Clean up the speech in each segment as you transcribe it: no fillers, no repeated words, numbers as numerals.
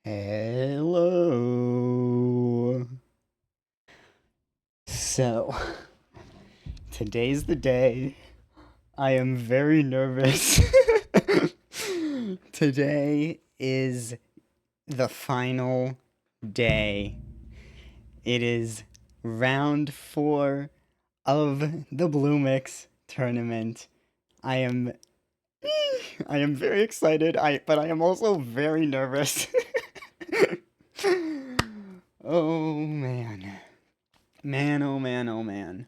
Hello. So, today's the day. I am very nervous. Today is the final day. It is round 4 of the Bloomix tournament. I am I am very excited. But I am also very nervous. Oh man. Man, oh man, oh man.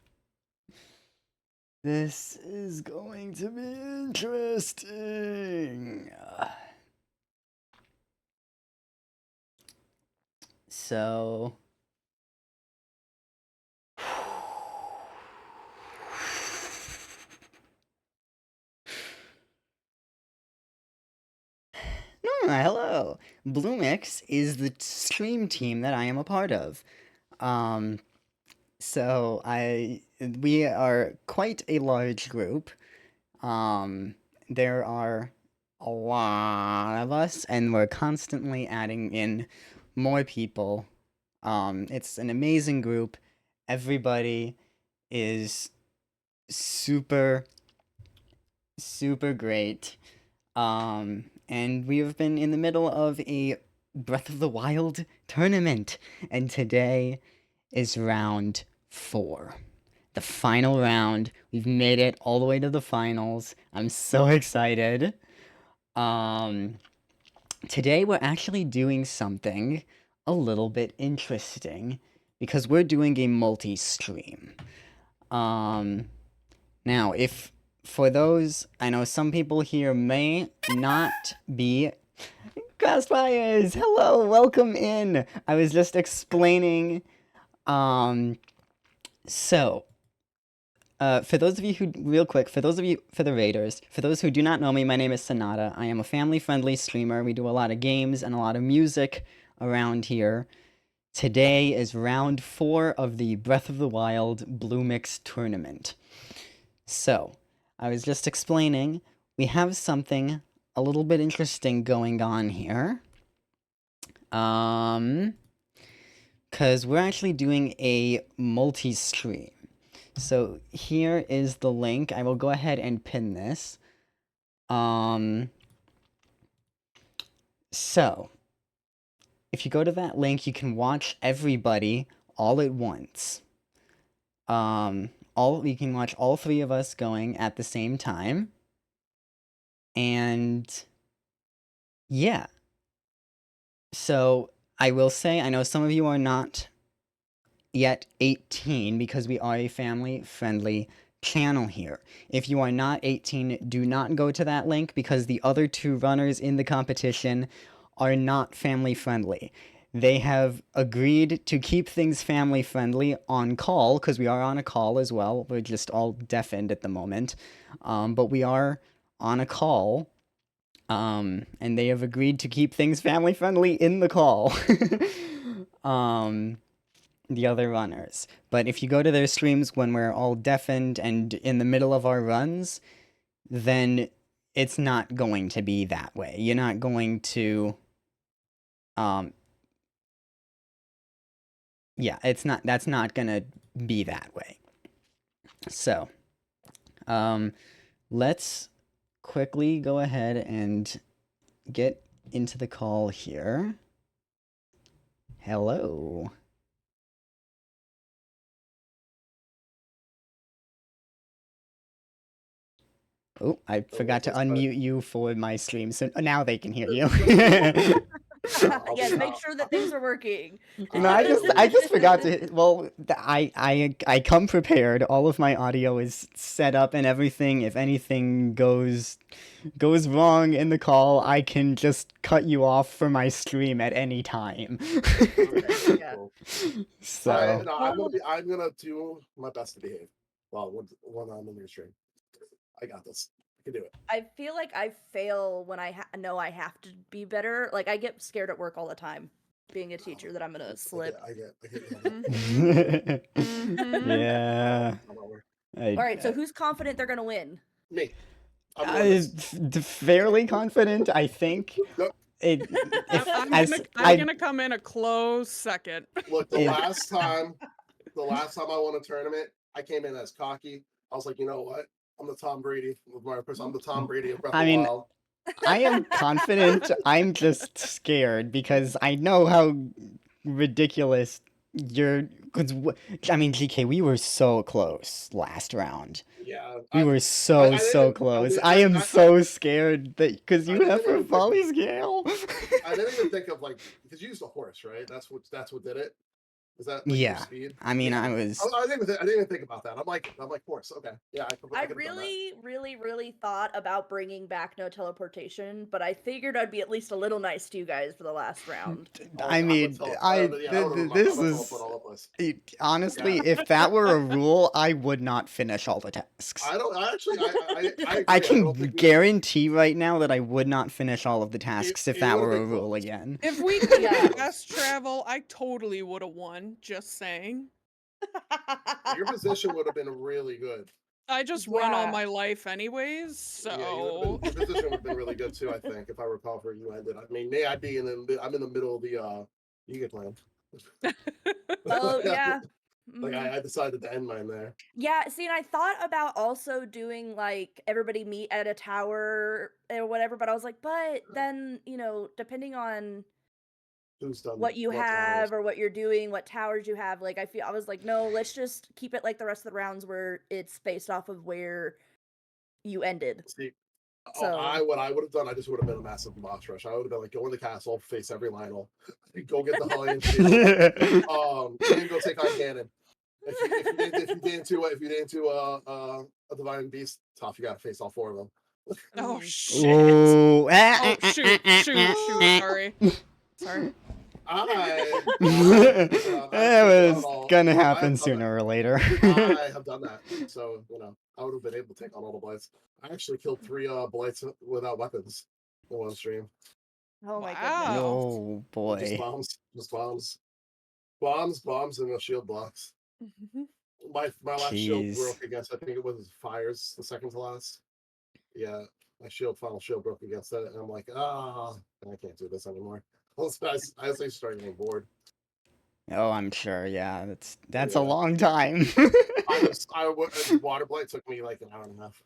This is going to be interesting. So. Hello. Bloomix is the stream team that I am a part of. Um, we are quite a large group. There are a lot of us, and we're constantly adding in more people. It's an amazing group. Everybody is super, super great. And we have been in the middle of a Breath of the Wild tournament, and today is round 4. The final round. We've made it all the way to the finals. I'm so excited. Today we're actually doing something a little bit interesting because we're doing a multi-stream. Now, if for those, I know some people here may not be Crossfires. Hello, welcome in. I was just explaining. For those of you who, real quick, for the Raiders, for those who do not know me, my name is Sonata. I am a family-friendly streamer. We do a lot of games and a lot of music around here. Today is round 4 of the Breath of the Wild Bloomix tournament. So, I was just explaining, we have something a little bit interesting going on here. Because we're actually doing a multi-stream. So here is the link. I will go ahead and pin this. So, if you go to that link, you can watch everybody all at once. You can watch all 3 of us going at the same time. And yeah. So, I will say, I know some of you are not yet 18 because we are a family-friendly channel here. If you are not 18, do not go to that link because the other 2 runners in the competition are not family-friendly. They have agreed to keep things family-friendly on call, because we are on a call as well. We're just all deafened at the moment. But we are on a call, and they have agreed to keep things family-friendly in the call. The other runners. But if you go to their streams when we're all deafened and in the middle of our runs, then it's not going to be that way. You're not going to that's not gonna be that way. So, let's quickly go ahead and get into the call here. Hello. Oh, I forgot to unmute you for my stream, so now they can hear you. Yes, make sure that things are working. No, I just forgot to. Well, I come prepared. All of my audio is set up and everything. If anything goes wrong in the call, I can just cut you off for my stream at any time. Yeah. So no, I'm gonna do my best to behave. Well, when I'm in your stream, I got this. I can do it. I feel like I fail when I know I have to be better. Like, I get scared at work all the time, being a teacher, that I'm gonna slip. I get yeah. All right, so who's confident they're gonna win? Me. Fairly confident, I think. if I'm I gonna come in a close second. Look, the If- last time I won a tournament, I came in as cocky. I was like, you know what? I'm the Tom Brady of Mario Bros. I'm the Tom Brady of Breath I of the mean, Wild. I am confident. I'm just scared because I know how ridiculous you're. Because I mean, GK, we were so close last round. Yeah, We were so didn't- close. I am so scared that because I you didn't have her even think volley of- scale. I didn't even think of like because you used a horse, right? That's what did it. Is that like your Yeah, speed? I mean, Yeah. I was. I didn't even think about that. I'm like horse. Okay, yeah, I I could've done that. really thought about bringing back no teleportation, but I figured I'd be at least a little nice to you guys for the last round. I mean, this is honestly, if that were a rule, I would not finish all the tasks. I don't. I actually, I agree. I can don't think guarantee right now that I would not finish all of the tasks if it that would've were a been rule close. again. If we did Yeah. fast travel, I totally would have won. Just saying. Your position would have been really good. I just run all Yeah. my life anyways, Yeah, so your position would have been really good too. I think if I recall where you ended. I mean, I'd be I'm in the middle of the you get plan. Oh yeah. Like Mhm. I decided to end mine there. Yeah, see, and I thought about also doing like everybody meet at a tower or whatever, but I was like, but then, depending on Who's done what you what have towers? or what you're doing, what towers you have, like I was like, no, let's just keep it like the rest of the rounds where it's based off of where you ended. See, So what I would have done, I just would have been a massive boss rush. I would have been like, go in the castle, face every Lionel, go get the Hellion Shield, and go take on Ganon. If you get into a Divine Beast tough, you got to face all four of them. oh mm. shit. Oh, Oh shoot. Sorry. I It was gonna I happen have done sooner or later. I have done that, so I would have been able to take on all the blights. I actually killed 3 blights without weapons in one stream. Oh my Wow. goodness. Oh Just boy. bombs, and the shield blocks. My last shield Jeez. broke against. I think it was fires, the second to last. Yeah, my final shield broke against it, and I'm like, I can't do this anymore. I was starting getting bored. Oh, I'm sure. Yeah, that's a Yeah. long time. Water blight took me like an hour and a half.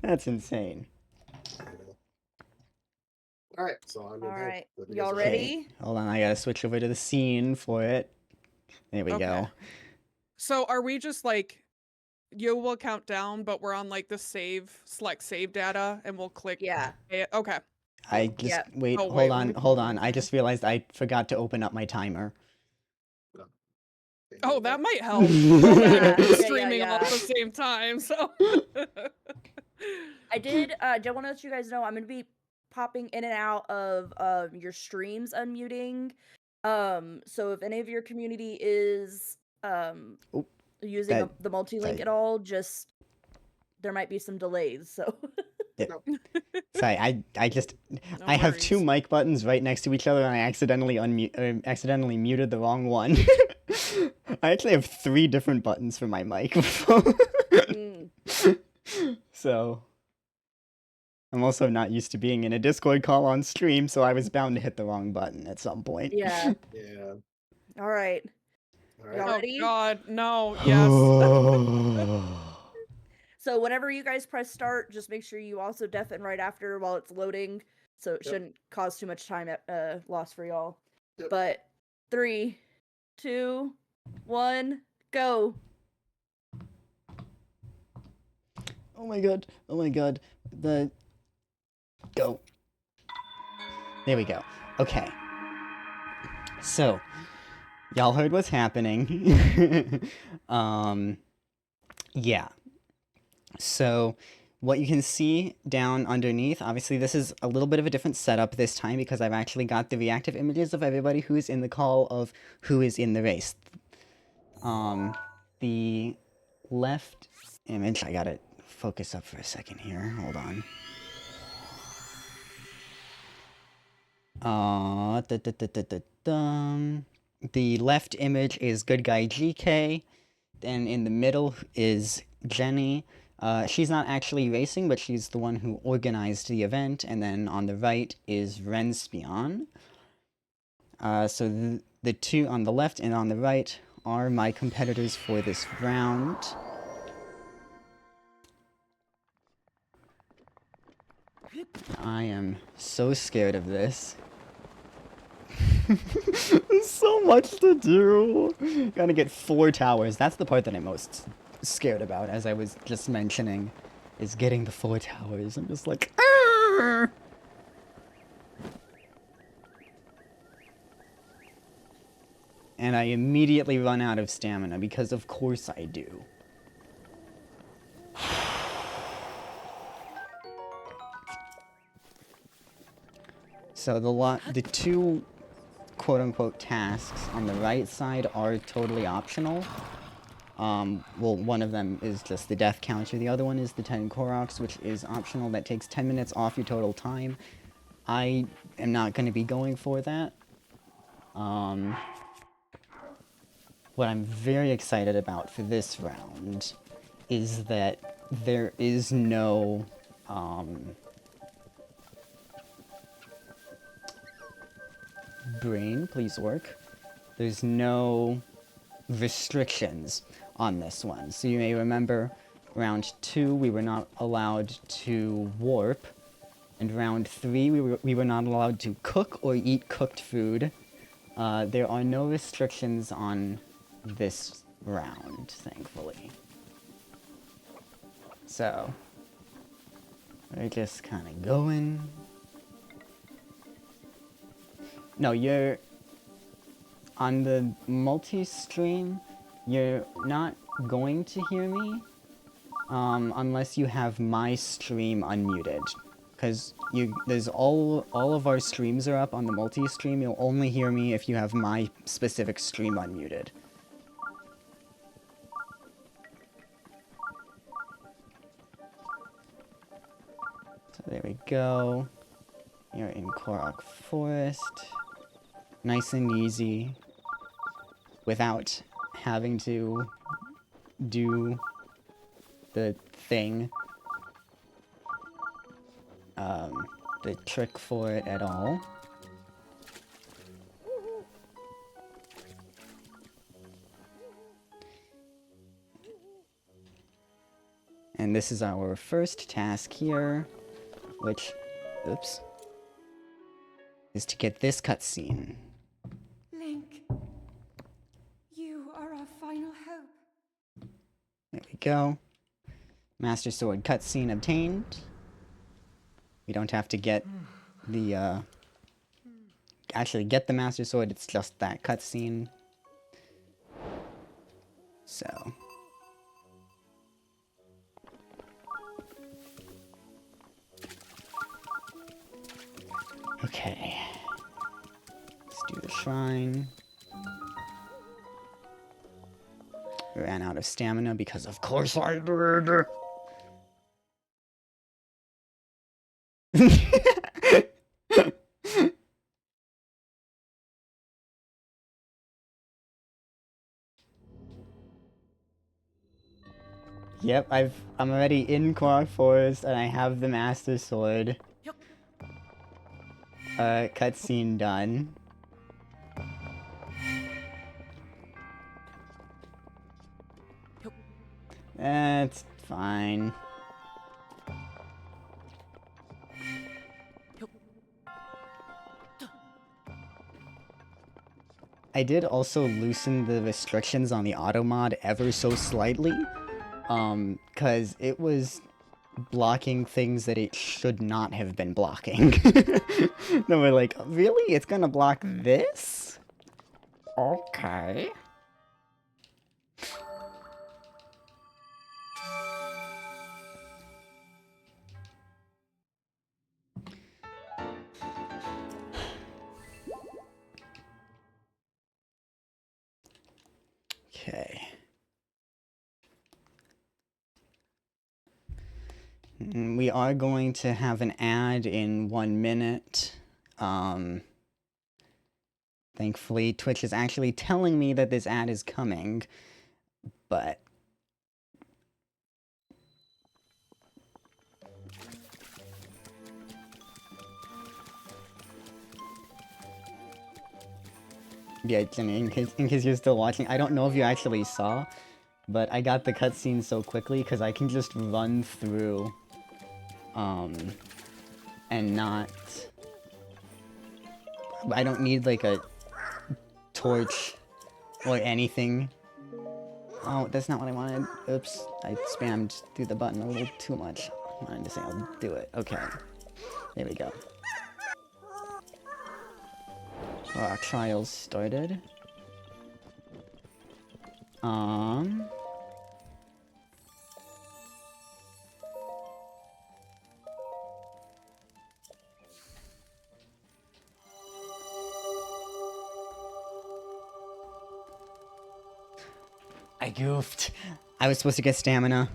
That's insane. All right, so I mean, All hey, right. if you Y'all guys are ready? Hold on, I gotta switch over to the scene for it. There we Okay. go. So are we just like you will count down, but we're on like the select save data and we'll click Yeah. okay. I just Yeah. wait. Oh, Hold wait, let on, me put hold it on. in I here. just realized I forgot to open up my timer. Oh, that might help. Yeah. Streaming all at the same time, so I did want to let you guys know I'm gonna be popping in and out of your streams unmuting. So if any of your community is Oh, using that- the multi-link sorry. at all, just there might be some delays. So Sorry, I just I have two worries. mic buttons right next to each other, and I accidentally muted the wrong one. I actually have 3 different buttons for my microphone. mm, So I'm also not used to being in a Discord call on stream, so I was bound to hit the wrong button at some point. yeah. Yeah. All right. All right. Y'all Oh ready? god, no, yes. So whenever you guys press start, just make sure you also deafen right after while it's loading, so it Yep. shouldn't cause too much time loss for y'all. Yep. But 3, 2, 1, go. Oh my god. Oh my god. Go. There we go. Okay. So, y'all heard what's happening. Yeah. So, what you can see down underneath, obviously this is a little bit of a different setup this time because I've actually got the reactive images of everybody who is in the call of who is in the race. The left image, I gotta focus up for a second here. Hold on. The left image is good guy GK, and in the middle is Jenny. She's not actually racing, but she's the one who organized the event. And then on the right is Renspion. So the two on the left and on the right are my competitors for this round. I am so scared of this. There's so much to do. Gotta get 4 towers. That's the part that I'm most scared about, as I was just mentioning, is getting the 4 towers. I'm just like, "Arr!" And I immediately run out of stamina, because of course I do. So the two quote-unquote tasks on the right side are totally optional. Well, one of them is just the death counter. The other one is the 10 Koroks, which is optional. That takes 10 minutes off your total time. I am not going to be going for that. What I'm very excited about for this round is that there is no, brain, please work. There's no restrictions on this one. So you may remember round 2 we were not allowed to warp, and round 3 we were not allowed to cook or eat cooked food. There are no restrictions on this round, thankfully. So we're just kind of going. No, you're on the multi-stream, you're not going to hear me, unless you have my stream unmuted. Because there's all of our streams are up on the multi-stream. You'll only hear me if you have my specific stream unmuted. So there we go. You're in Korok Forest. Nice and easy, without having to do the thing, the trick for it at all. And this is our first task here, which, oops, is to get this cutscene. Link, you are our final hope. There we go. Master Sword cutscene obtained. We don't have to get the, actually get the Master Sword, it's just that cutscene. So. Okay. Let's do the shrine. Ran out of stamina because of course I did. Yep, I'm already in Korok Forest and I have the Master Sword. Cutscene done. That's fine. I did also loosen the restrictions on the auto mod ever so slightly, cause it was blocking things that it should not have been blocking. Then we're like, really? It's gonna block this? Okay. Okay. We are going to have an ad in 1 minute. Thankfully, Twitch is actually telling me that this ad is coming, but Yeah, Jenny, in case you're still watching, I don't know if you actually saw, but I got the cutscene so quickly because I can just run through, and not... I don't need, like, a torch or anything. Oh, that's not what I wanted. Oops, I spammed through the button a little too much. I wanted to say I'll do it. Okay. There we go. Well, our trials started. I goofed. I was supposed to get stamina.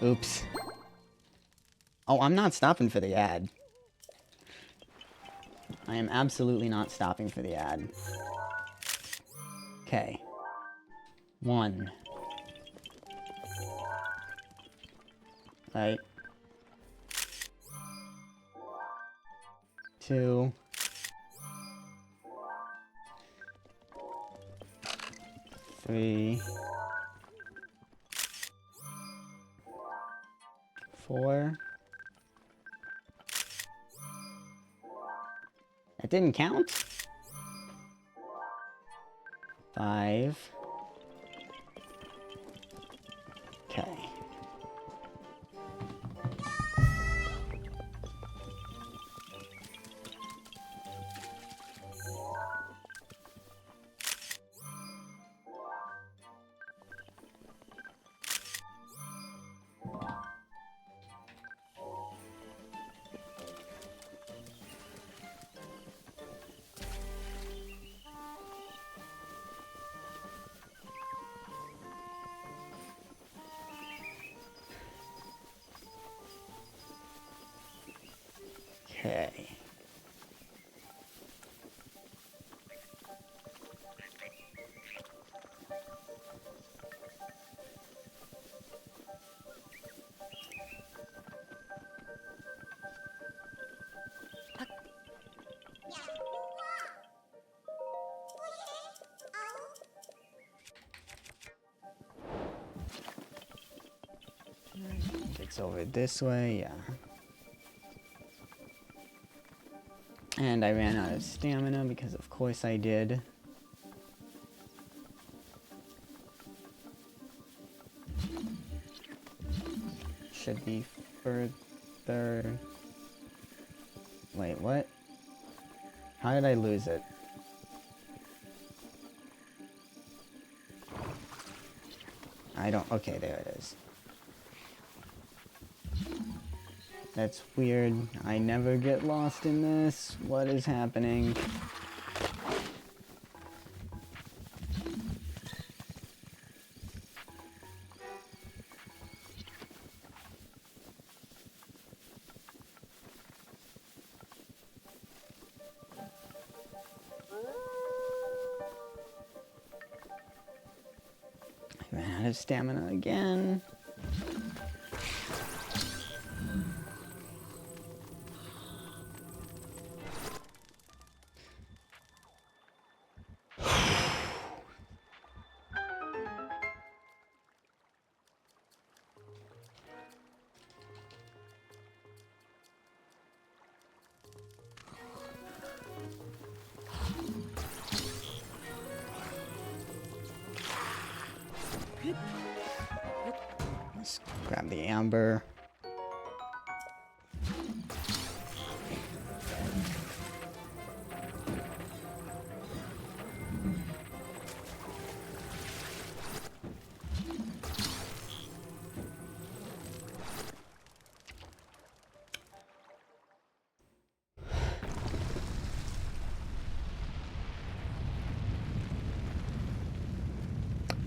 Oops. Oh, I'm not stopping for the ad. I am absolutely not stopping for the ad. Okay. 1. Right. 2. 3. 4. That didn't count? 5. Okay. Okay. It's over this way, yeah. And I ran out of stamina because of course I did. Should be further... Wait, what? How did I lose it? I don't... Okay, there it is. That's weird. I never get lost in this. What is happening? I ran out of stamina again. Let's grab the amber.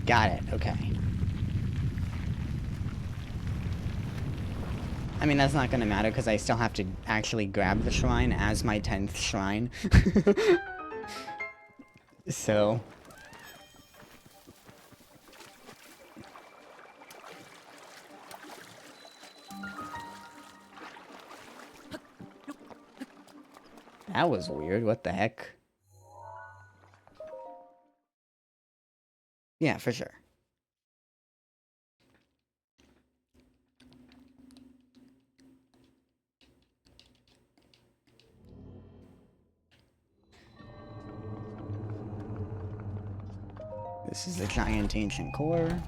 Got it, okay. I mean, that's not gonna matter because I still have to actually grab the shrine as my 10th shrine. So... That was weird, what the heck? Yeah, for sure. This is the giant ancient core.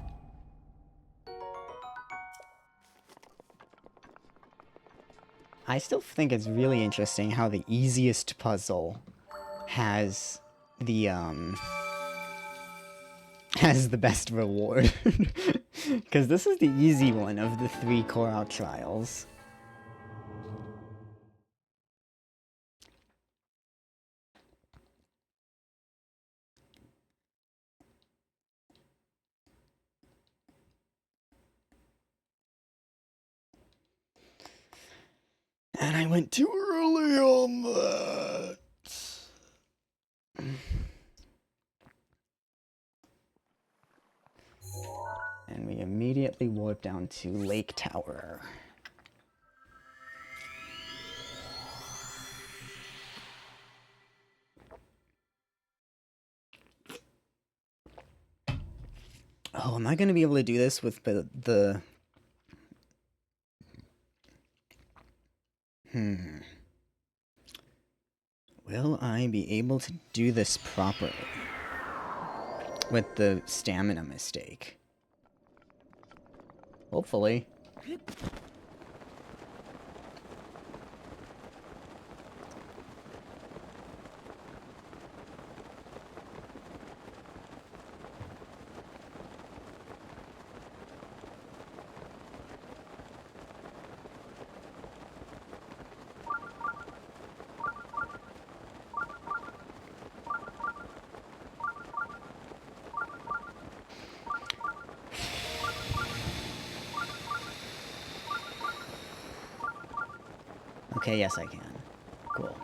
I still think it's really interesting how the easiest puzzle has the has the best reward. Because this is the easy one of the 3 core trials. And I went too early on that. And we immediately warp down to Lake Tower. Oh, am I going to be able to do this with the... Will I be able to do this properly? With the stamina mistake? Hopefully. Okay, yes I can. Cool.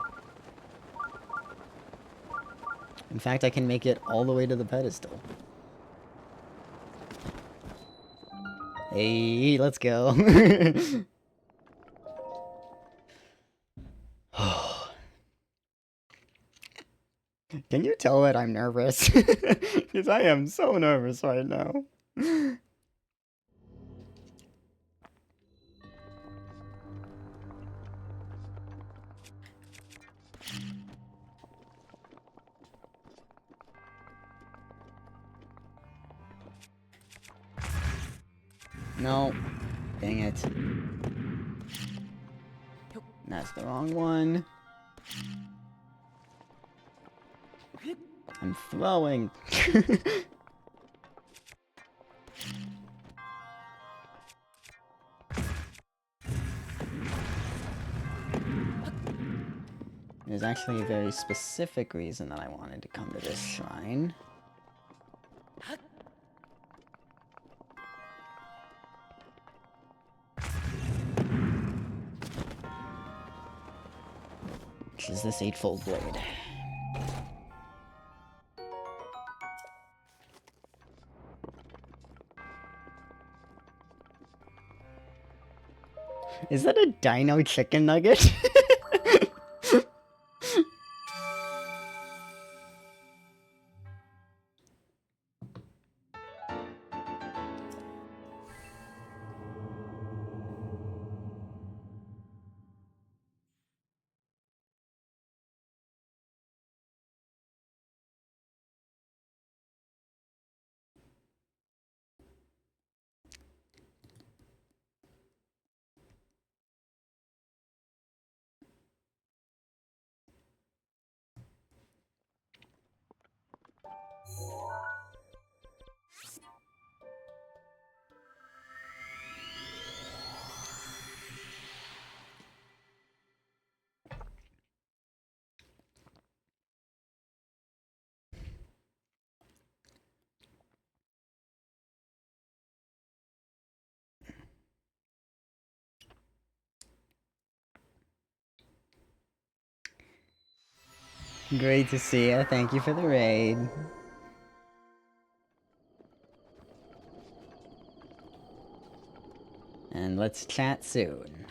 In fact, I can make it all the way to the pedestal. Hey, let's go. Can you tell that I'm nervous? Because I am so nervous right now. No. Dang it. That's the wrong one. I'm throwing. There's actually a very specific reason that I wanted to come to this shrine. Which is this eightfold blade. Is that a dino chicken nugget? Great to see you. Thank you for the raid. And let's chat soon.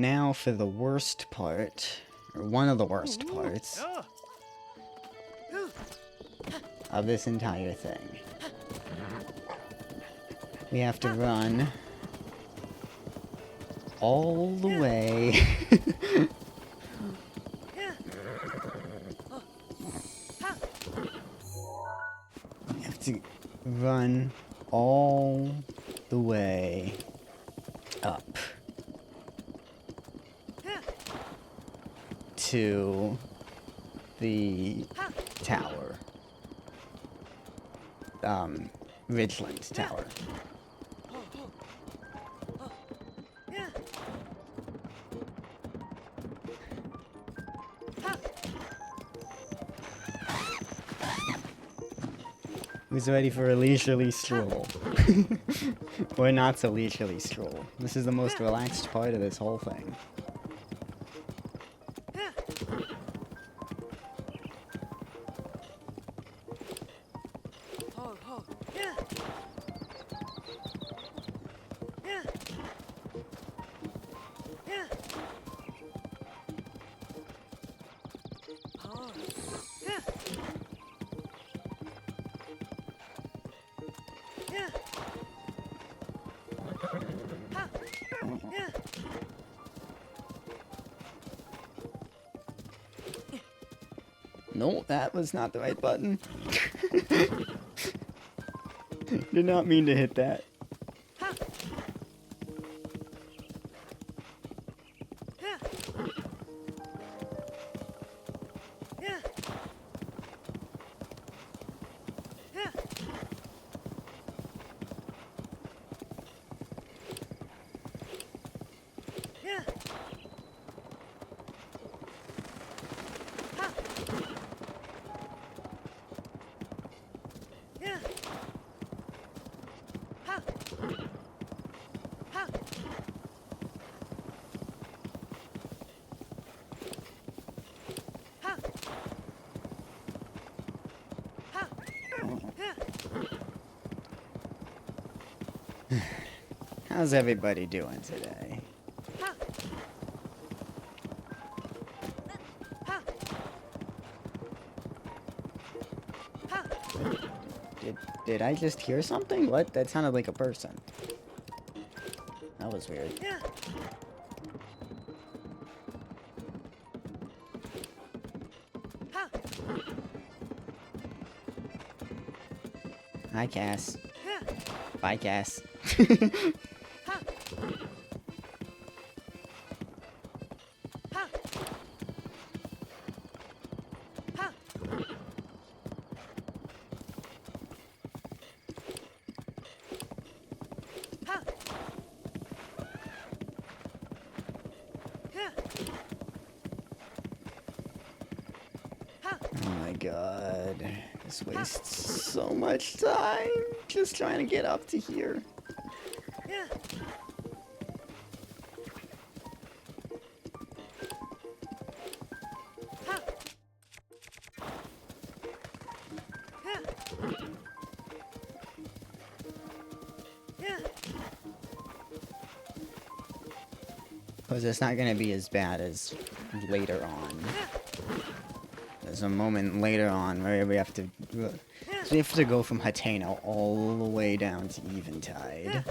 now for the worst part, or one of the worst parts of this entire thing. We have to run all the way we have to run all the way up to the tower. Ridgeland Tower. Who's ready for a leisurely stroll? Or not so leisurely stroll. This is the most relaxed part of this whole thing. No, that was not the right button. Did not mean to hit that. How's everybody doing today? Did I just hear something? What? That sounded like a person. That was weird. Hi, Cass. Bye, Cass. Oh my god. This wastes so much time just trying to get up to here. Because it's not going to be as bad as later on. There's a moment later on where we have to... So we have to go from Hateno all the way down to Eventide.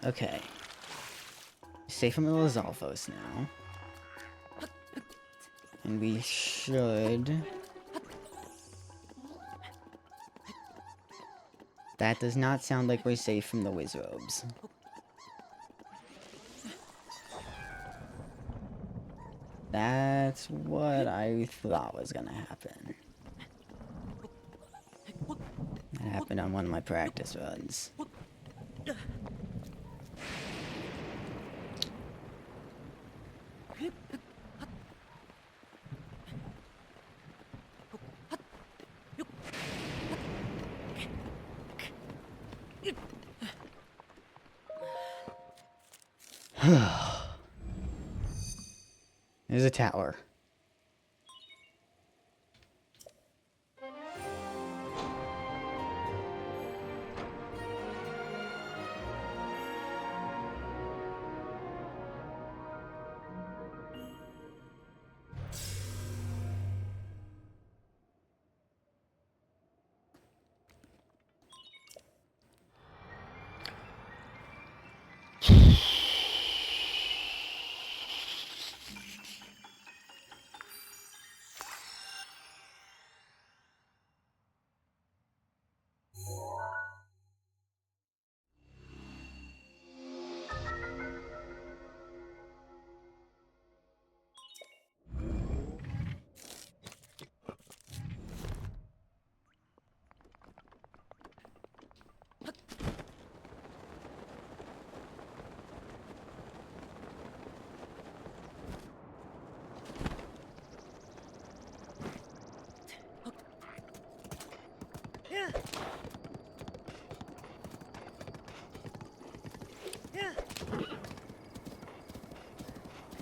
Okay. Safe from the Lizalfos now. And we should... That does not sound like we're safe from the Wizrobes. That's what I thought was gonna happen. That happened on one of my practice runs. There's a tower.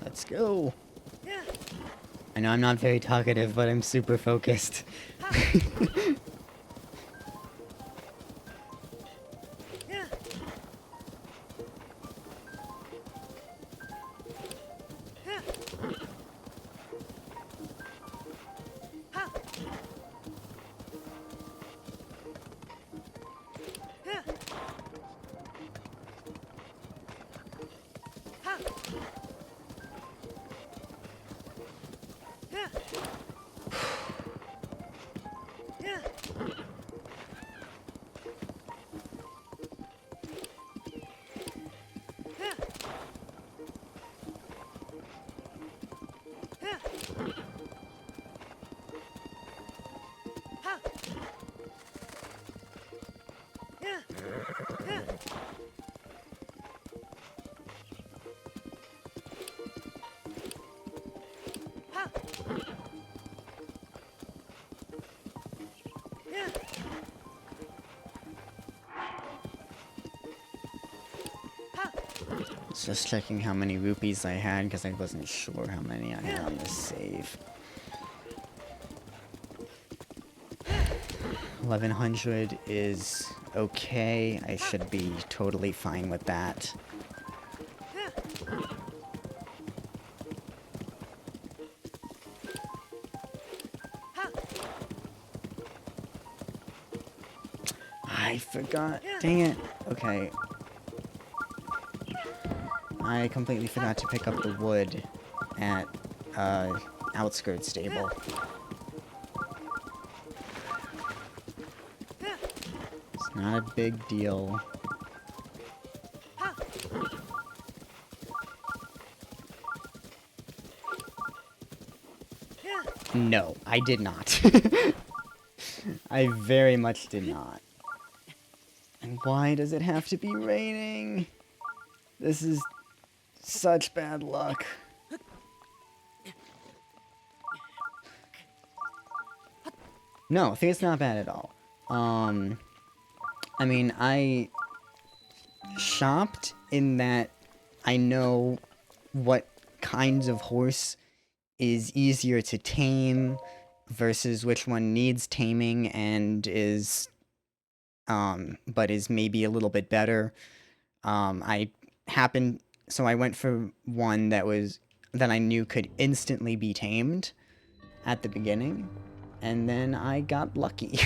Let's go. I know I'm not very talkative, but I'm super focused. Just checking how many rupees I had because I wasn't sure how many I had on this save. 1100 is okay. I should be totally fine with that. I forgot. Dang it. Okay. I completely forgot to pick up the wood at outskirts stable. It's not a big deal. No, I did not. I very much did not. And why does it have to be raining? This is such bad luck. No, I think it's not bad at all. I mean, I shopped in that I know what kinds of horse is easier to tame versus which one needs taming and is, but is maybe a little bit better. So I went for one that I knew could instantly be tamed at the beginning, and then I got lucky.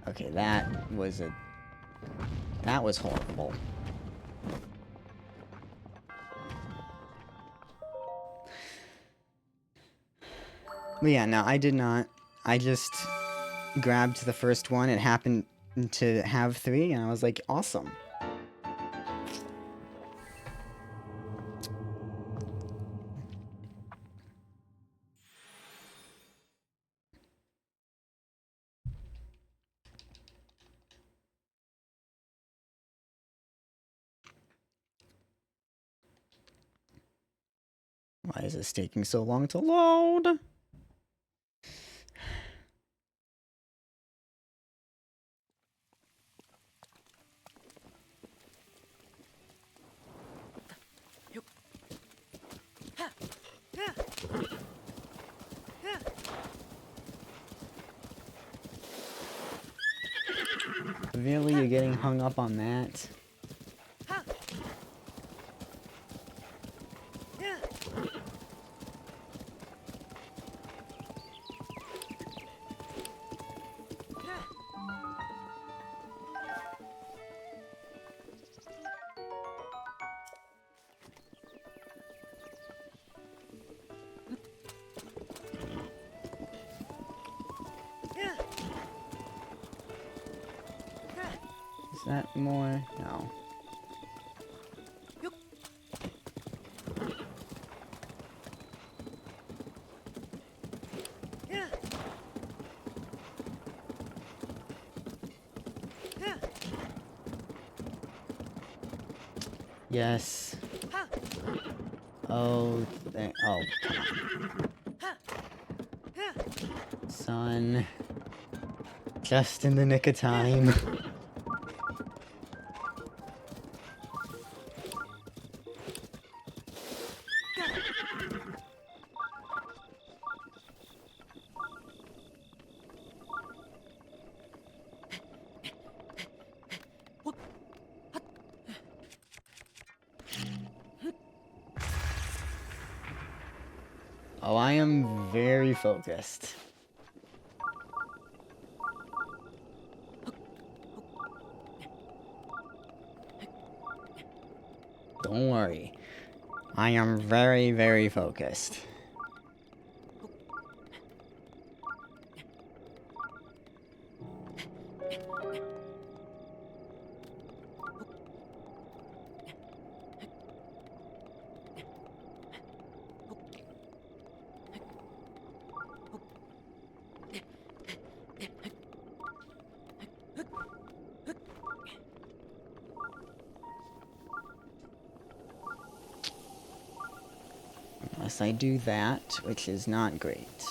Okay, that was horrible. But yeah, no, I did not. I just grabbed the first one. It happened to have 3, and I was like, awesome. Why is this taking so long to load? Really? You're getting hung up on that? Is that more? No. Yes. Oh, oh, come on. Son. Just in the nick of time. Oh, I am very focused. Don't worry. I am very, very focused. Unless I do that, which is not great.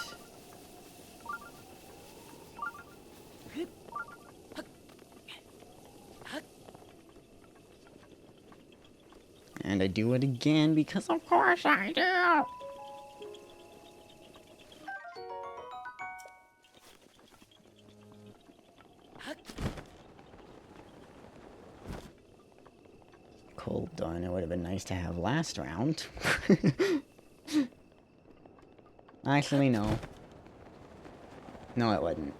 And I do it again because of course I do! Cold darn, it would have been nice to have last round. Actually, no. No, it wouldn't.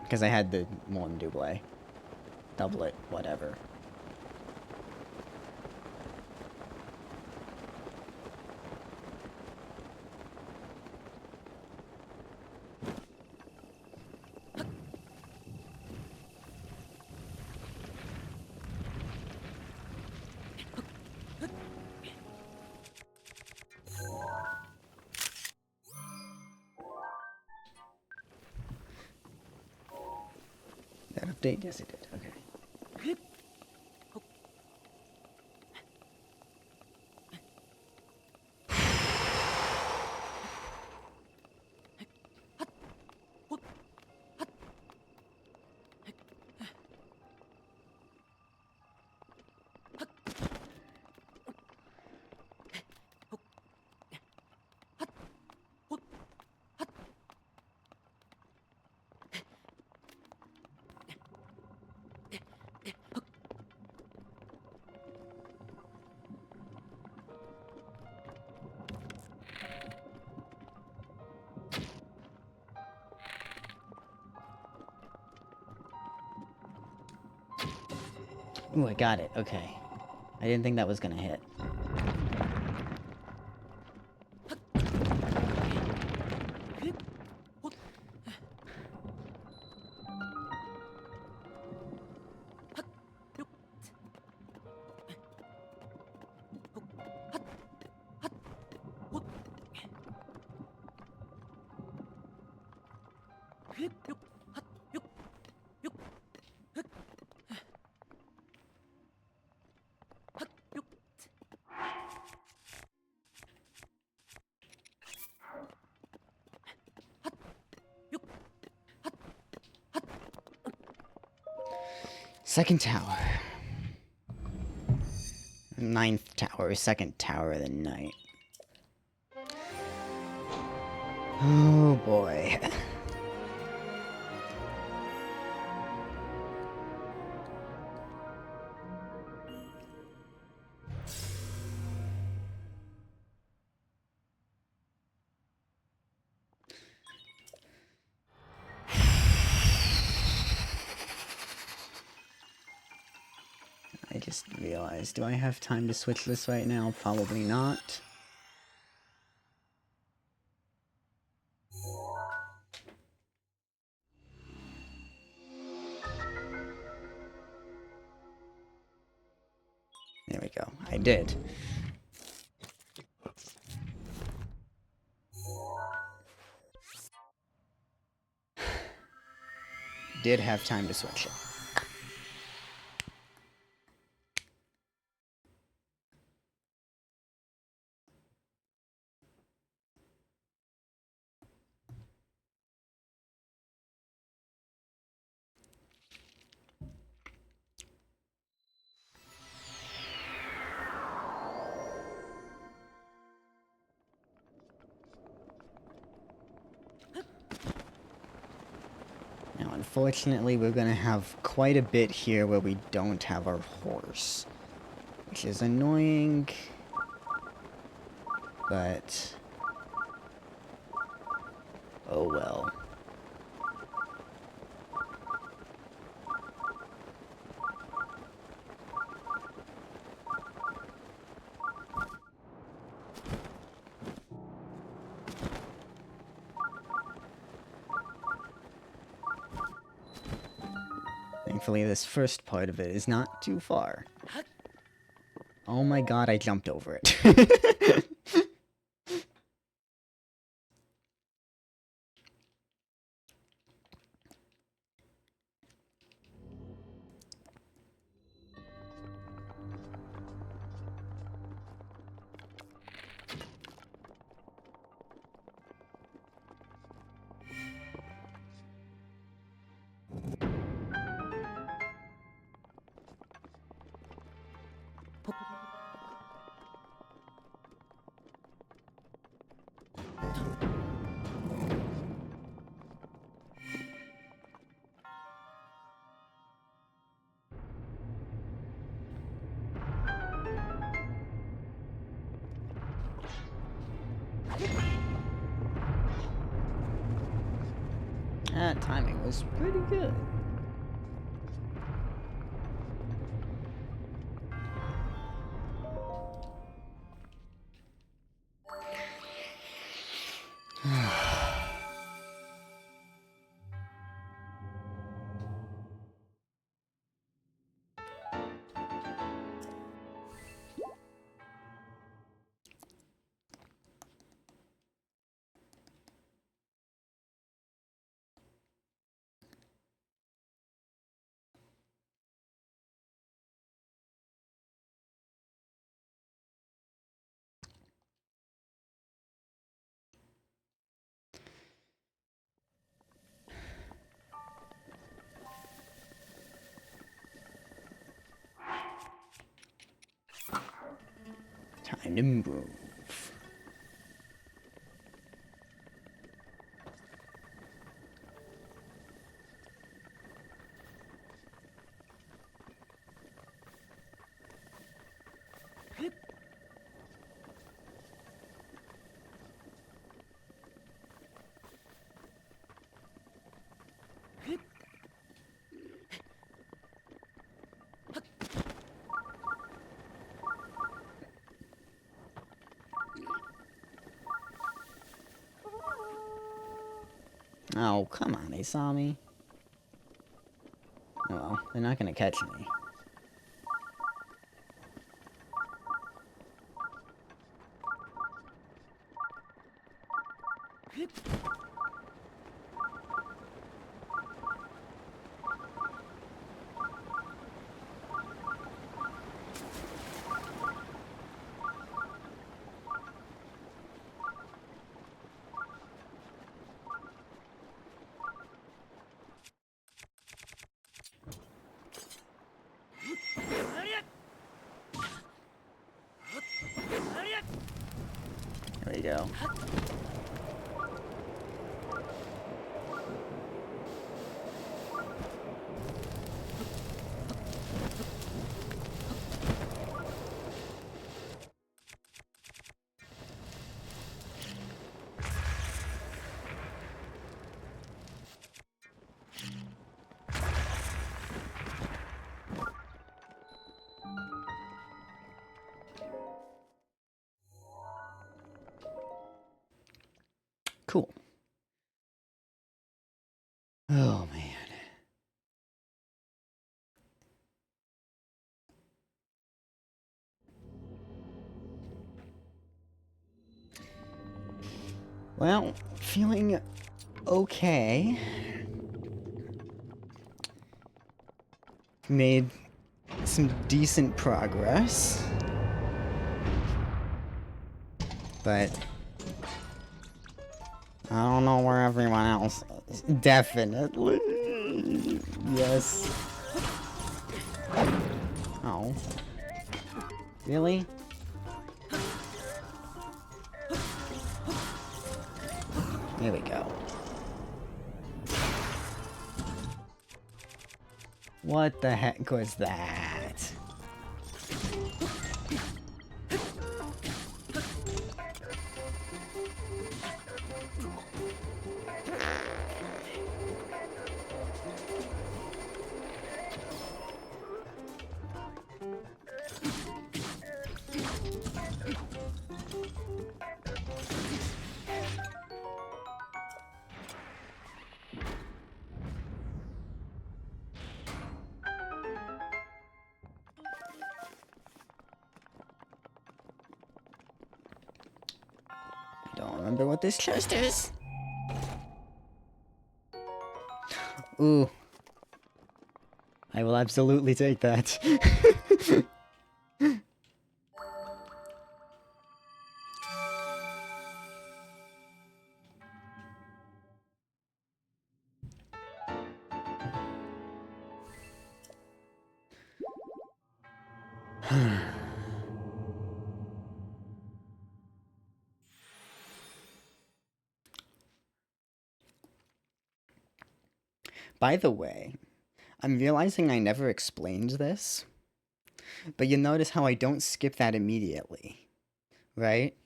Because I had the one double. Doublet, whatever. That update? Yes, it did. Okay. Ooh, I got it. Okay. I didn't think that was gonna hit. Second tower. Ninth tower, second tower of the night. Oh boy. I just realized, do I have time to switch this right now? Probably not. There we go. I did. Did have time to switch it. Now, unfortunately, we're gonna have quite a bit here where we don't have our horse. Which is annoying. But... oh well. Thankfully, this first part of it is not too far. Oh my god, I jumped over it. That timing was pretty good. Time to move. Oh, come on, they saw me. Oh well, they're not gonna catch me. There we go. Cool. Oh, man. Well, feeling okay. Made some decent progress. But I don't know where everyone else is. Definitely. Yes. Oh. Really? There we go. What the heck was that? I don't remember what this chest is. Ooh. I will absolutely take that. By the way, I'm realizing I never explained this, but you notice how I don't skip that immediately, right?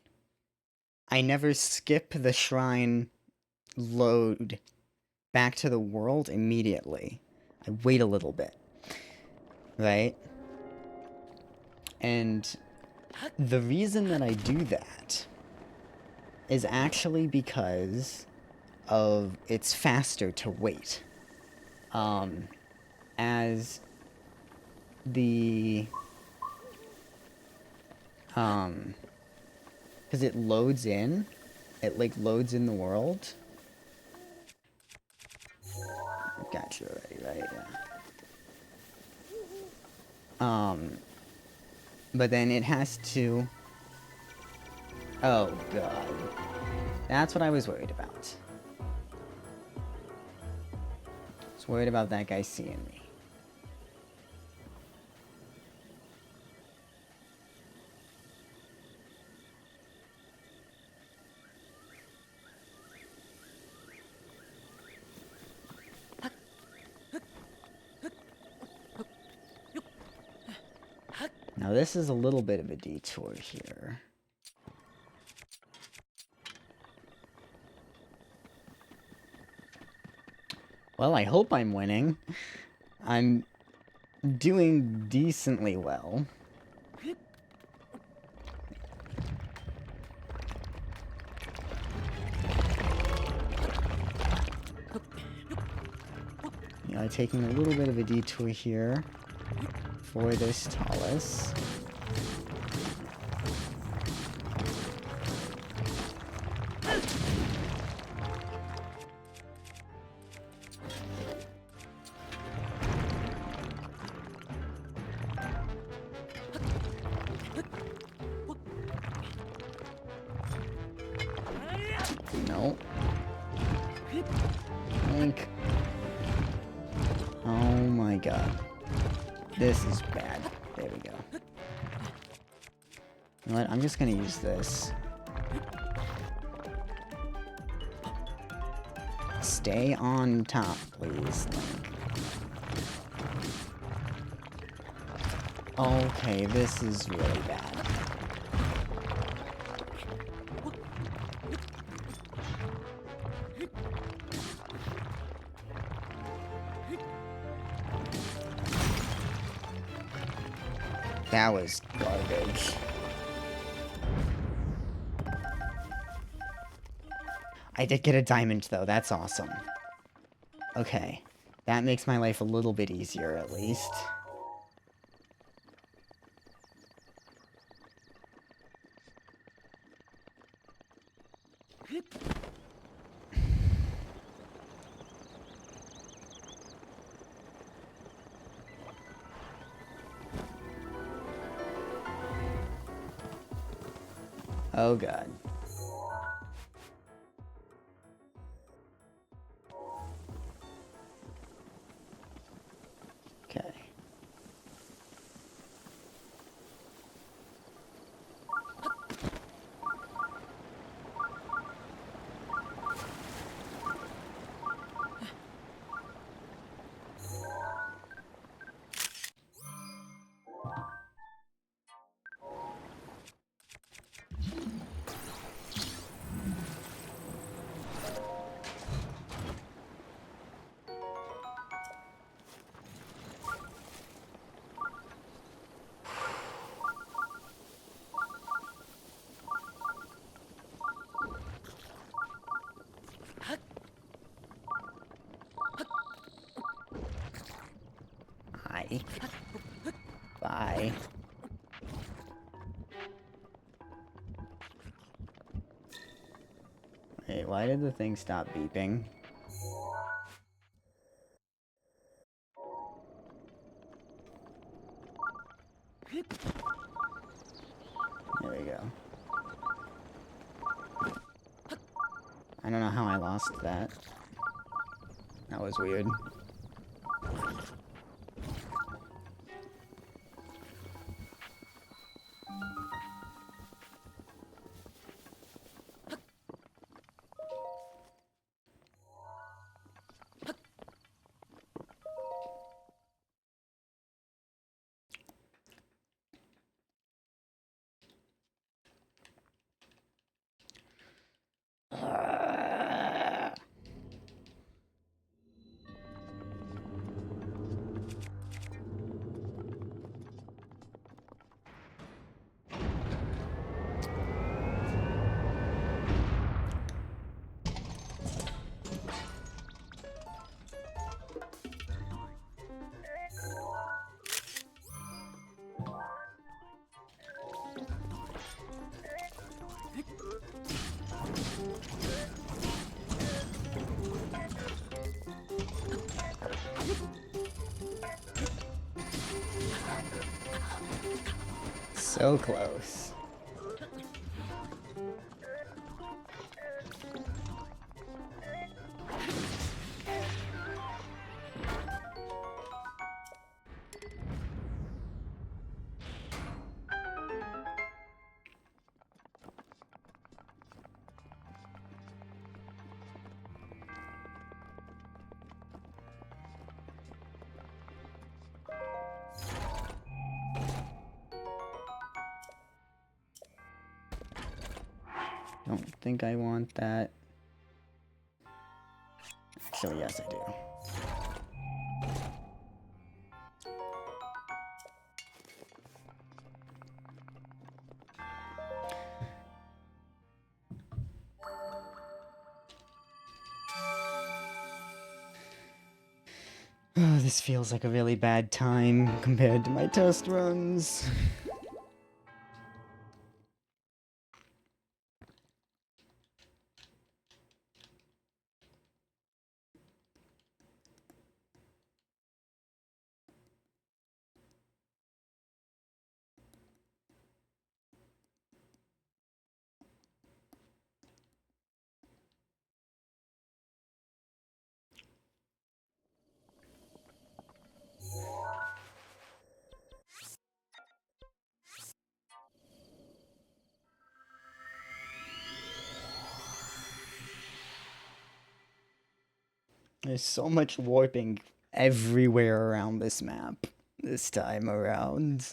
I never skip the shrine load back to the world immediately. I wait a little bit, right? And the reason that I do that is actually because of it's faster to wait. As the because it loads in, it like loads in the world. Gotcha already, right? Yeah. But then it has to. Oh god, that's what I was worried about. I was worried about that guy seeing me. Now this is a little bit of a detour here. Well, I hope I'm winning. I'm doing decently well. Taking a little bit of a detour here for this Talus. No. Link. Oh my god. This is bad. There we go. You know what? I'm just gonna use this. Stay on top, please, Link. Okay, this is really bad. That was garbage. I did get a diamond, though. That's awesome. Okay. That makes my life a little bit easier, at least. Oh god. Okay. Hi. Bye. Wait, why did the thing stop beeping? There we go. I don't know how I lost that. That was weird. So close. Don't think I want that. Actually, yes, I do. Oh, this feels like a really bad time compared to my test runs. There's so much warping everywhere around this map this time around.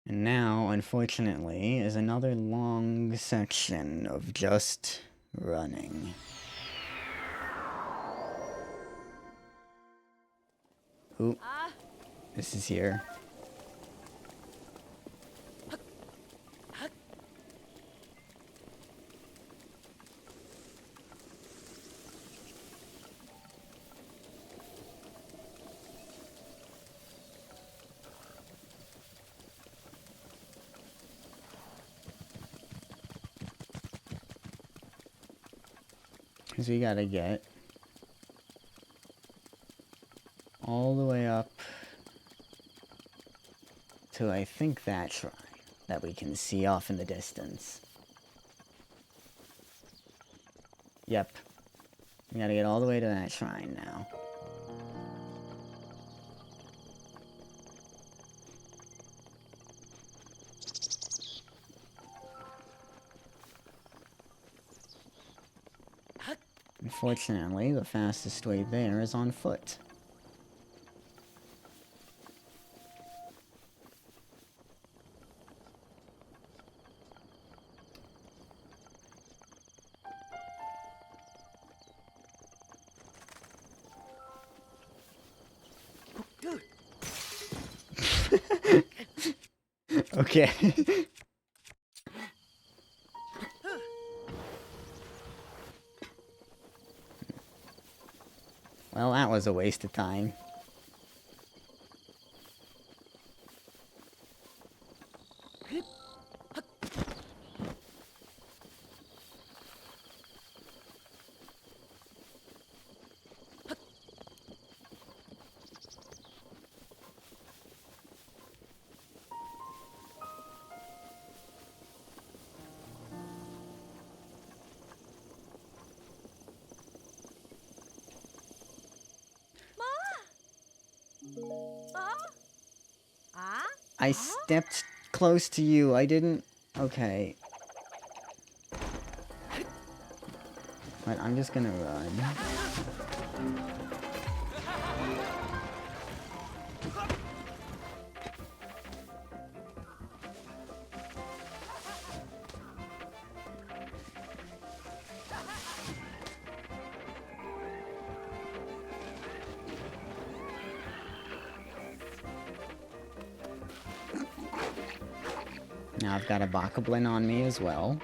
And now, unfortunately, is another long section of just running. Ooh, this is here. Because we gotta get all the way up to, I think, that shrine that we can see off in the distance. Yep. We gotta get all the way to that shrine now. Unfortunately, the fastest way there is on foot. Okay. Well, that was a waste of time. I stepped close to you. I didn't... Okay. But I'm just gonna run. Now I've got a Bokoblin on me as well.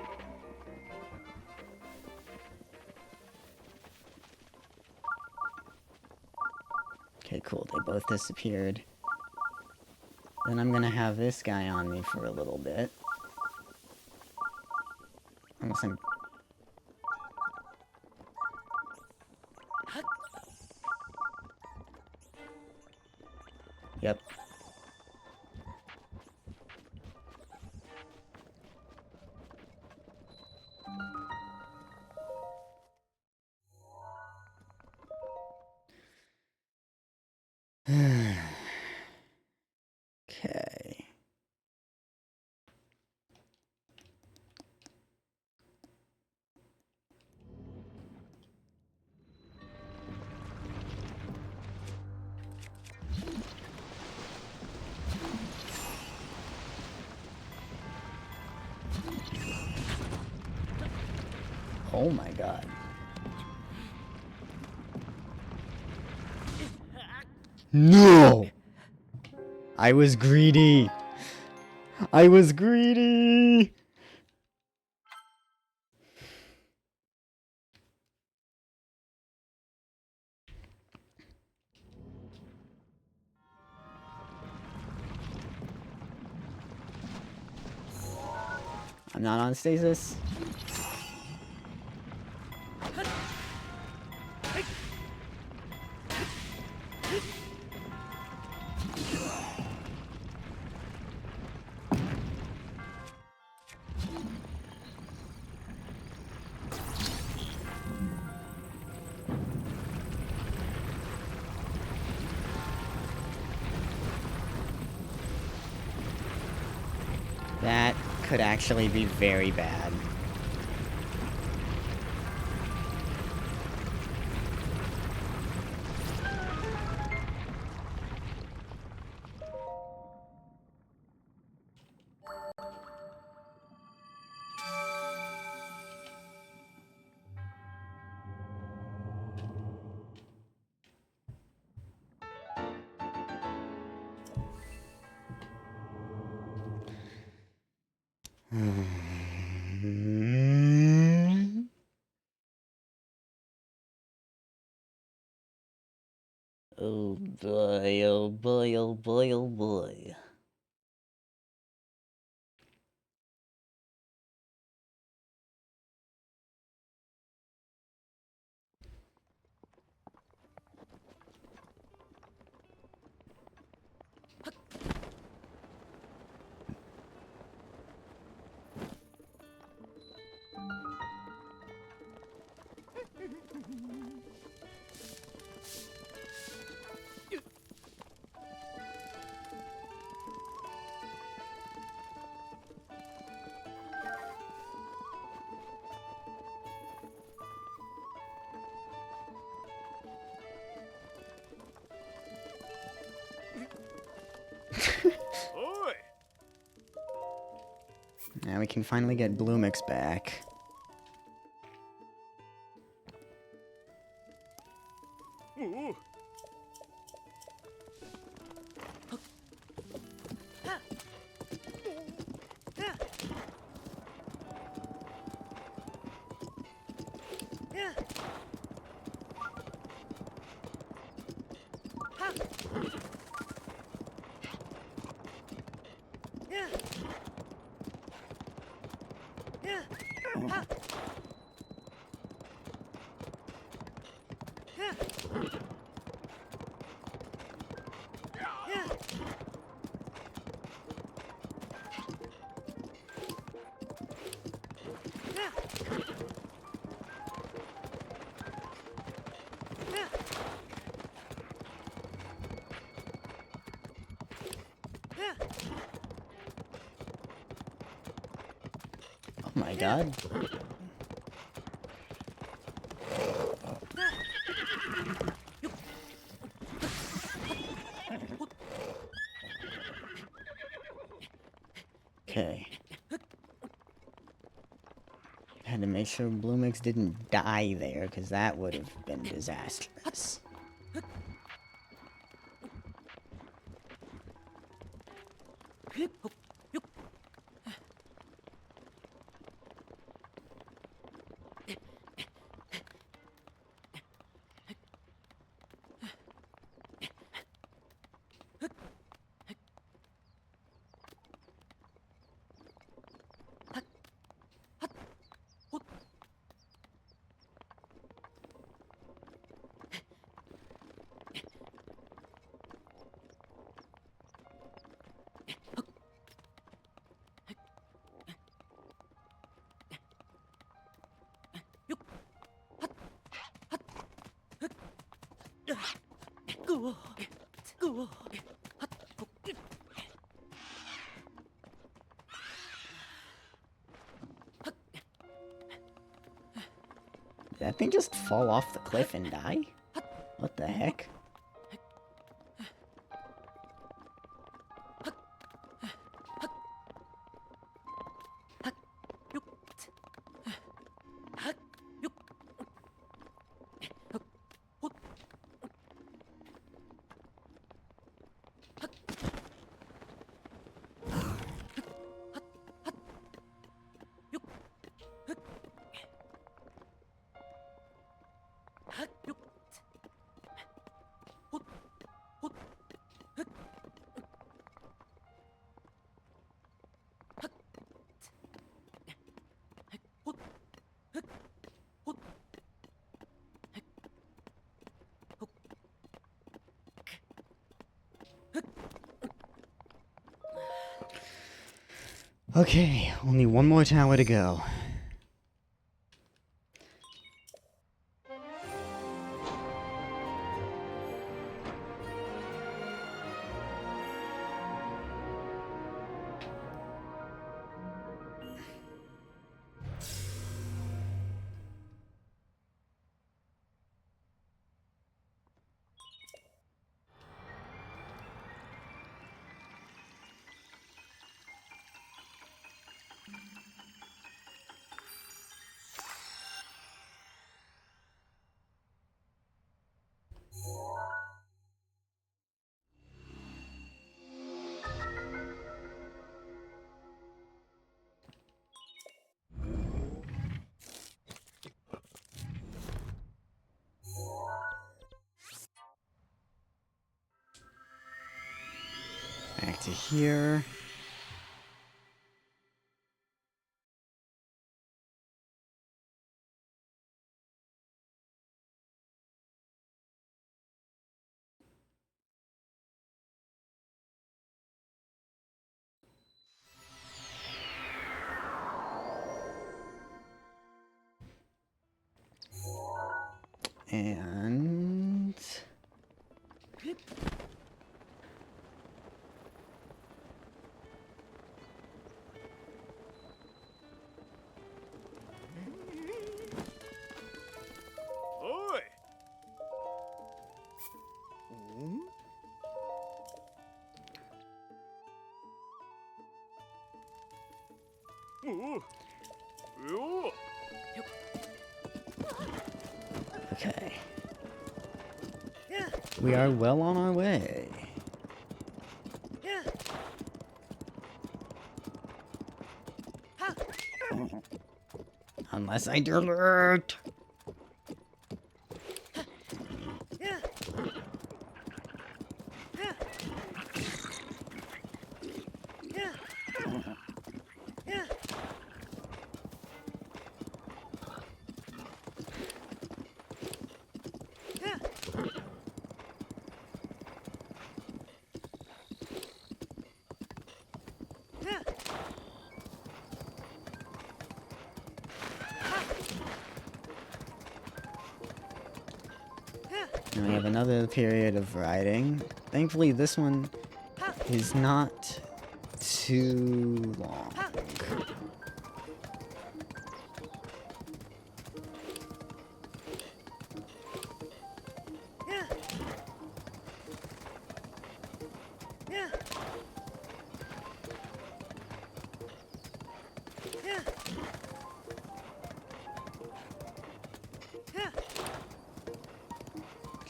Okay, cool. They both disappeared. Then I'm gonna have this guy on me for a little bit. Unless I'm... Yep. Okay. Oh my god. No! I was greedy. I was greedy. I'm not on stasis. That could actually be very bad. Oh boy, oh boy, oh boy, oh boy. Now we can finally get Bloomix back. Oh my god. Okay. Had to make sure Bloomix didn't die there, because that would have been disastrous. Did that thing just fall off the cliff and die? What the heck? Okay, only one more tower to go. Back to here. And Oi! Ooh. Ooh. okay. We are well on our way. Unless I delete. And we have another period of riding. Thankfully, this one is not too long.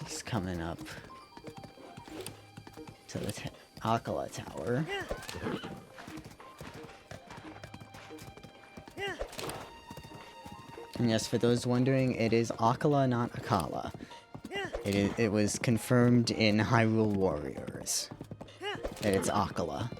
He's coming up to the Akala Tower. And yes, for those wondering, it is Akala, not Akala. It was confirmed in Hyrule Warriors that it's Akala.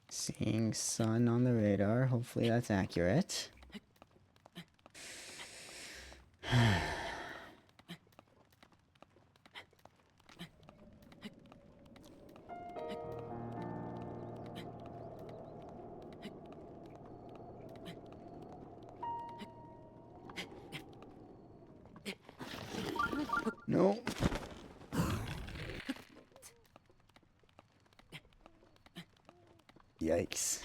Seeing sun on the radar. Hopefully that's accurate. No. Yikes.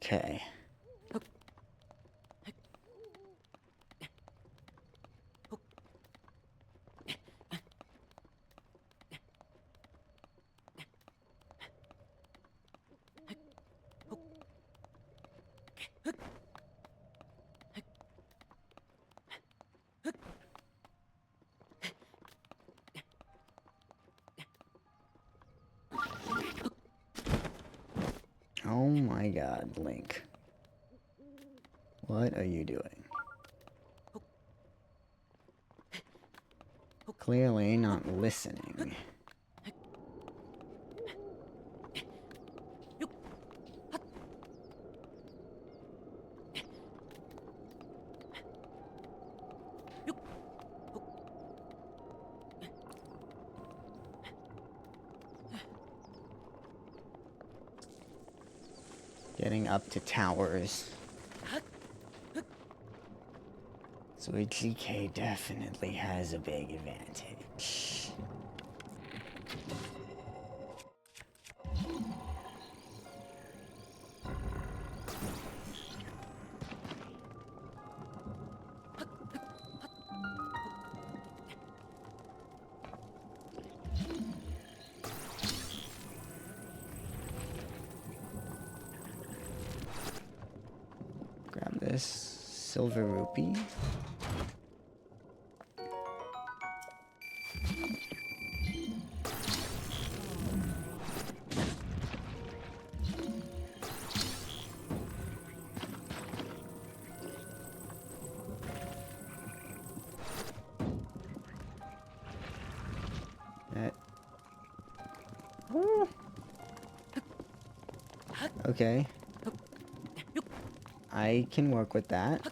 Okay. Oh my god, Link. What are you doing? Clearly not listening. Getting up to towers. So GK definitely has a big advantage. Grab this silver rupee. That. Ooh. Okay. I can work with that.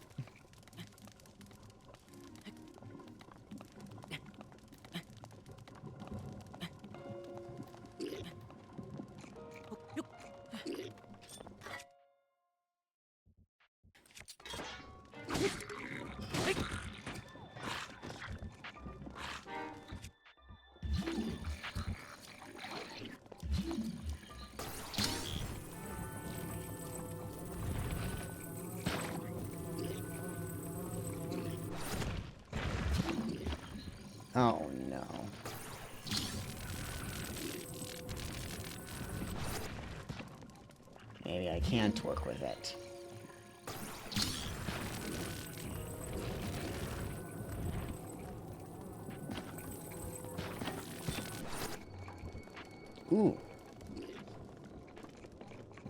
Oh no. Maybe I can't work with it. Ooh.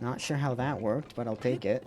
Not sure how that worked, but I'll take it.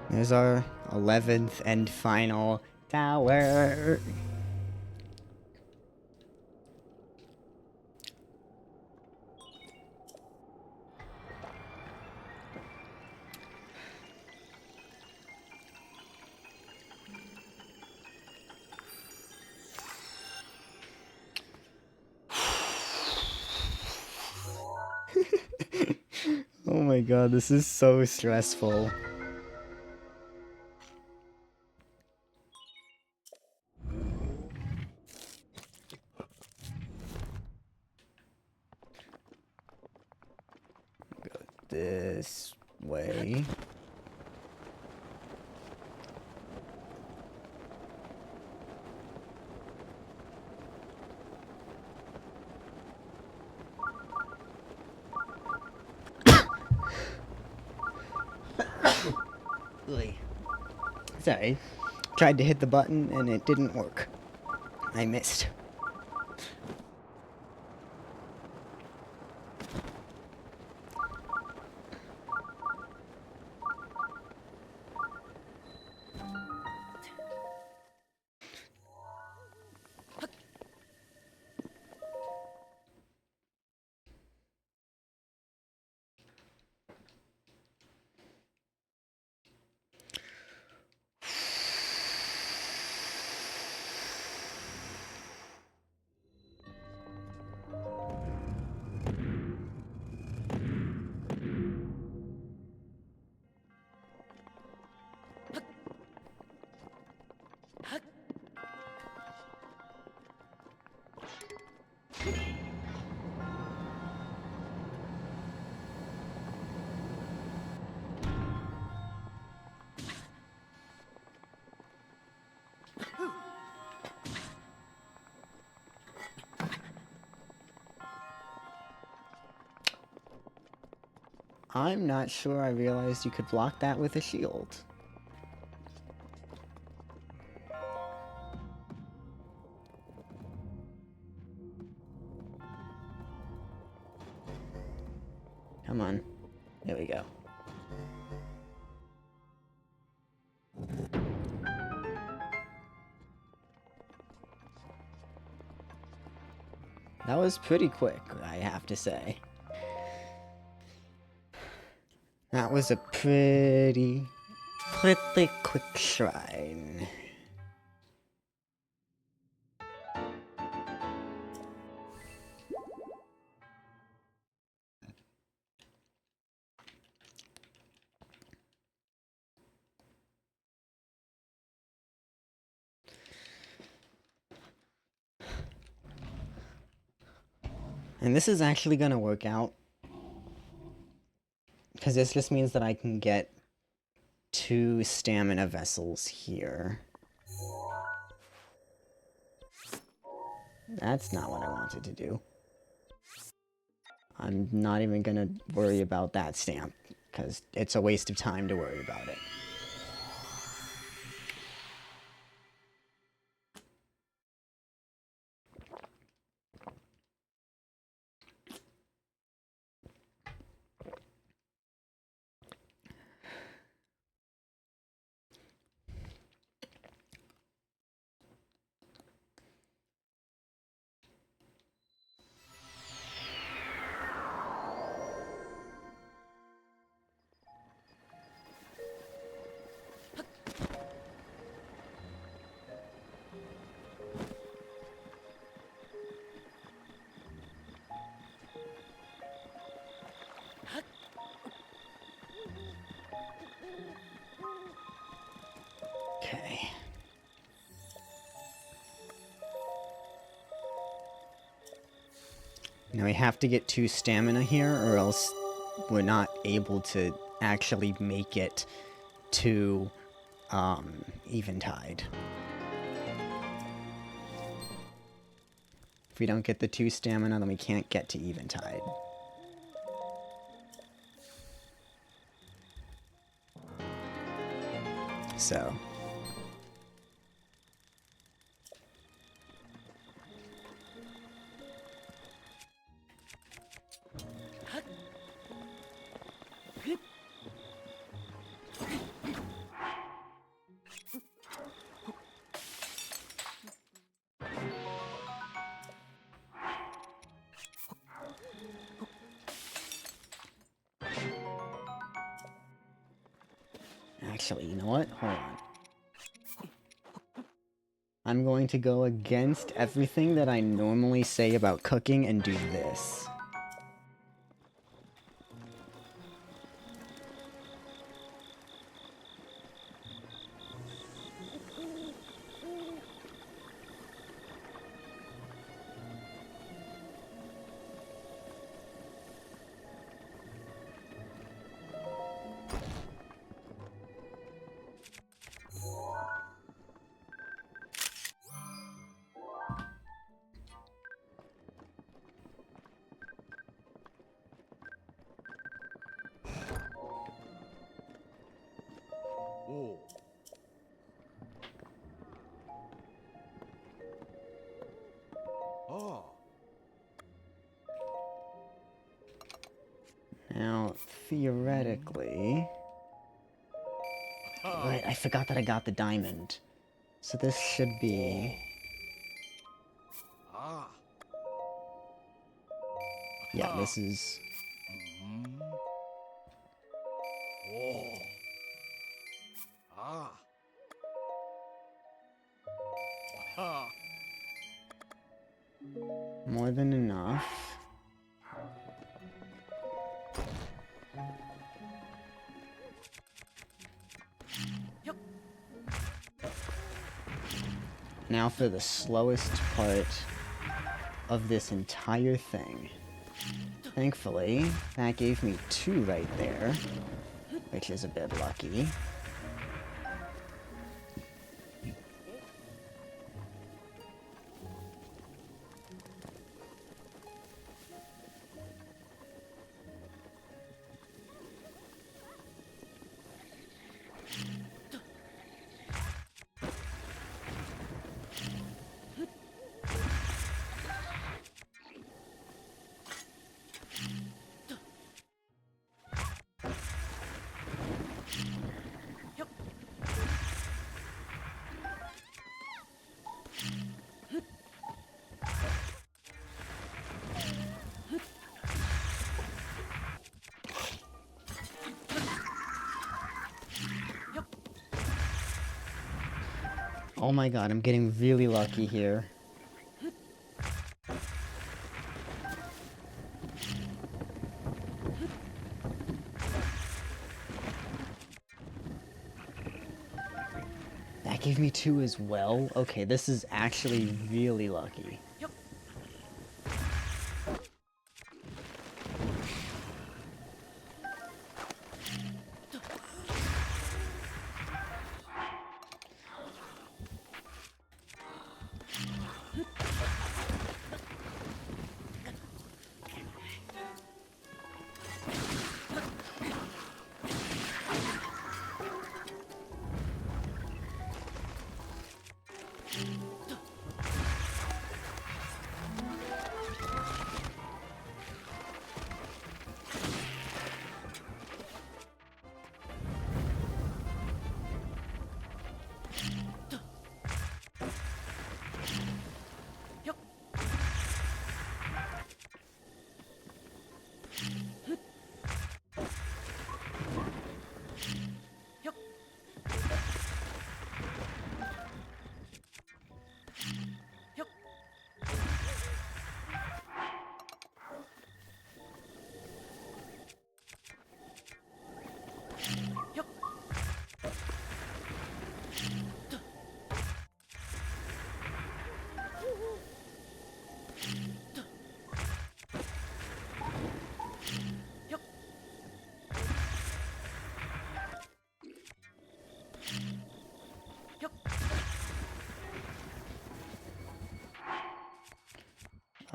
There's our 11th and final tower. Oh my god, this is so stressful. Go this way. Sorry. Tried to hit the button and it didn't work. I missed. I'm not sure I realized you could block that with a shield. Come on. There we go. That was pretty quick, I have to say. That was a pretty quick shrine. And this is actually gonna work out, because this just means that I can get 2 stamina vessels here. That's not what I wanted to do. I'm not even gonna worry about that stamp, because it's a waste of time to worry about it. Okay. Now we have to get 2 stamina here, or else we're not able to actually make it to Eventide. If we don't get the 2 stamina, then we can't get to Eventide. So. Actually, you know what? Hold on. I'm going to go against everything that I normally say about cooking and do this. theoretically... Wait, I forgot that I got the diamond. So this should be... Ah. Yeah, this is... Oh. Ah. Ah. more than enough. Now for the slowest part of this entire thing. Thankfully, that gave me 2 right there, which is a bit lucky. Oh my god, I'm getting really lucky here. That gave me 2 as well? Okay, this is actually really lucky.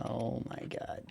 Oh my god.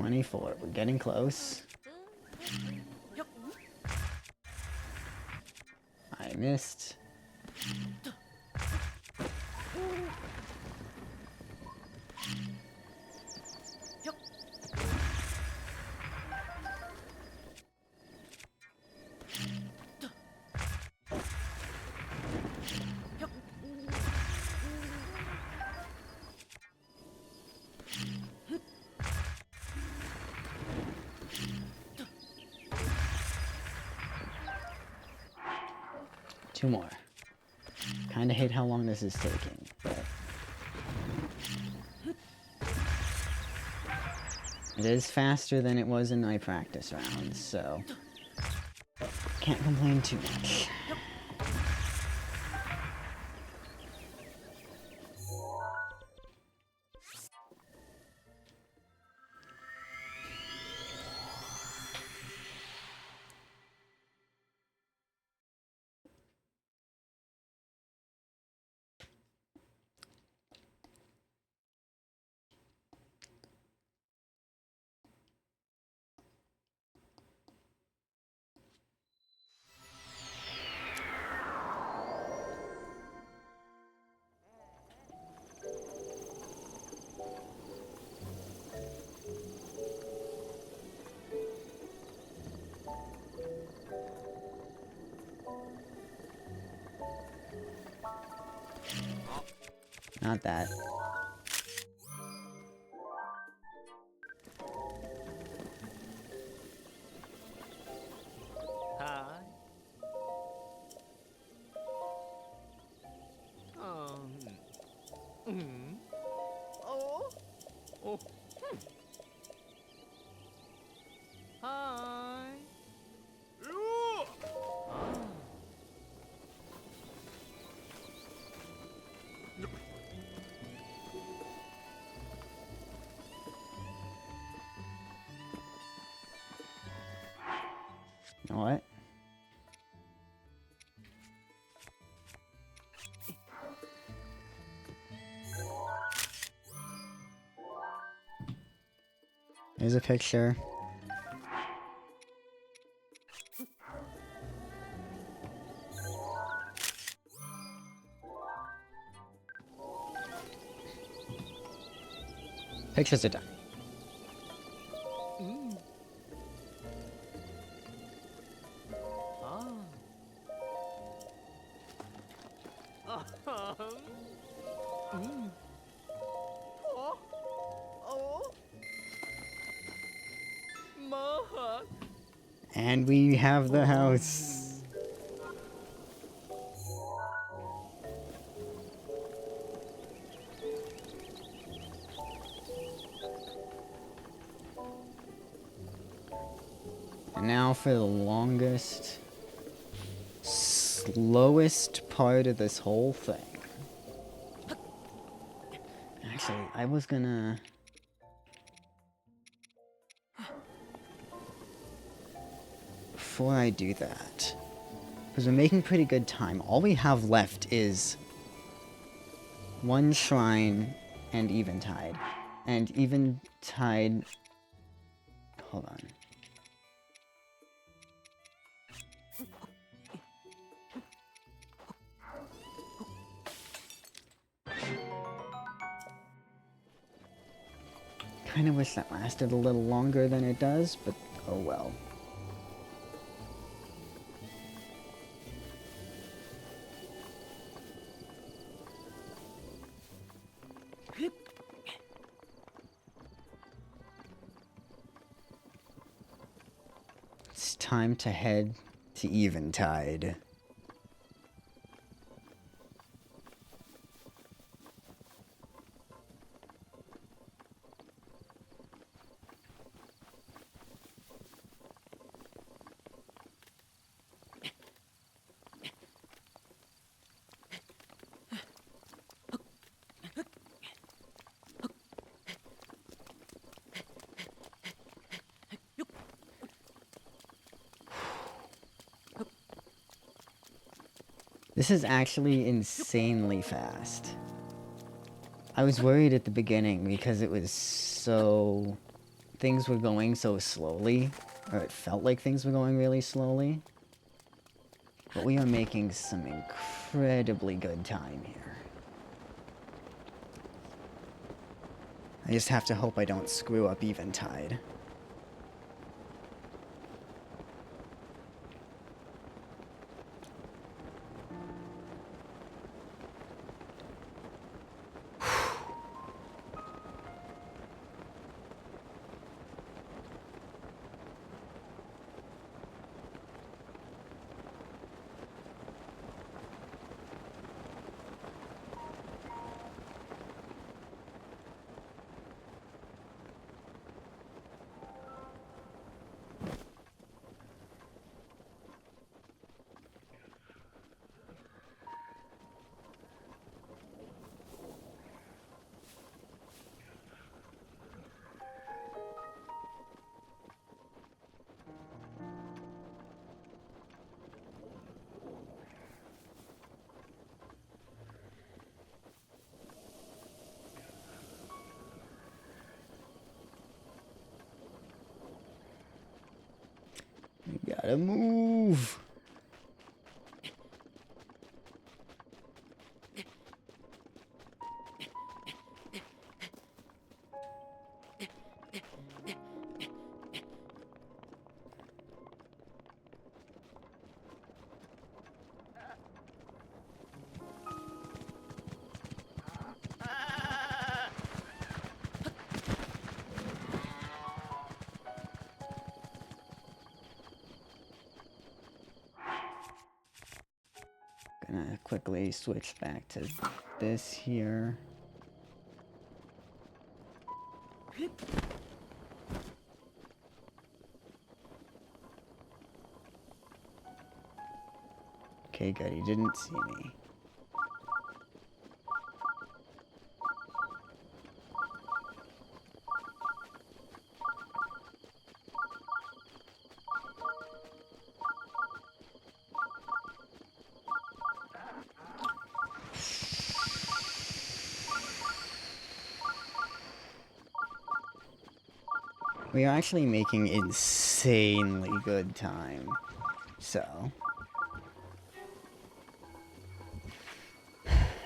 $24. We're getting close. I missed. Two more. Kinda hate how long this is taking, but... It is faster than it was in my practice rounds, so... Can't complain too much. Not that. Hi. Mm. Oh. Oh. Hi. Ooh. Ah. You know what? Here's a picture. Pictures are done. Mm. Ah. Mm. Oh. Oh. Mahak. And we have the house. And now for the longest, slowest part of this whole thing. Actually, I was gonna... Before I do that, because we're making pretty good time, all we have left is one shrine and Eventide. And Eventide... Hold on. Kinda wish that lasted a little longer than it does, but oh well. It's time to head to Eventide. This is actually insanely fast. I was worried at the beginning because it was so... Things were going so slowly, or it felt like things were going really slowly. But we are making some incredibly good time here. I just have to hope I don't screw up Eventide. We gotta move! Gonna quickly switch back to this here. Okay, good. He didn't see me. We are actually making insanely good time. So,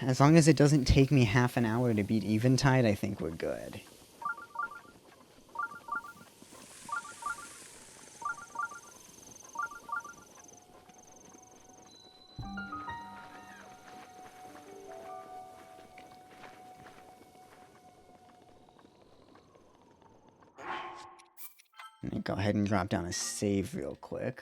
as long as it doesn't take me half an hour to beat Eventide, I think we're good. Let me go ahead and drop down a save real quick.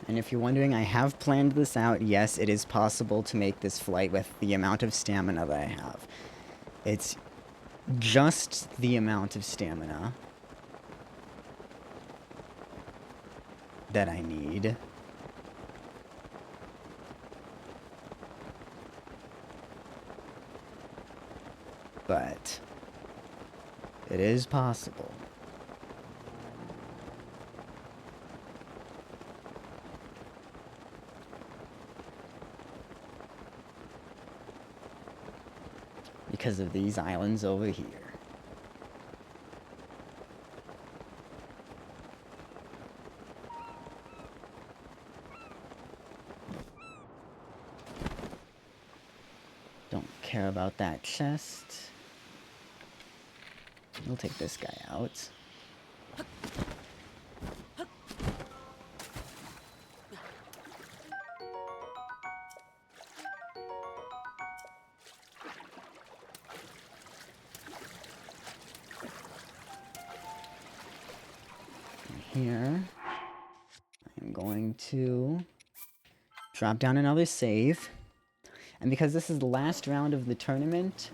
And if you're wondering, I have planned this out. Yes, it is possible to make this flight with the amount of stamina that I have. It's just the amount of stamina that I need. But it is possible. Because of these islands over here. Don't care about that chest. We'll take this guy out. Here, I'm going to drop down another save. And because this is the last round of the tournament,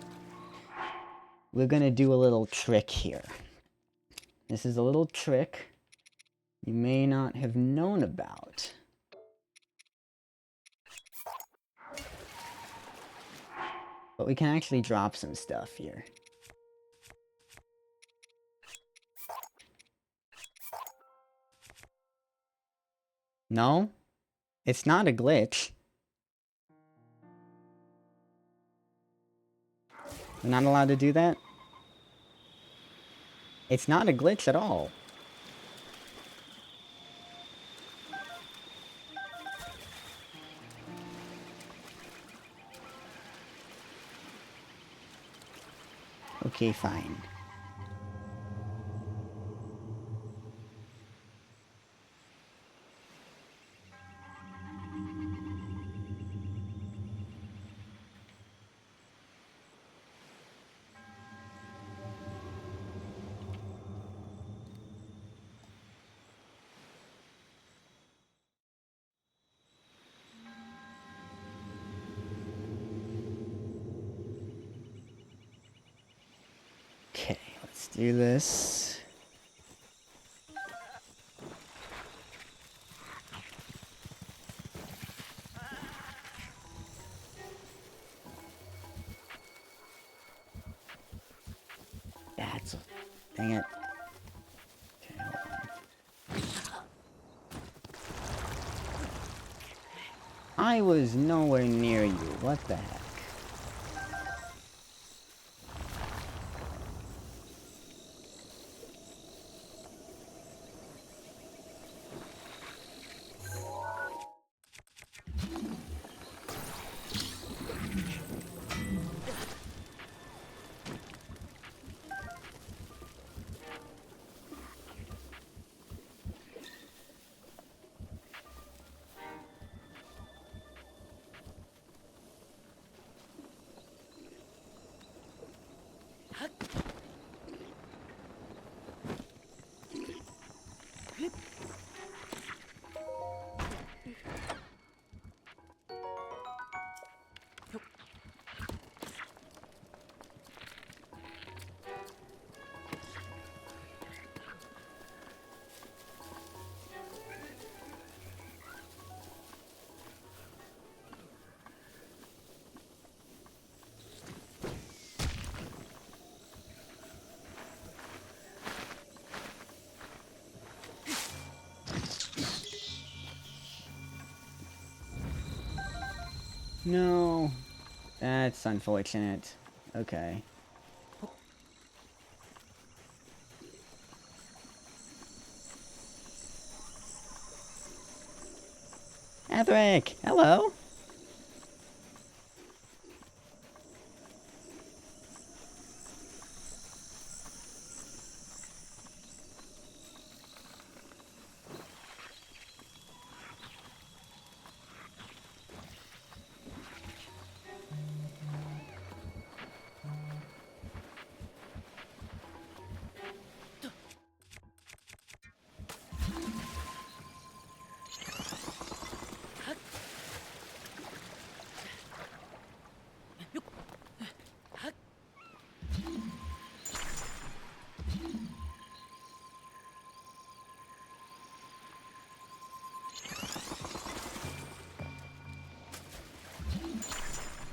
we're gonna do a little trick here. This is a little trick you may not have known about. But we can actually drop some stuff here. No, it's not a glitch. We're not allowed to do that? It's not a glitch at all. Okay, fine. Okay, let's do this. That's... dang it. Okay, hold on. I was nowhere near you. What the heck? No. That's unfortunate. Okay. Ethric! Hello!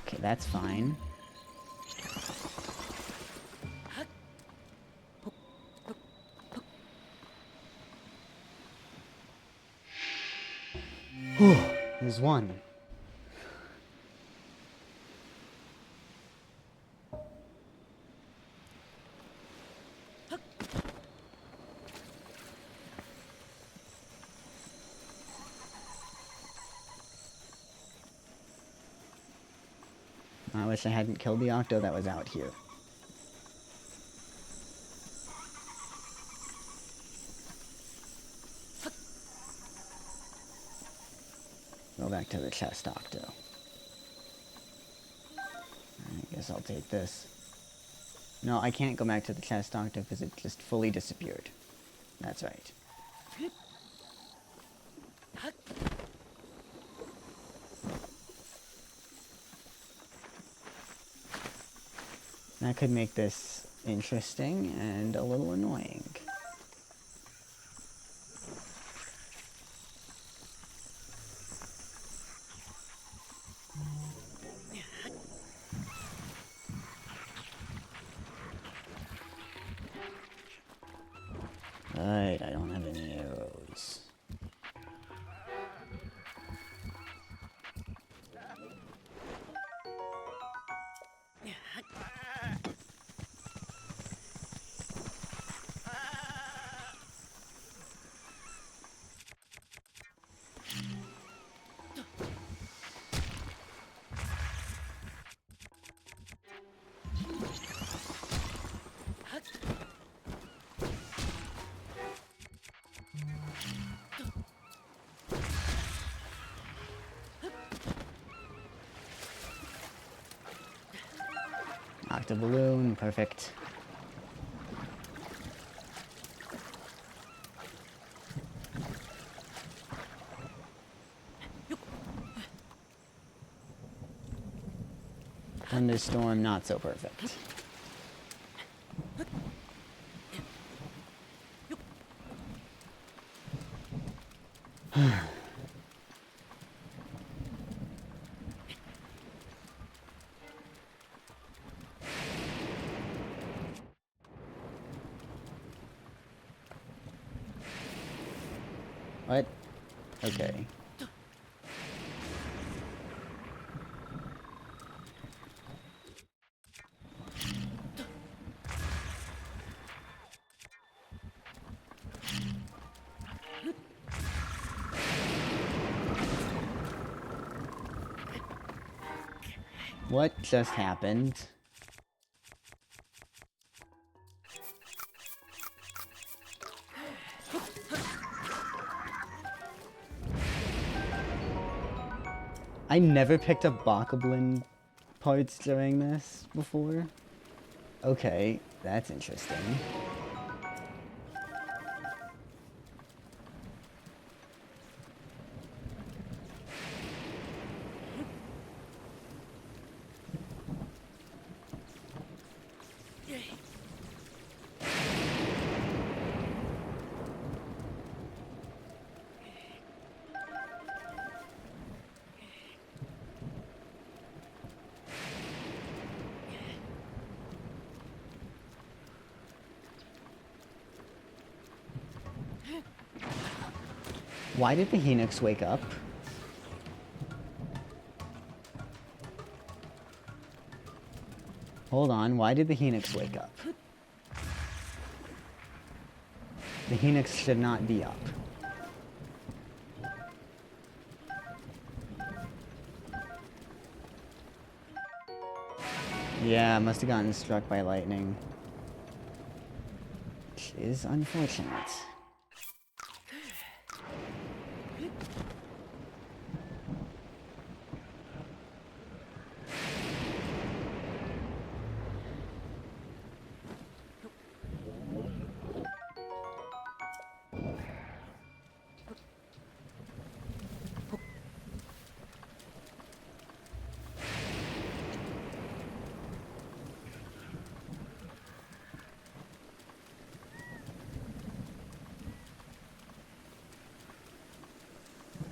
Okay, that's fine. Whew, there's one. I wish I hadn't killed the octo that was out here. Go back to the chest octo. I guess I'll take this. No, I can't go back to the chest octo because it just fully disappeared. That's right. That could make this interesting and a little annoying. Right, I don't have any arrows. Octoballoon, perfect. Thunderstorm, not so perfect. What? Okay. What just happened? I never picked up Bokoblin parts during this before. Okay, that's interesting. Why did the Phoenix wake up? Hold on, why did the Phoenix wake up? The Phoenix should not be up. Yeah, must have gotten struck by lightning. Which is unfortunate.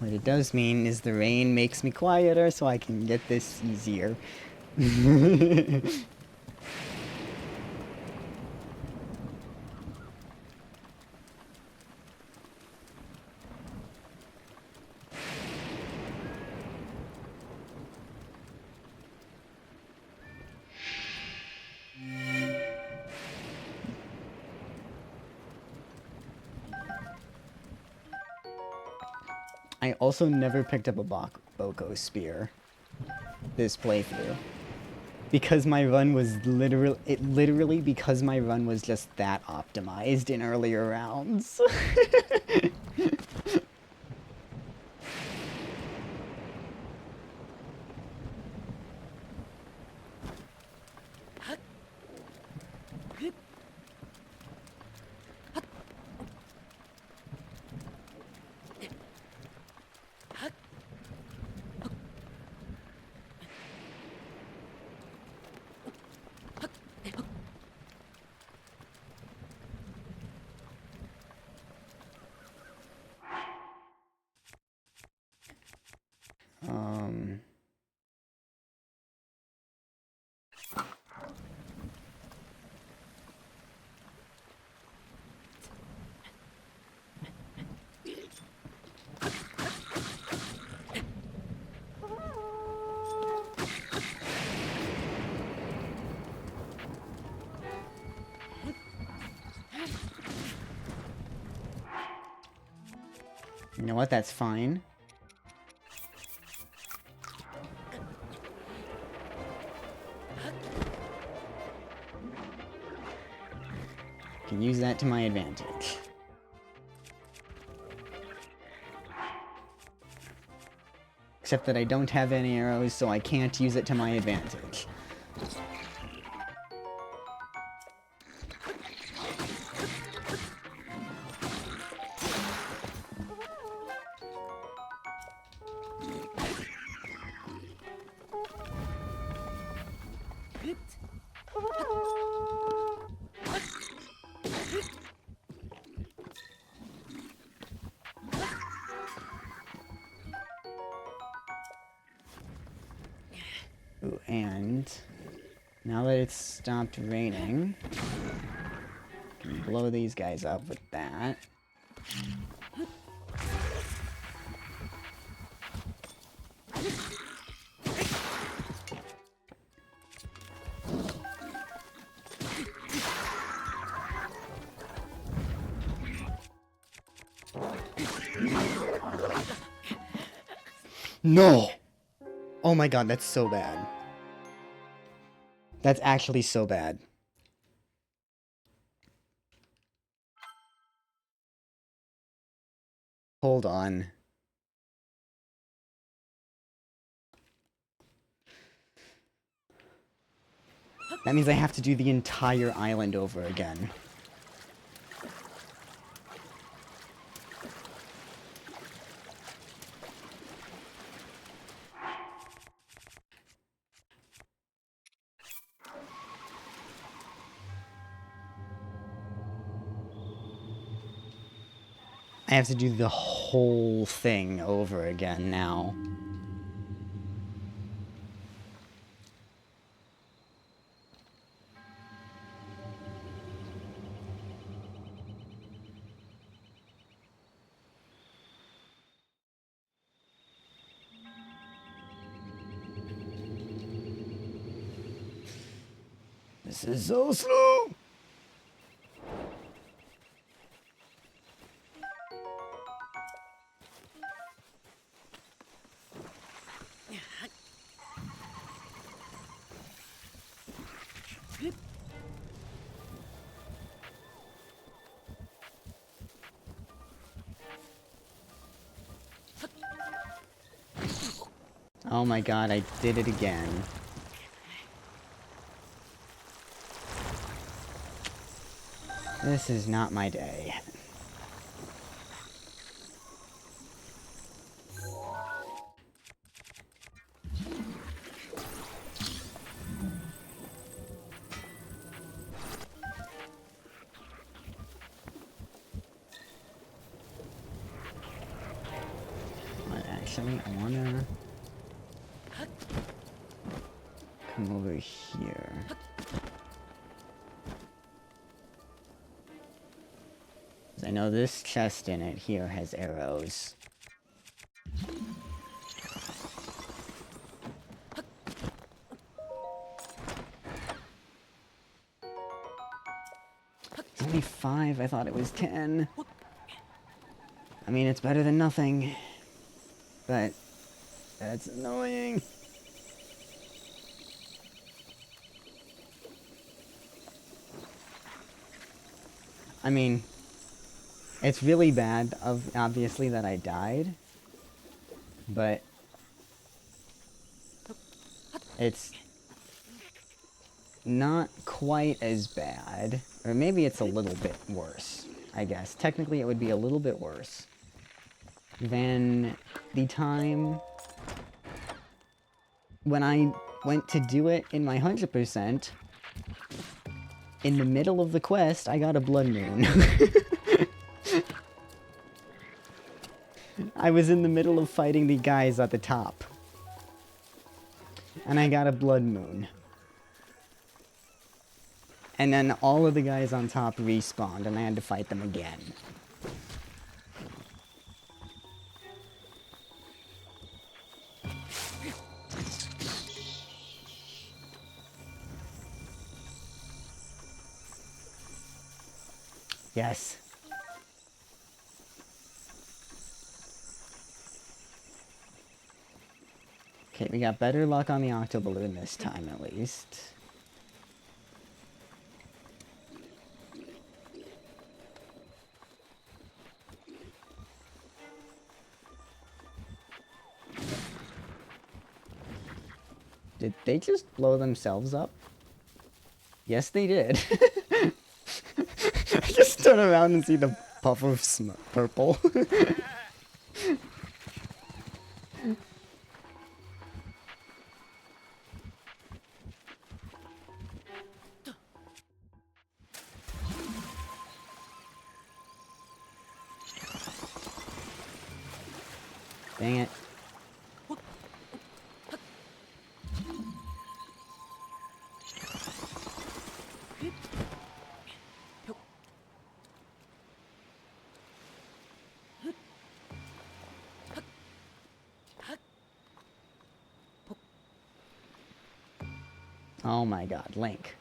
What it does mean is the rain makes me quieter so I can get this easier. I also never picked up a Boko spear this playthrough. Because my run was literally because my run was just that optimized in earlier rounds. Um... You know what? That's fine. Can use that to my advantage. Except that I don't have any arrows, so I can't use it to my advantage. Ooh, and now that it's stopped raining, I can blow these guys up with that. No! Oh my god, that's so bad. That's actually so bad. Hold on. That means I have to do the entire island over again. I have to do the whole thing over again now. This is so slow! Oh my god, I did it again. This is not my day. Actually, I wanna come over here. 'Cause I know this chest in it here has arrows. It's only 5, I thought it was 10. I mean, it's better than nothing. But that's annoying. I mean, it's really bad, obviously, that I died. But it's not quite as bad. Or maybe it's a little bit worse, I guess. Technically, it would be a little bit worse than the time when I went to do it in my 100%. In the middle of the quest, I got a blood moon. I was in the middle of fighting the guys at the top. And I got a blood moon. And then all of the guys on top respawned, and I had to fight them again. Yes. Okay, we got better luck on the octoballoon this time, at least. Did they just blow themselves up? Yes, they did. I just turn around and see the puff of purple. Dang it. Oh my god, Link.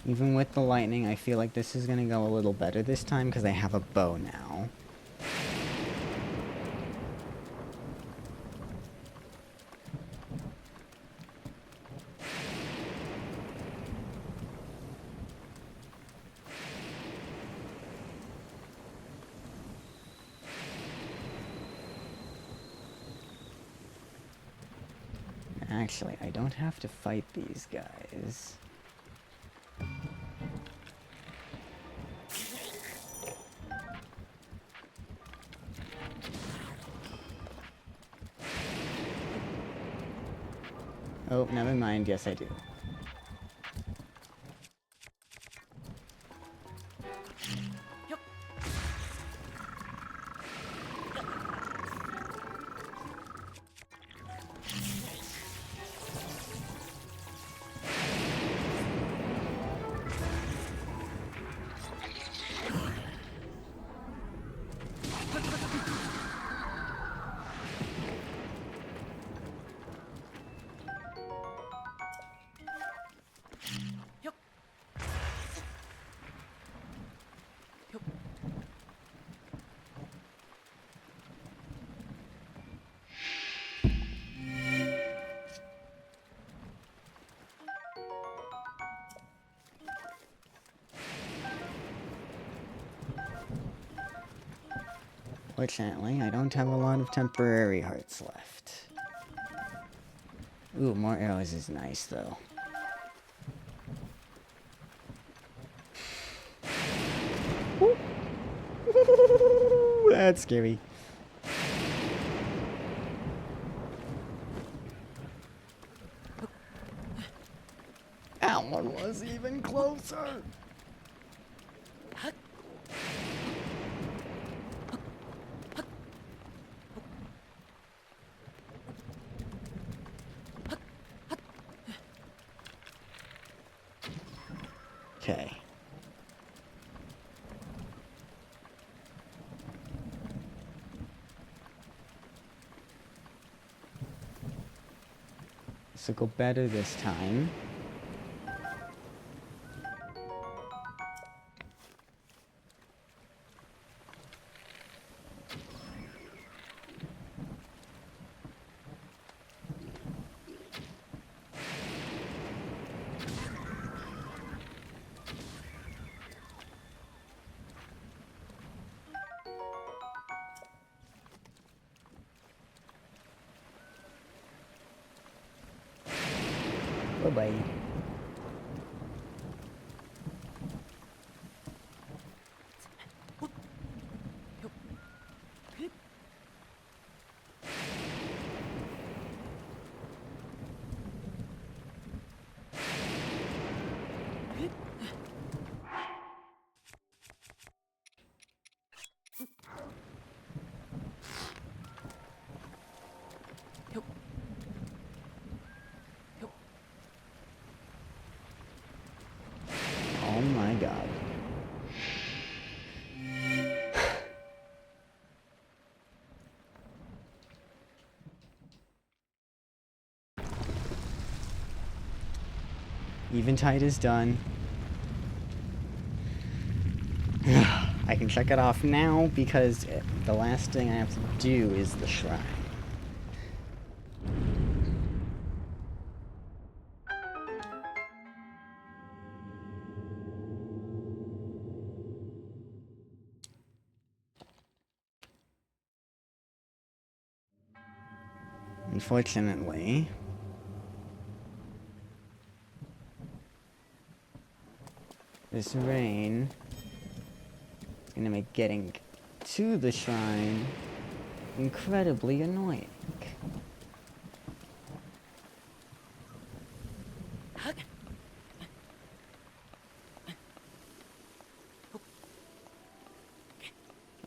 Even with the lightning, I feel like this is gonna go a little better this time because I have a bow now. Actually, I don't have to fight these guys. Oh, never mind. Yes, I do. Fortunately, I don't have a lot of temporary hearts left. Ooh, more arrows is nice, though. That's scary. That one was even closer. Okay. This will go better this time. Bye-bye. Oh my god. Eventide is done. I can check it off now because the last thing I have to do is the shrine. Unfortunately, this rain is gonna make getting to the shrine incredibly annoying.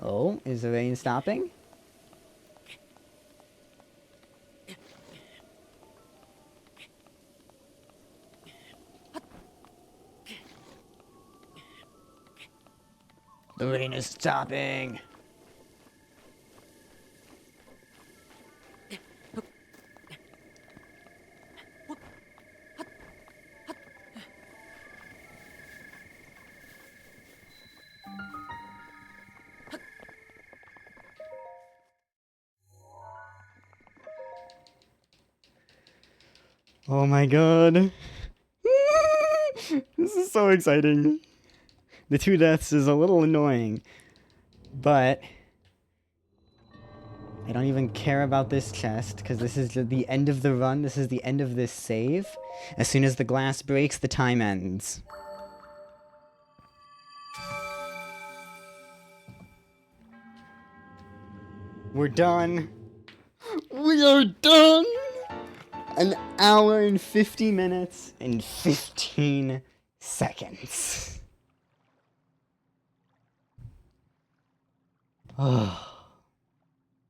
Oh, is the rain stopping? The rain is stopping. Oh my god. This is so exciting. The 2 deaths is a little annoying, but I don't even care about this chest, because this is the end of the run. This is the end of this save. As soon as the glass breaks, the time ends. We're done. We are done! An hour and 50 minutes and 15 seconds. Oh.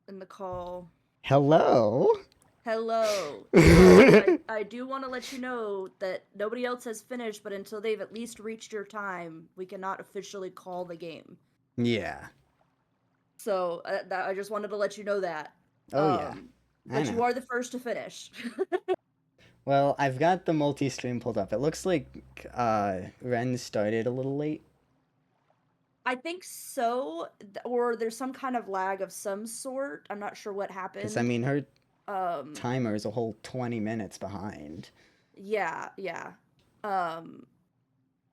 In the call. Hello? Hello. So I do want to let you know that nobody else has finished, but until they've at least reached your time, we cannot officially call the game. Yeah. So I just wanted to let you know that. Oh, yeah. I But you know. are the first to finish. Well, I've got the multi-stream pulled up. It looks like Ren started a little late. I think so, or there's some kind of lag of some sort. I'm not sure what happened. Because, I mean, her Um, timer is a whole 20 minutes behind. yeah.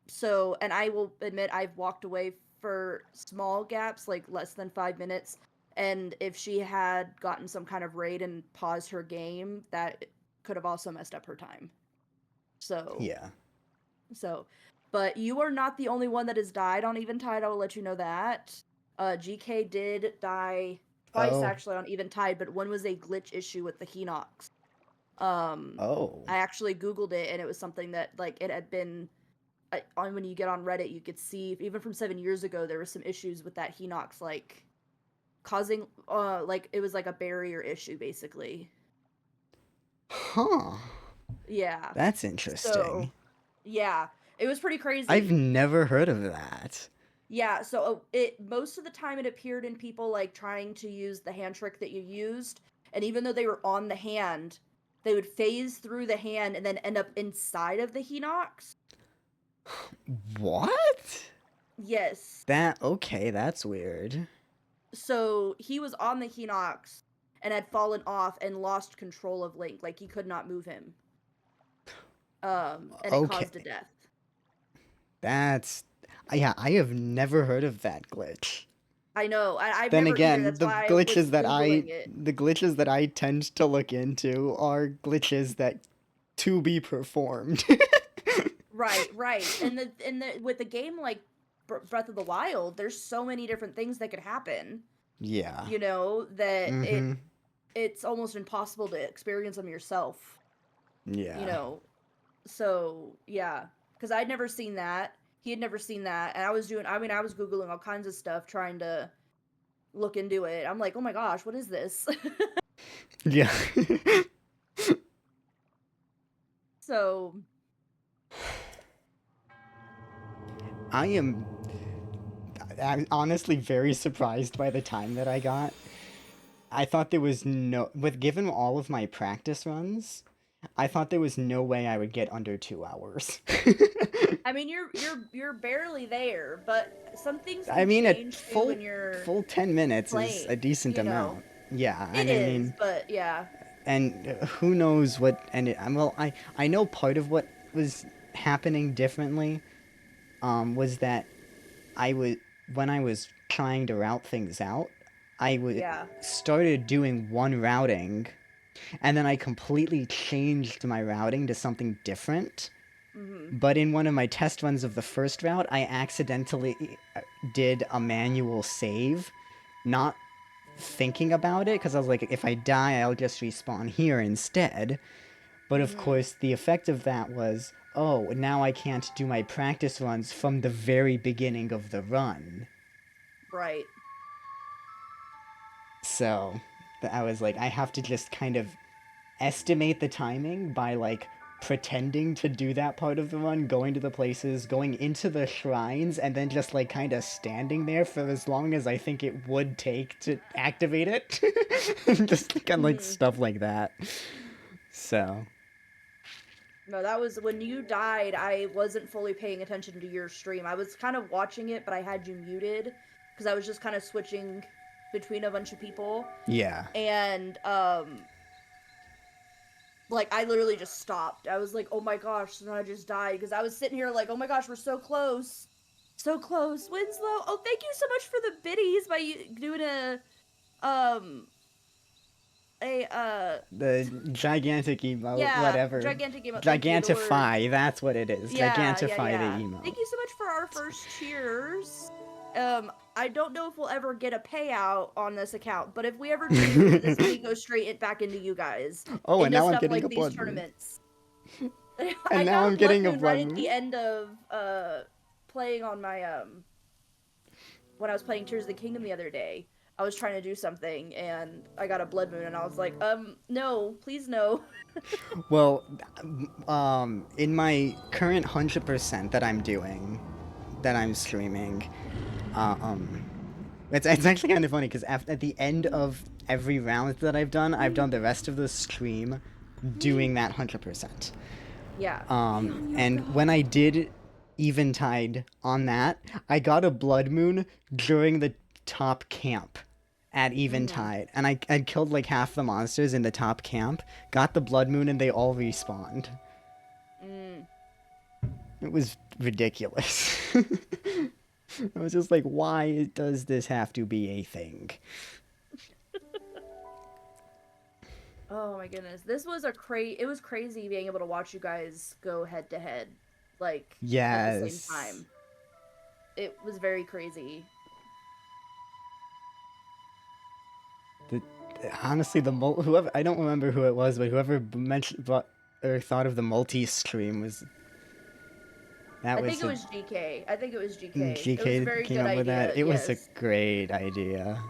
So, and I will admit I've walked away for small gaps, like less than 5 minutes, and if she had gotten some kind of raid and paused her game, that could have also messed up her time. Yeah. But you are not the only one that has died on Eventide, I will let you know that. GK did die twice Oh. actually on Eventide, but one was a glitch issue with the Hinox. Oh. I actually Googled it, and it was something that, like, it had been on when you get on Reddit, you could see even from 7 years ago there were some issues with that Hinox, like causing like it was like a barrier issue basically. Huh. Yeah. That's interesting. So, yeah, it was pretty crazy. I've never heard of that. Yeah, so it most of the time it appeared in people like trying to use the hand trick that you used, and even though they were on the hand, they would phase through the hand and then end up inside of the Hinox. What? Yes. Okay, that's weird. So he was on the Hinox and had fallen off and lost control of Link, like he could not move him. And it caused a Okay. death. That's... Yeah, I have never heard of that glitch. I know. I've Then never again, either. That's the why glitches I was that Googling it. the glitches that I tend to look into are glitches that to be performed. Right. And the with a game like Breath of the Wild, there's so many different things that could happen. Yeah. You know that Mm-hmm. it's almost impossible to experience them yourself. Yeah. You know, so yeah, because I'd never seen that. He had never seen that, and I was Googling all kinds of stuff trying to look into it. I'm like, oh my gosh, what is this? Yeah. So I'm honestly very surprised by the time that I got. I thought there was given all of my practice runs, I thought there was no way I would get under 2 hours. I mean, you're barely there, but some things can I mean, at change too when you're full 10 minutes is playing, a decent you know. amount. Yeah, It and I is, mean, but yeah. and who knows what? Well, I know part of what was happening differently, was that when I was trying to route things out, Yeah. started doing one routing, and then I completely changed my routing to something different. Mm-hmm. But in one of my test runs of the first route, I accidentally did a manual save, not thinking about it, because I was like, if I die, I'll just respawn here instead. But of course, the effect of that was, oh, now I can't do my practice runs from the very beginning of the run. Right. So, I was like, I have to just kind of estimate the timing by, like, pretending to do that part of the run, going to the places, going into the shrines, and then just, like, kind of standing there for as long as I think it would take to activate it. Just kind of, like, stuff like that. So... No, that was when you died. I wasn't fully paying attention to your stream. I was kind of watching it, but I had you muted because I was just kind of switching between a bunch of people. Yeah. And like I literally just stopped. I was like, oh my gosh, and I just died because I was sitting here like, oh my gosh, we're so close. So close. Winslow. Oh, thank you so much for the biddies by doing um a The gigantic emote, yeah, whatever. gigantic emote. Thank you, the word. Gigantify, that's what it is. Yeah, Gigantify yeah. the emote. Thank you so much for our first cheers. I don't know if we'll ever get a payout on this account, but if we ever do, this money goes straight back into you guys. Oh, and into now I'm stuff getting like a these blood moon. tournaments. And I now got I'm a getting a moon blood right at moon. the end of playing on my when I was playing Tears of the Kingdom the other day. I was trying to do something and I got a blood moon and I was like, no, please no. Well, in my current 100% that I'm doing, that I'm streaming, it's actually kind of funny because at the end of every round that I've done the rest of the stream doing that 100%. Yeah. And when I did Eventide on that, I got a blood moon during the top camp at Eventide, and I killed like half the monsters in the top camp, got the blood moon, and they all respawned. It was ridiculous. I was just like, why does this have to be a thing? Oh my goodness. This was it was crazy being able to watch you guys go head to head, like, at the same time. It was very crazy. Honestly, whoever, I don't remember who it was, but whoever thought of the multi-stream was... I think it was GK. I think it was GK. GK It was a very came good up with idea. that. It was a yes. great idea.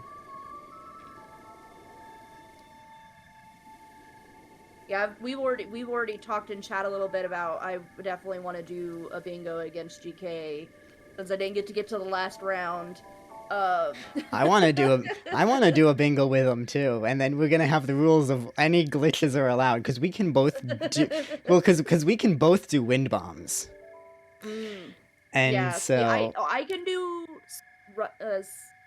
Yeah, we've already talked in chat a little bit about I definitely want to do a bingo against GK since I didn't get to the last round. I want to do a bingo with them too, and then we're gonna have the rules of any glitches are allowed because we can both do because we can both do wind bombs. And yeah, so I can do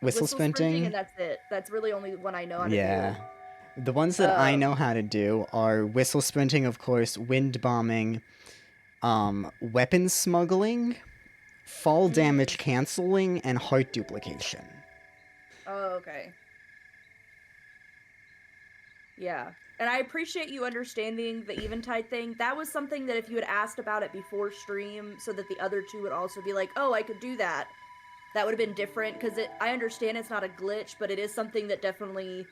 whistle sprinting, and that's it. That's really only one I know how to do. Yeah. The ones that I know how to do are whistle sprinting, of course, wind bombing, weapon smuggling, fall damage canceling, and heart duplication. Oh, okay. Yeah. And I appreciate you understanding the Eventide thing. That was something that if you had asked about it before stream so that the other two would also be like, oh, I could do that, that would have been different. Because I understand it's not a glitch, but it is something that definitely...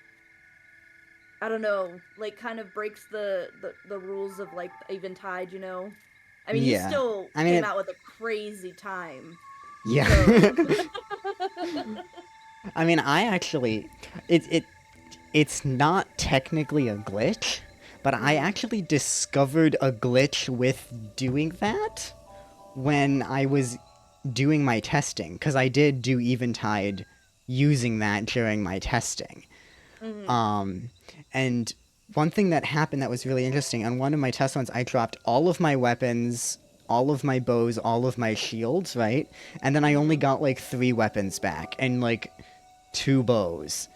I don't know, like, kind of breaks the rules of, like, Eventide, you know? I mean, you still came out with a crazy time. Yeah. So. I mean, I actually... It's not technically a glitch, but I actually discovered a glitch with doing that when I was doing my testing, because I did do Eventide using that during my testing. And one thing that happened that was really interesting, on one of my test runs, I dropped all of my weapons, all of my bows, all of my shields, right? And then I only got, like, 3 weapons back, and, like, 2 bows.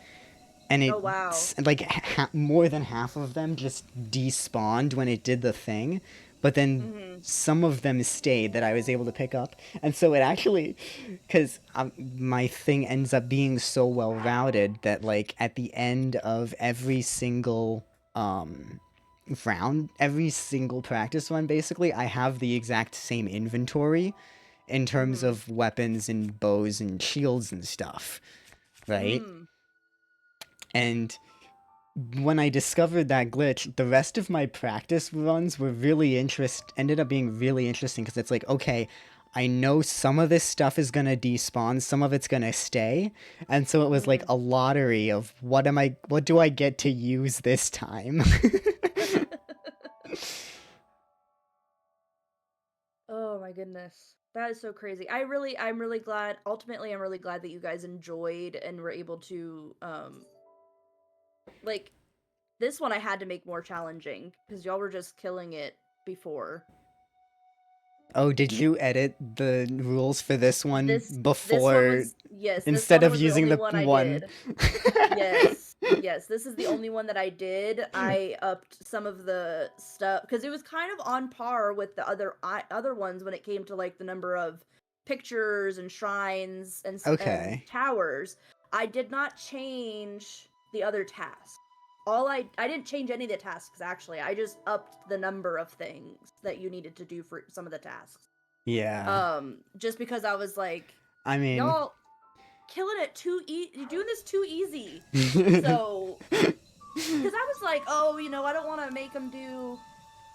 And it, like, more than half of them just despawned when it did the thing. But then some of them stayed that I was able to pick up. And so it actually, because my thing ends up being so well routed that, like, at the end of every single round, every single practice run, basically, I have the exact same inventory in terms of weapons and bows and shields and stuff, right? And when I discovered that glitch, the rest of my practice runs were ended up being really interesting because it's like, okay, I know some of this stuff is gonna despawn, some of it's gonna stay, and so it was like a lottery of what do I get to use this time? Oh my goodness. That is so crazy. I'm really glad, ultimately I'm really glad that you guys enjoyed and were able to like, this one I had to make more challenging, because y'all were just killing it before. Oh, did you edit the rules for this one This before? one was, yes, instead this one of was using the the only one. I did. Yes. Yes, this is the only one that I did. I upped some of the stuff because it was kind of on par with the other ones when it came to like the number of pictures and shrines and Okay. towers. I did not change the other tasks. I didn't change any of the tasks actually. I just upped the number of things that you needed to do for some of the tasks. Yeah. Just because I was like, I mean, y'all killing it too you're doing this too easy. So because I was like, oh, I don't want to make them do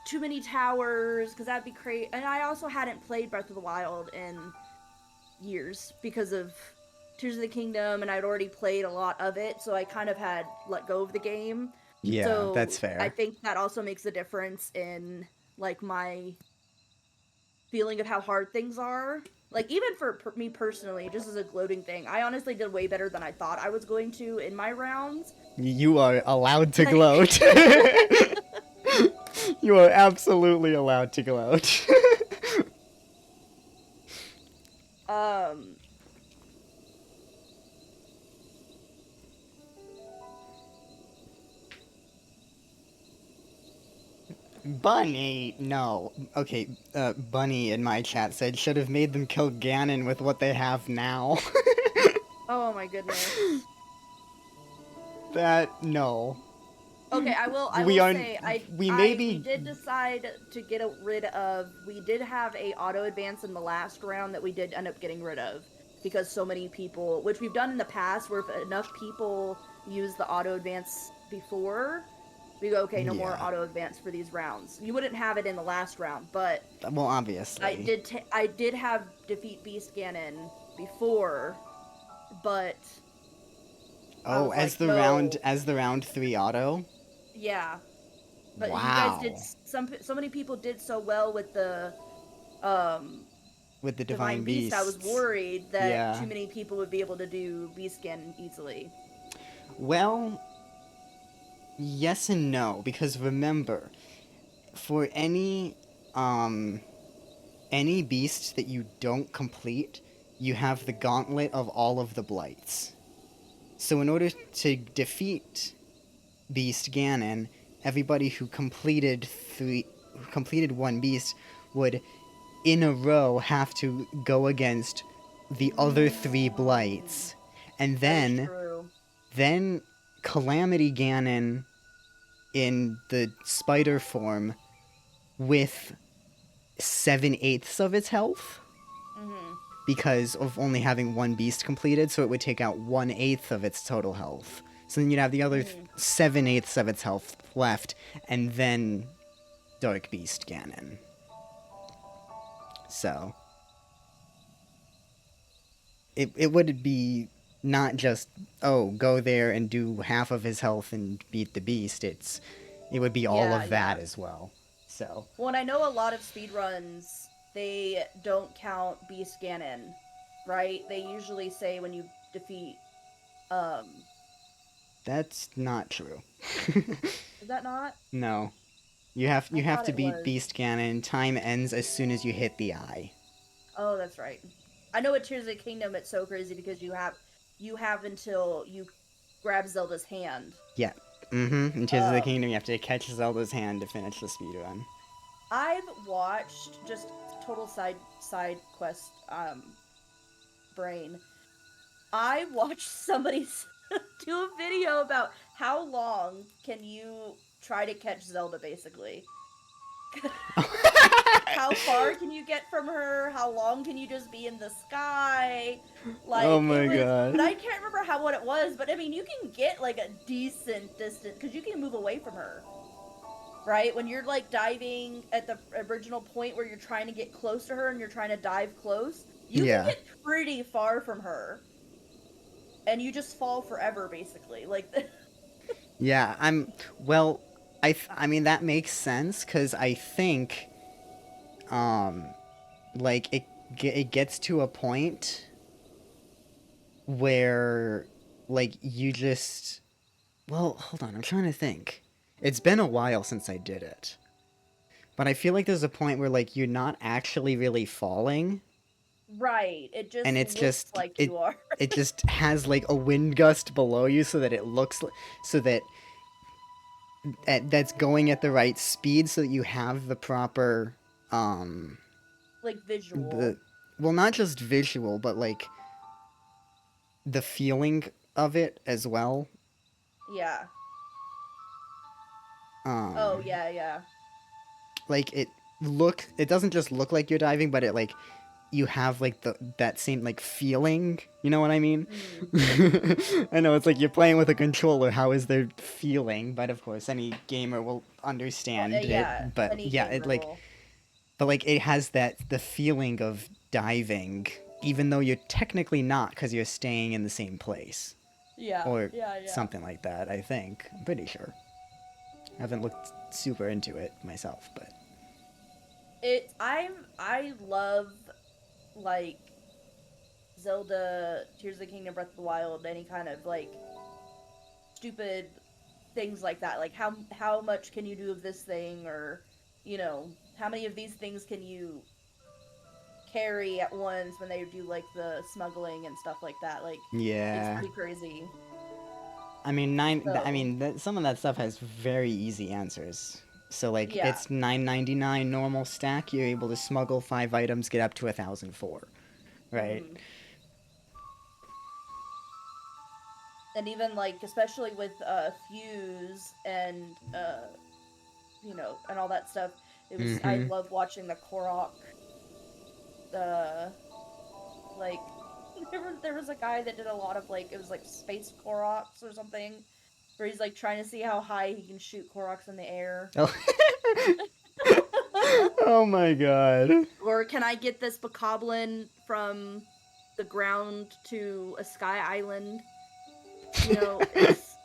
too many towers because that'd be crazy. And I also hadn't played Breath of the Wild in years because of Tears of the Kingdom, and I'd already played a lot of it, so I kind of had let go of the game. yeah, So that's I fair. think that also makes a difference in like my feeling of how hard things are. Like even for me personally, just as a gloating thing, I honestly did way better than I thought I was going to in my rounds. You are allowed to Like- gloat. You are absolutely allowed to gloat. Bunny, no. Okay, Bunny in my chat said should have made them kill Ganon with what they have now. Oh my goodness. No. Okay, I will We are- say we we did decide to get rid of. We did have a auto advance in the last round that we did end up getting rid of because so many people, which we've done in the past, where if enough people use the auto advance before, we go okay, no more Yeah. auto advance for these rounds. You wouldn't have it in the last round, but Well, obviously. I did have defeat Beast Ganon before, but I Oh, was as like, the no. round 3 auto? Yeah. But Wow. you guys did so many people did so well with the With the Divine Divine Beast. I was Beasts. worried that Yeah. too many people would be able to do Beast Scan easily. Well, yes and no, because remember, for any beast that you don't complete, you have the gauntlet of all of the blights. So in order to defeat Beast Ganon, everybody who completed one beast would in a row have to go against the other 3 blights. And That is then true. Calamity Ganon in the spider form with 7/8 of its health Mhm. because of only having one beast completed, so it would take out 1/8 of its total health. So then you'd have the other 7/8 of its health left, and then Dark Beast Ganon. So it would be not just, oh, go there and do half of his health and beat the beast. It would be all Yeah, of that yeah. as well. So Well, and I know a lot of speedruns, they don't count Beast Ganon, right? They usually say when you defeat that's not true. is that not? No. You have thought to it beat was. Beast Ganon. Time ends as soon as you hit the eye. Oh, that's right. I know at Tears of the Kingdom it's so crazy because you have until you grab Zelda's hand. Yeah. Mm-hmm. In Tears of the Kingdom, you have to catch Zelda's hand to finish the speedrun. I've watched just total side quest brain. I watched somebody do a video about how long can you try to catch Zelda basically. How far can you get from her? How long can you just be in the sky? Like, Oh my it was, God. but I can't remember what it was. But I mean, you can get like a decent distance because you can move away from her, right? When you're like diving at the original point where you're trying to get close to her and you're trying to dive close, you Yeah. can get pretty far from her, and you just fall forever, basically. Like, Yeah, well, I mean, that makes sense, because I think, like, it gets to a point where, like, you just... Well, hold on, I'm trying to think. It's been a while since I did it. But I feel like there's a point where, like, you're not actually really falling. Right. It just and it's looks just like it you are. it just has like a wind gust below you, so that it looks so that that's going at the right speed, so that you have the proper Like visual. the well, not just visual, but like the feeling of it as well. Yeah. Um, Oh yeah, yeah. like it doesn't just look like you're diving, but it like you have like that same like feeling. You know what I mean? Mm. I know it's like you're playing with a controller. How is there feeling? But of course, any gamer will understand Yeah. it. But Any yeah, gamer it like will. but like it has the feeling of diving, even though you're technically not, because you're staying in the same place Yeah. or Yeah. something like that. I think I'm pretty sure. I haven't looked super into it myself, but I love like Zelda, Tears of the Kingdom, Breath of the Wild, any kind of like stupid things like that. Like how much can you do of this thing, or you know, how many of these things can you carry at once when they do like the smuggling and stuff like that. Like it's yeah. pretty crazy. I mean, So some of that stuff has very easy answers. So like, yeah. it's 999 normal stack. You're able to smuggle 5 items, get up to 1,004, right? Mhm. And even like especially with Fuse and you know, and all that stuff, it was I Mm-hmm. love watching the Korok uh like there was a guy that did a lot of like it was like space Koroks or something where he's like trying to see how high he can shoot Koroks in the air. Oh. Oh my god. Or can I get this bokoblin from the ground to a sky island? You know, it's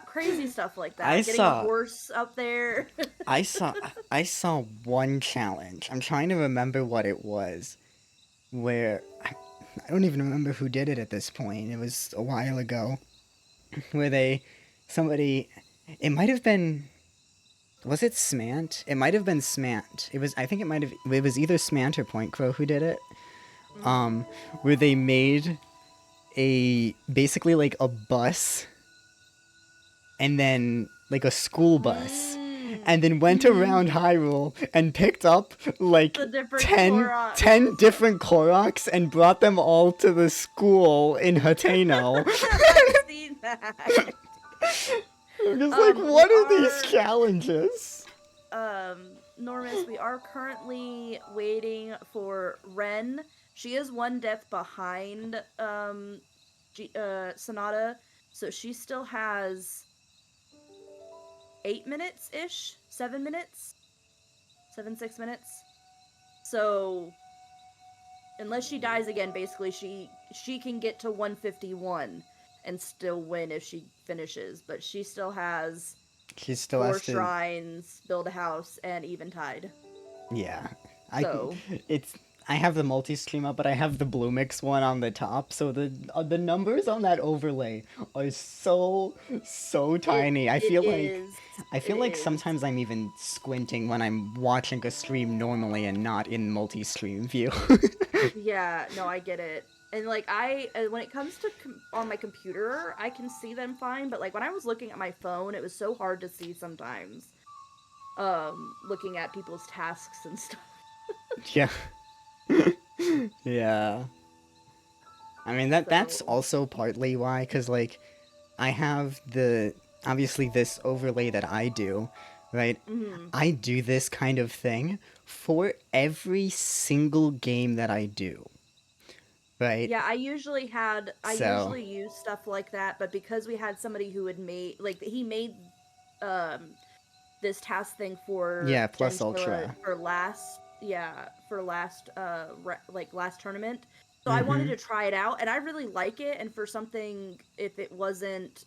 crazy stuff like I that. Getting a saw horse up there. I saw I saw one challenge. I'm trying to remember what it was. Where I don't even remember who did it at this point. It was a while ago. Where somebody, it might have been, was it Smant? It might have been Smant. I think it was either Smant or Point Crow who did it. Mm. Where they made basically like a bus, and then like a school bus, and then went around Hyrule and picked up like The different 10, Koroks. 10 different Koroks and brought them all to the school in Hateno. I've seen that. I'm just like, what We are these are- challenges? Normus, we are currently waiting for Ren. She is one death behind Sonata, so she still has 8 minutes ish, 7 minutes, 6 minutes. So unless she dies again, basically she can get to 151 and still win if she finishes. But she still has She still 4 has to. shrines, build a house, and eventide. Yeah, So it's. I have the multi-stream up, but I have the Bloomix one on the top, so the numbers on that overlay are so tiny. I feel like sometimes I'm even squinting when I'm watching a stream normally and not in multi-stream view. yeah, no, I get it. And like when it comes to on my computer, I can see them fine. But like when I was looking at my phone, it was so hard to see sometimes. Looking at people's tasks and stuff. Yeah. Yeah. I mean that's So- also partly why, cuz like I have obviously this overlay that I do, right? Mhm. I do this kind of thing for every single game that I do. Right? Yeah, I usually So, use stuff like that, but because we had somebody who had made like he made um this task thing for yeah, plus Gentilla ultra. for last like last tournament. So I wanted Mhm. to try it out and I really like it, and for something if it wasn't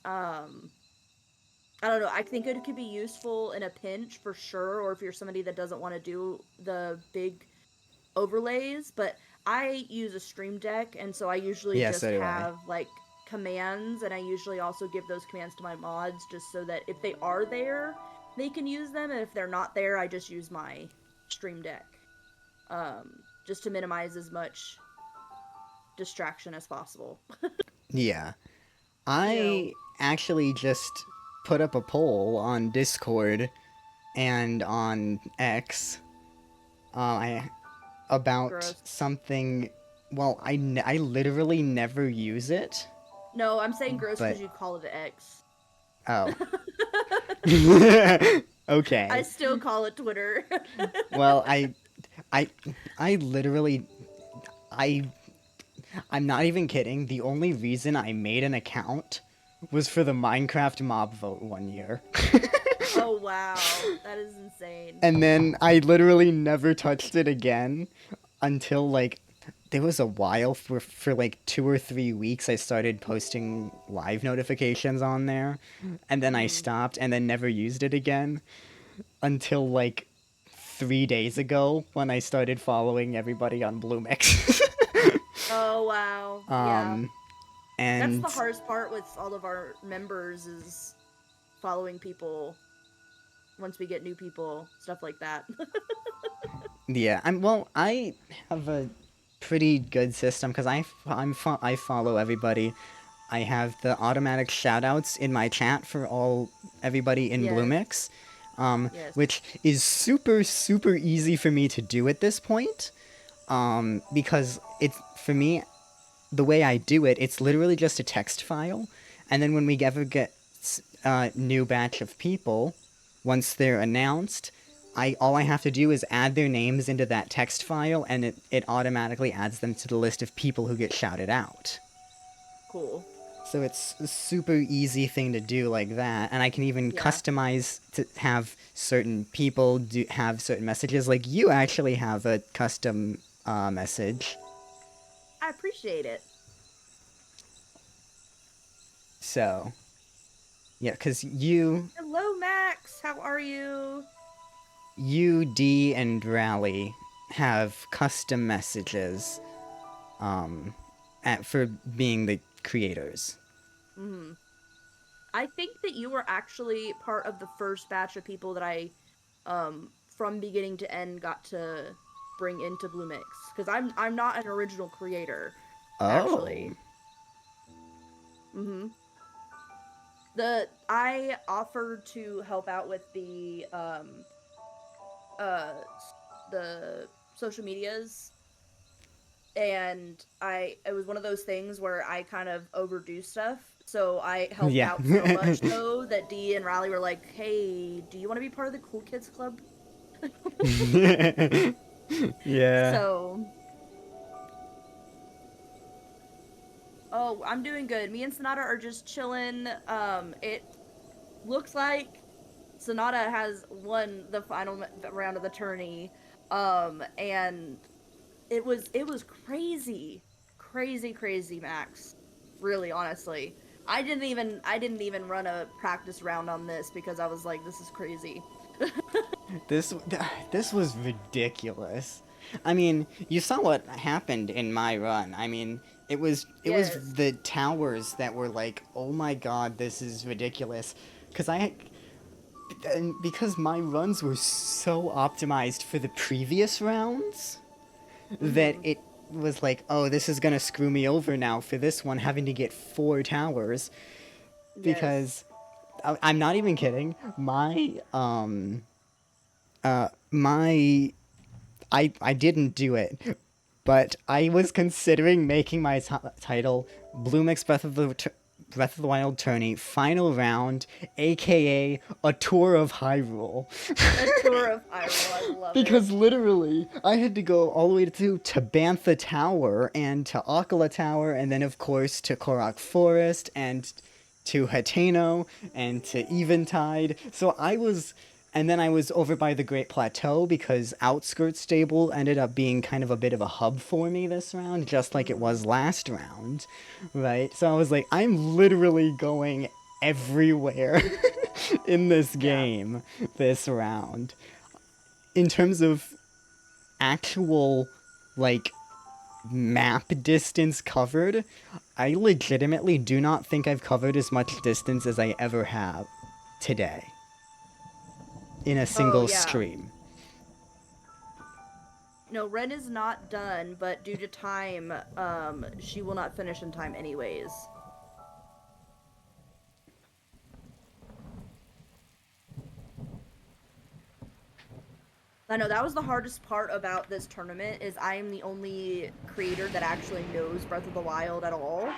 I don't know, I think it could be useful in a pinch for sure, or if you're somebody that doesn't want to do the big overlays, but I use a stream deck, and so I usually Yeah, just so do I. have like commands, and I usually also give those commands to my mods just so that if they are there, they can use them, and if they're not there, I just use my stream deck. Just to minimize as much distraction as possible. Yeah. I actually just put up a poll on Discord and on X about Gross. something. Well, I literally never use it. No, I'm saying gross But- because you call it an X. Oh. I Okay. still call it Twitter. Well, I literally, I'm not even kidding. The only reason I made an account was for the Minecraft mob vote one year. Oh wow, that is insane. And then I literally never touched it again until like there was a while for like 2 or 3 weeks I started posting live notifications on there, and then I stopped and then never used it again until like 3 days ago when I started following everybody on Bloomix. Oh wow, yeah. And That's the hardest part with all of our members is following people once we get new people, stuff like that. yeah, I have a pretty good system because I follow everybody. I have the automatic shoutouts in my chat for everybody in Yes. Bloomix, Yes. which is super easy for me to do at this point, because it's for me the way I do it. It's literally just a text file, and then when we ever get a new batch of people, once they're announced, all I have to do is add their names into that text file, and it automatically adds them to the list of people who get shouted out. Cool. So it's a super easy thing to do like that, and I can even Yeah. customize to have certain people have certain messages. Like you actually have a custom message. I appreciate it. So, yeah, because you, Hello, Max. How are you? Dee, and Rally have custom messages for being the creators. I think that you were actually part of the first batch of people that I, from beginning to end, got to bring into Bloomix because I'm not an original creator. Actually. I offered to help out with the social medias, and it was one of those things where I kind of overdo stuff. So I helped Yeah. out so much so that Dee and Riley were like, "Hey, do you want to be part of the Cool Kids Club?" Yeah. So, oh, I'm doing good. Me and Sonata are just chilling. It looks like Sonata has won the final round of the tourney. And it was crazy, Max. Really, honestly. I didn't even run a practice round on this because I was like, this is crazy. This was ridiculous. I mean, you saw what happened in my run. I mean, it was Yes. the towers that were like, "Oh my god, this is ridiculous." Because my runs were so optimized for the previous rounds that it was like, "Oh, this is going to screw me over now for this one having to get 4 towers." Because I'm not even kidding. I didn't do it, but I was considering making my title Bloomix Breath of the Wild Tourney Final Round, aka a tour of Hyrule. A tour of Hyrule, I love Because it. literally, I had to go all the way to Bantha Tower and to Akala Tower, and then of course to Korok Forest and to Hateno and to Eventide. And then I was over by the Great Plateau because Outskirts Stable ended up being kind of a bit of a hub for me this round, just like it was last round, right? So I was like, I'm literally going everywhere in this game this round. In terms of actual, like, map distance covered, I legitimately do not think I've covered as much distance as I ever have today in a single yeah. stream. No, Ren is not done, but due to time, she will not finish in time anyways. I know that was the hardest part about this tournament is I am the only creator that actually knows Breath of the Wild at all.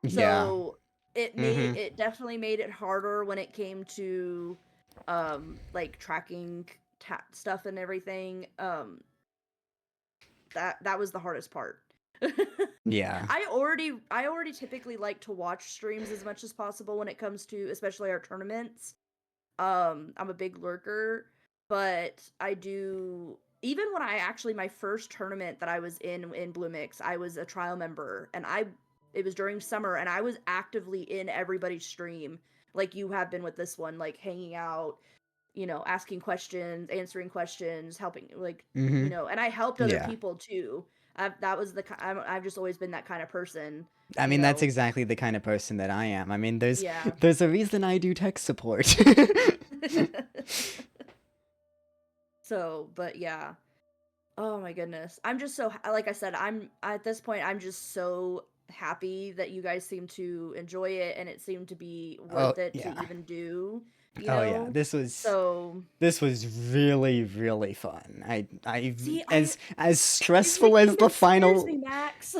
Yeah. So it definitely made it harder when it came to like tracking stuff and everything. That was the hardest part. Yeah. I already typically like to watch streams as much as possible when it comes to especially our tournaments. I'm a big lurker, but I do even when I actually my first tournament that I was in Bloomix, I was a trial member and it was during summer and I was actively in everybody's stream like you have been with this one, like hanging out, asking questions, answering questions, helping and I helped other Yeah. people too. I've just always been that kind of person. I you mean, that's know. exactly the kind of person that I am. I mean, there's Yeah. there's a reason I do tech support. So, but yeah. Oh my goodness. I'm just so like I said, I'm at this point I'm just so happy that you guys seem to enjoy it and it seemed to be worth it to yeah. even do, Oh yeah, So, this was really really fun. I see, as stressful as the scares final me, Max.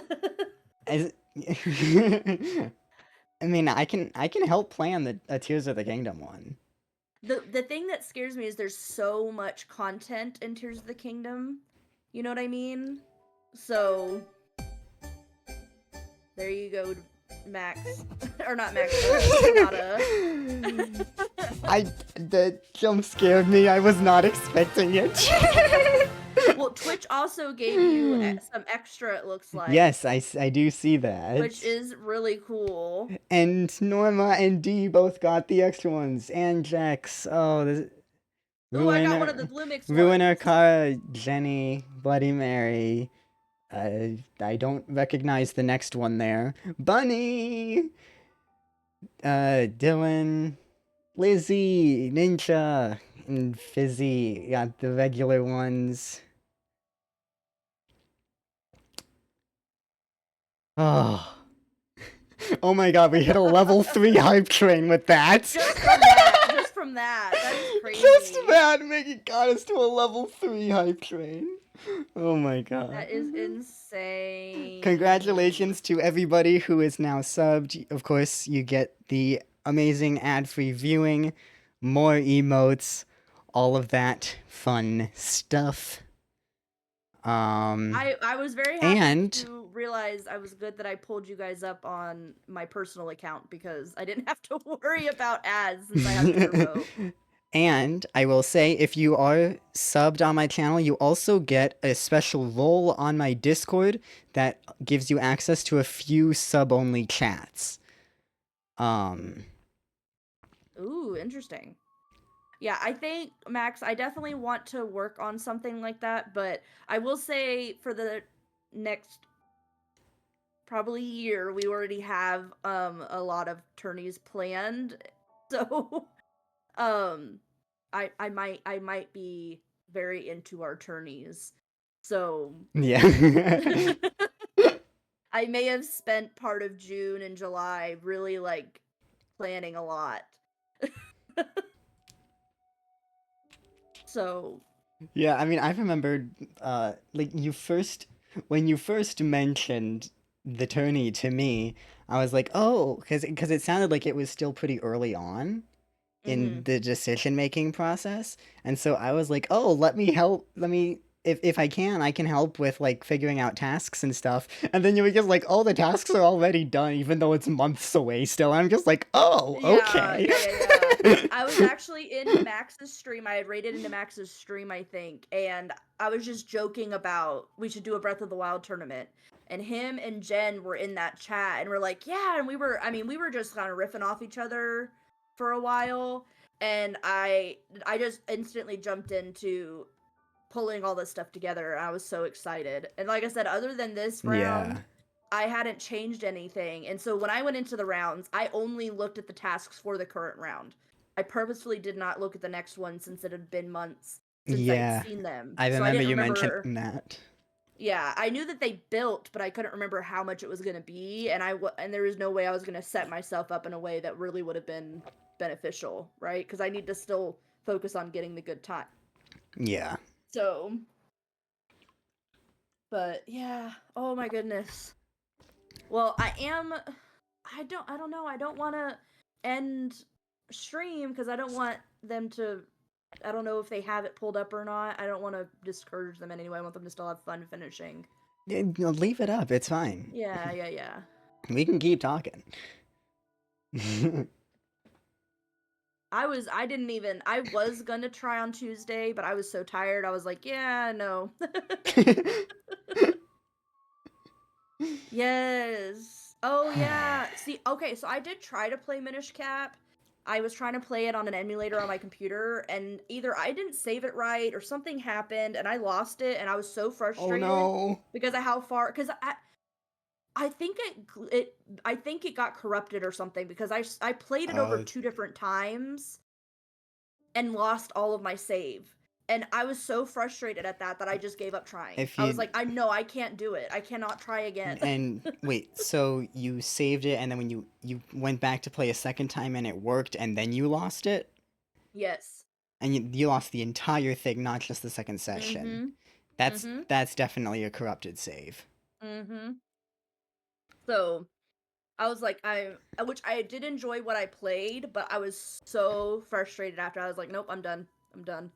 as I mean, I can help plan the Tears of the Kingdom one. The thing that scares me is there's so much content in Tears of the Kingdom. You know what I mean? So there you go, Max. Or not Max, Sonata. The jump scared me. I was not expecting it. Well, Twitch also gave you some extra, it looks like. Yes, I do see that. Which is really cool. And Norma and Dee both got the extra ones. And Jax. Oh, this... Oh, I got one of the Bloomix Ruiner, ones. Kara, Jenny, Bloody Mary. I don't recognize the next one there. Bunny! Dylan, Lizzie, Ninja, and Fizzy got the regular ones. Oh. Oh my god, we hit a level 3 hype train with that. Just from that. That is crazy. Just that, it got us to a level 3 hype train. Oh my god. That is insane. Congratulations to everybody who is now subbed. Of course, you get the amazing ad-free viewing, more emotes, all of that fun stuff. I was very happy to realize I was good that I pulled you guys up on my personal account because I didn't have to worry about ads since I have Turbo. And I will say, if you are subbed on my channel, you also get a special role on my Discord that gives you access to a few sub-only chats. Ooh, interesting. Yeah, I think, Max, I definitely want to work on something like that, but I will say for the next probably year, we already have a lot of tourneys planned. So I might be very into our tourneys. So yeah. I may have spent part of June and July really like planning a lot. So yeah, I mean, I remembered like when you first mentioned the tourney to me, I was like, oh, because it sounded like it was still pretty early on in the decision-making process. And so I was like, oh, let me if I can help with like figuring out tasks and stuff. And then you were just like, oh, the tasks are already done, even though it's months away still. I'm just like, oh, okay. Yeah. I was actually in Max's stream. I had raided into Max's stream, I think, and I was just joking about we should do a Breath of the Wild tournament. And him and Jen were in that chat, and we're like, yeah, and we were just kind of riffing off each other for a while, and I just instantly jumped into pulling all this stuff together. I was so excited. And like I said, other than this round, I hadn't changed anything. And so when I went into the rounds, I only looked at the tasks for the current round. I purposefully did not look at the next one since it had been months. since Yeah, I'd seen them. I So I remember didn't you remember. mentioning that. Yeah, I knew that they built, but I couldn't remember how much it was gonna be, and and there was no way I was gonna set myself up in a way that really would have been beneficial, right? Because I need to still focus on getting the good time. Yeah. So, but yeah, oh my goodness. Well, I don't know. I don't want to end stream because I don't want them to. I don't know if they have it pulled up or not. I don't want to discourage them in any way. I want them to still have fun finishing. Yeah, no, leave it up. It's fine. Yeah. We can keep talking. I was gonna try on Tuesday, but I was so tired. I was like, yeah, no. Yes. Oh yeah. See, okay, so I did try to play Minish Cap. I was trying to play it on an emulator on my computer, and either I didn't save it right or something happened and I lost it, and I was so Oh frustrated no. because of how far. Because I think I think it got corrupted or something because I played it over 2 different times and lost all of my save. And I was so frustrated at that I just gave up trying. If I was you like, I know I can't do it. I cannot try again. and wait, so you saved it and then when you went back to play a second time and it worked and then you lost it? Yes. And you lost the entire thing, not just the second session. Mhm. That's definitely a corrupted save. Mhm. So, I was like, which I did enjoy what I played, but I was so frustrated after. I was like, nope, I'm done. I'm done.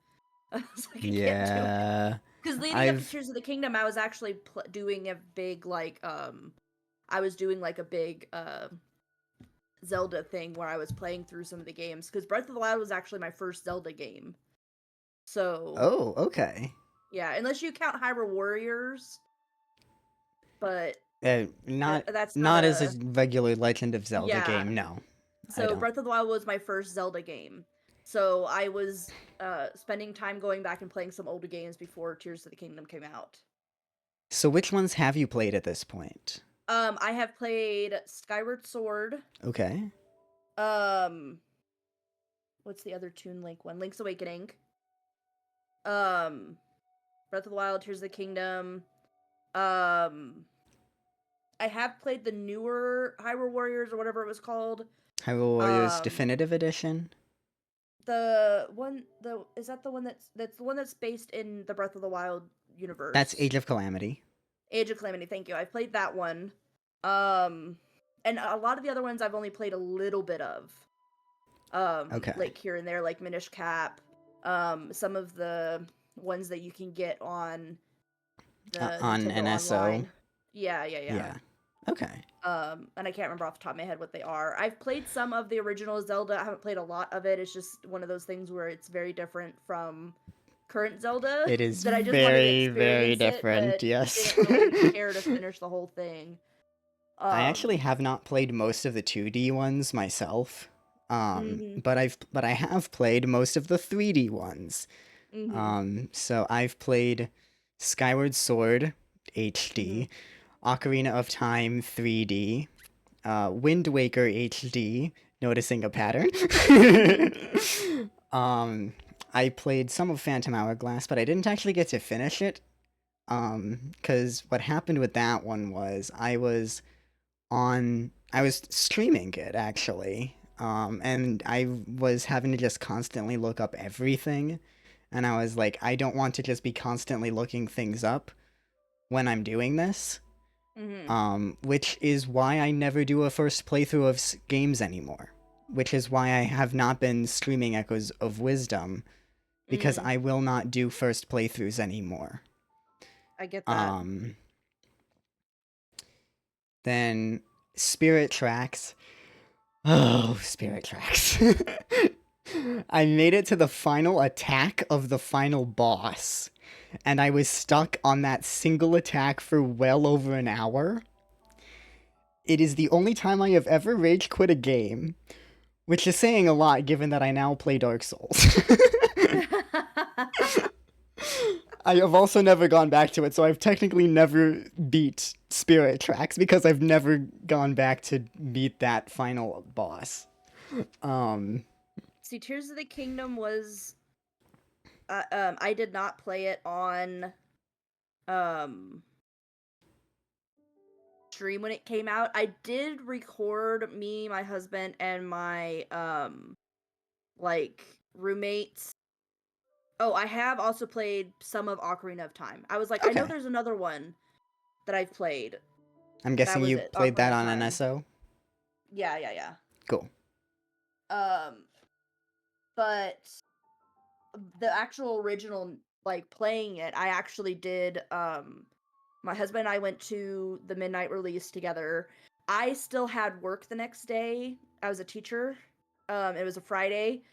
I was like, I can't do it. Yeah. Because leading up to I've Tears of the Kingdom, I was actually doing a big I was doing like a big Zelda thing where I was playing through some of the games. Because Breath of the Wild was actually my first Zelda game. So Oh, okay. yeah, unless you count Hyrule Warriors, but Not that's not not as a a regular Legend of Zelda yeah. game, no. I So don't. Breath of the Wild was my first Zelda game. So I was spending time going back and playing some older games before Tears of the Kingdom came out. So which ones have you played at this point? I have played Skyward Sword. Okay. What's the other Toon Link one? Link's Awakening. Breath of the Wild, Tears of the Kingdom. I have played the newer Hyrule Warriors or whatever it was called. Hyrule Warriors Um, Definitive Edition? Is that the one that's the one that's based in the Breath of the Wild universe? That's Age of Calamity. Age of Calamity, thank you. I played that one. And a lot of the other ones I've only played a little bit of. Okay. Like here and there, like Minish Cap. Some of the ones that you can get on the On Nintendo NSO. Online. Yeah. Yeah. Okay. And I can't remember off the top of my head what they are. I've played some of the original Zelda. I haven't played a lot of it. It's just one of those things where it's very different from current Zelda. It is that I just wanted to very, very experience it, different, but yes. didn't really care to finish the whole thing. I actually have not played most of the 2D ones myself. But I have played most of the 3D ones. So I've played Skyward Sword HD, Ocarina of Time 3D, Wind Waker HD, noticing a pattern. I played some of Phantom Hourglass, but I didn't actually get to finish it. Because what happened with that one was I was streaming it actually. And I was having to just constantly look up everything. And I was like, I don't want to just be constantly looking things up when I'm doing this. Which is why I never do a first playthrough of games anymore. Which is why I have not been streaming Echoes of Wisdom. Because I will not do first playthroughs anymore. I get that. Then Spirit Tracks. Oh, Spirit Tracks. I made it to the final attack of the final boss, and I was stuck on that single attack for well over an hour. It is the only time I have ever rage quit a game, which is saying a lot given that I now play Dark Souls. I have also never gone back to it, so I've technically never beat Spirit Tracks because I've never gone back to beat that final boss. See, Tears of the Kingdom was I did not play it on um stream when it came out. I did record me, my husband, and my like roommates. Oh, I have also played some of Ocarina of Time. I was like, I know Okay. there's another one that I've played. I'm That guessing was you it, played that Ocarina of on Time. NSO? Yeah. Cool. But the actual original, like playing it, I actually did. My husband and I went to the midnight release together. I still had work the next day. I was a teacher. It was a Friday,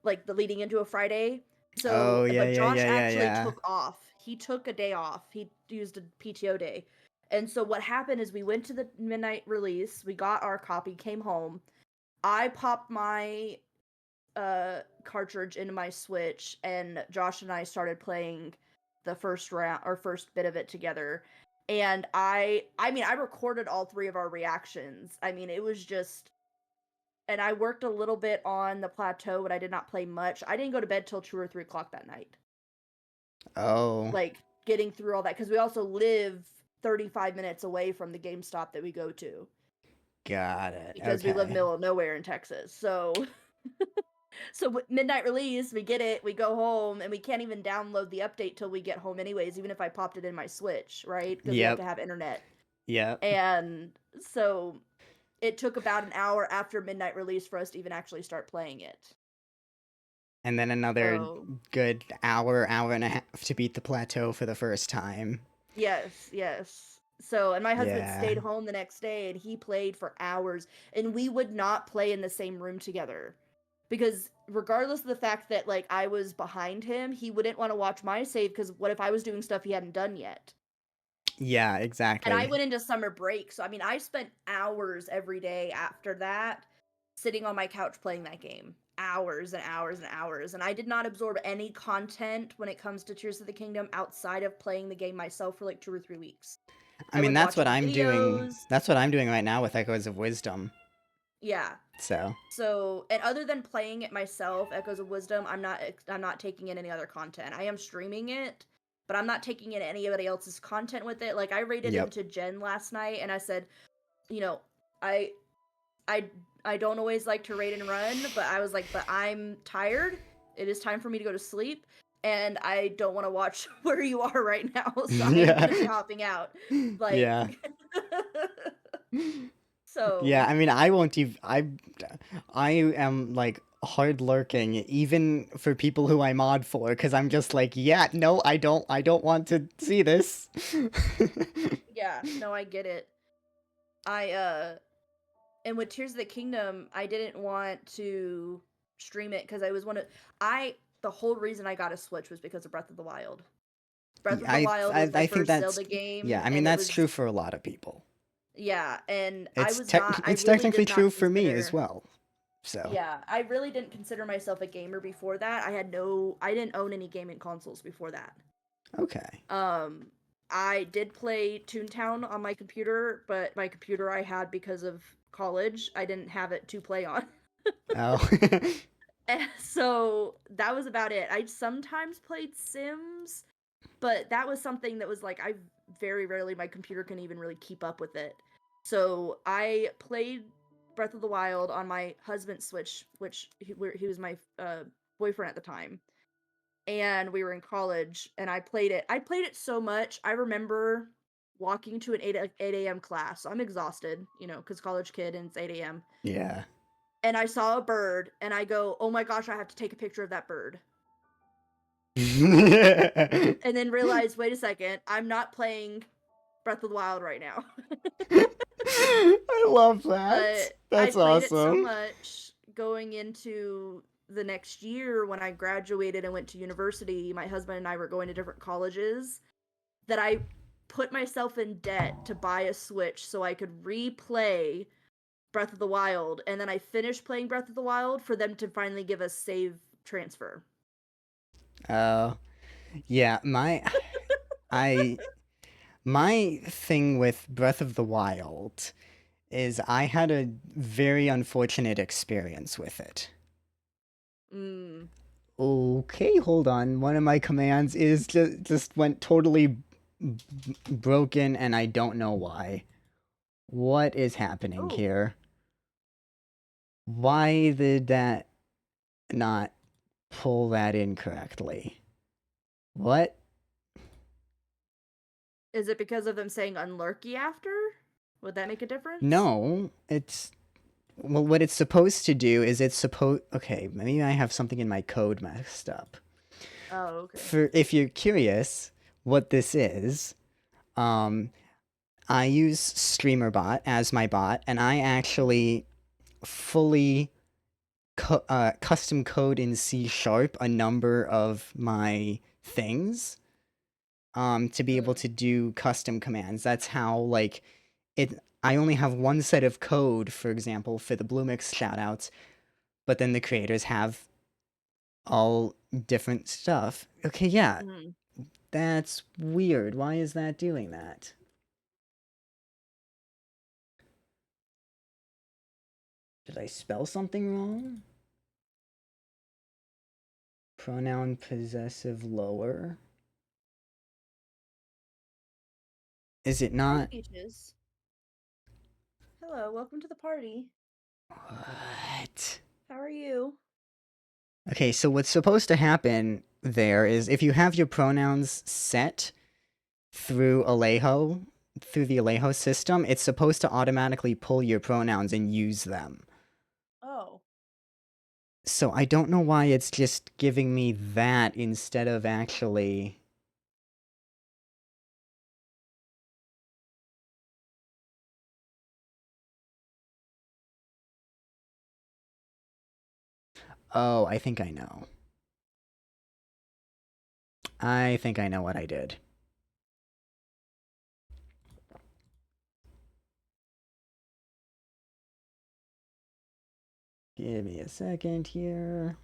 like the leading into a Friday. Oh, So, yeah, but yeah, Josh yeah, yeah, actually yeah. took off. He took a day off. He used a PTO day. And so what happened is we went to the midnight release. We got our copy, came home. I popped my cartridge into my Switch, and Josh and I started playing the first round or first bit of it together. And I mean, I recorded all three of our reactions. I mean, it was just, and I worked a little bit on the plateau, but I did not play much. I didn't go to bed till 2 or 3 o'clock that night. Oh, Like getting through all that, because we also live 35 minutes away from the GameStop that we go to, got it. because we live Okay. middle of nowhere in Texas. So So midnight release, we get it, we go home, and we can't even download the update till we get home anyways, even if I popped it in my Switch, right? Because we have to Yep. have internet. Yep. And so it took about an hour after midnight release for us to even actually start playing it. And then another So good hour, hour and a half to beat the plateau for the first time. yes. So, and my husband Yeah. stayed home the next day and he played for hours, and we would not play in the same room together. Because regardless of the fact that like I was behind him, he wouldn't want to watch my save, because what if I was doing stuff he hadn't done yet? Yeah, And I exactly. went into summer break, so I mean I spent hours every day after that sitting on my couch playing that game. Hours and hours and hours. And I did not absorb any content when it comes to Tears of the Kingdom outside of playing the game myself for like 2 or 3 weeks. I I mean, was that's what watching I'm doing. videos. That's what I'm doing right now with Echoes of Wisdom. Yeah. So, So, and other than playing it myself, Echoes of Wisdom, I'm not taking in any other content. I am streaming it, but I'm not taking in anybody else's content with it. Like I raided yep. into Jen last night, and I said, you know, I I I don't always like to raid and run, but I was like, but I'm tired. It is time for me to go to sleep, and I don't want to watch where you are right now, so I'm Yeah. gonna be hopping out. Like, Yeah. so Yeah, I mean, I won't even. I am like hard lurking, even for people who I mod for, because I'm just like, yeah, no, I don't want to see this. yeah, no, I get it. And with Tears of the Kingdom, I didn't want to stream it because I was the whole reason I got a Switch was because of Breath of the Wild. Breath of the Wild was my I think first that's Zelda game, yeah. I mean, and it that's was, true for a lot of people. yeah, and It's I it's really technically did true not for me as consider, well. So yeah, I really didn't consider myself a gamer before that. I didn't own any gaming consoles before that. okay. I did play Toontown on my computer, but my computer I had because of college. I didn't have it to play on. Oh. And so that was about it. I sometimes played Sims, but that was something that was like I very rarely, my computer can even really keep up with it. So I played Breath of the Wild on my husband's Switch, which he was my boyfriend at the time, and we were in college, and I played it. I played it so much. I remember walking to an 8 a.m. class. So I'm exhausted, because college kid and it's 8 a.m. Yeah. And I saw a bird, and I go, oh my gosh, I have to take a picture of that bird. I And then realized, wait a second, I'm not playing Breath of the Wild right now. love that. But I That's played it so awesome. much going into the next year when I graduated and went to university. My husband and I were going to different colleges, that I put myself in debt to buy a Switch so I could replay Breath of the Wild, and then I finished playing Breath of the Wild for them to finally give us save transfer. Oh, yeah, I my thing with Breath of the Wild is I had a very unfortunate experience with it. Mm. Okay, hold on. One of my commands is just went totally broken, and I don't know why. What is happening Oh. here? Why did that not pull that in correctly? What? Is it because of them saying unlurky after? Would that make a difference? No, it's... Well, what it's supposed to do is okay, maybe I have something in my code messed up. Oh, okay. If you're curious what this is, I use StreamerBot as my bot, and I actually fully custom code in C# a number of my things to be able to do custom commands. That's how, like, I only have one set of code, for example, for the Bloomix shoutouts, but then the creators have all different stuff. Okay, yeah, Mhm. that's weird. Why is that doing that? Did I spell something wrong? Pronoun possessive lower? Is it Hi, not? Peaches. Hello, welcome to the party. What? How are you? Okay, so what's supposed to happen there is if you have your pronouns set through Alejo, through the Alejo system, it's supposed to automatically pull your pronouns and use them. Oh. So I don't know why it's just giving me that instead of actually... Oh, I think I know. I think I know what I did. Give me a second here.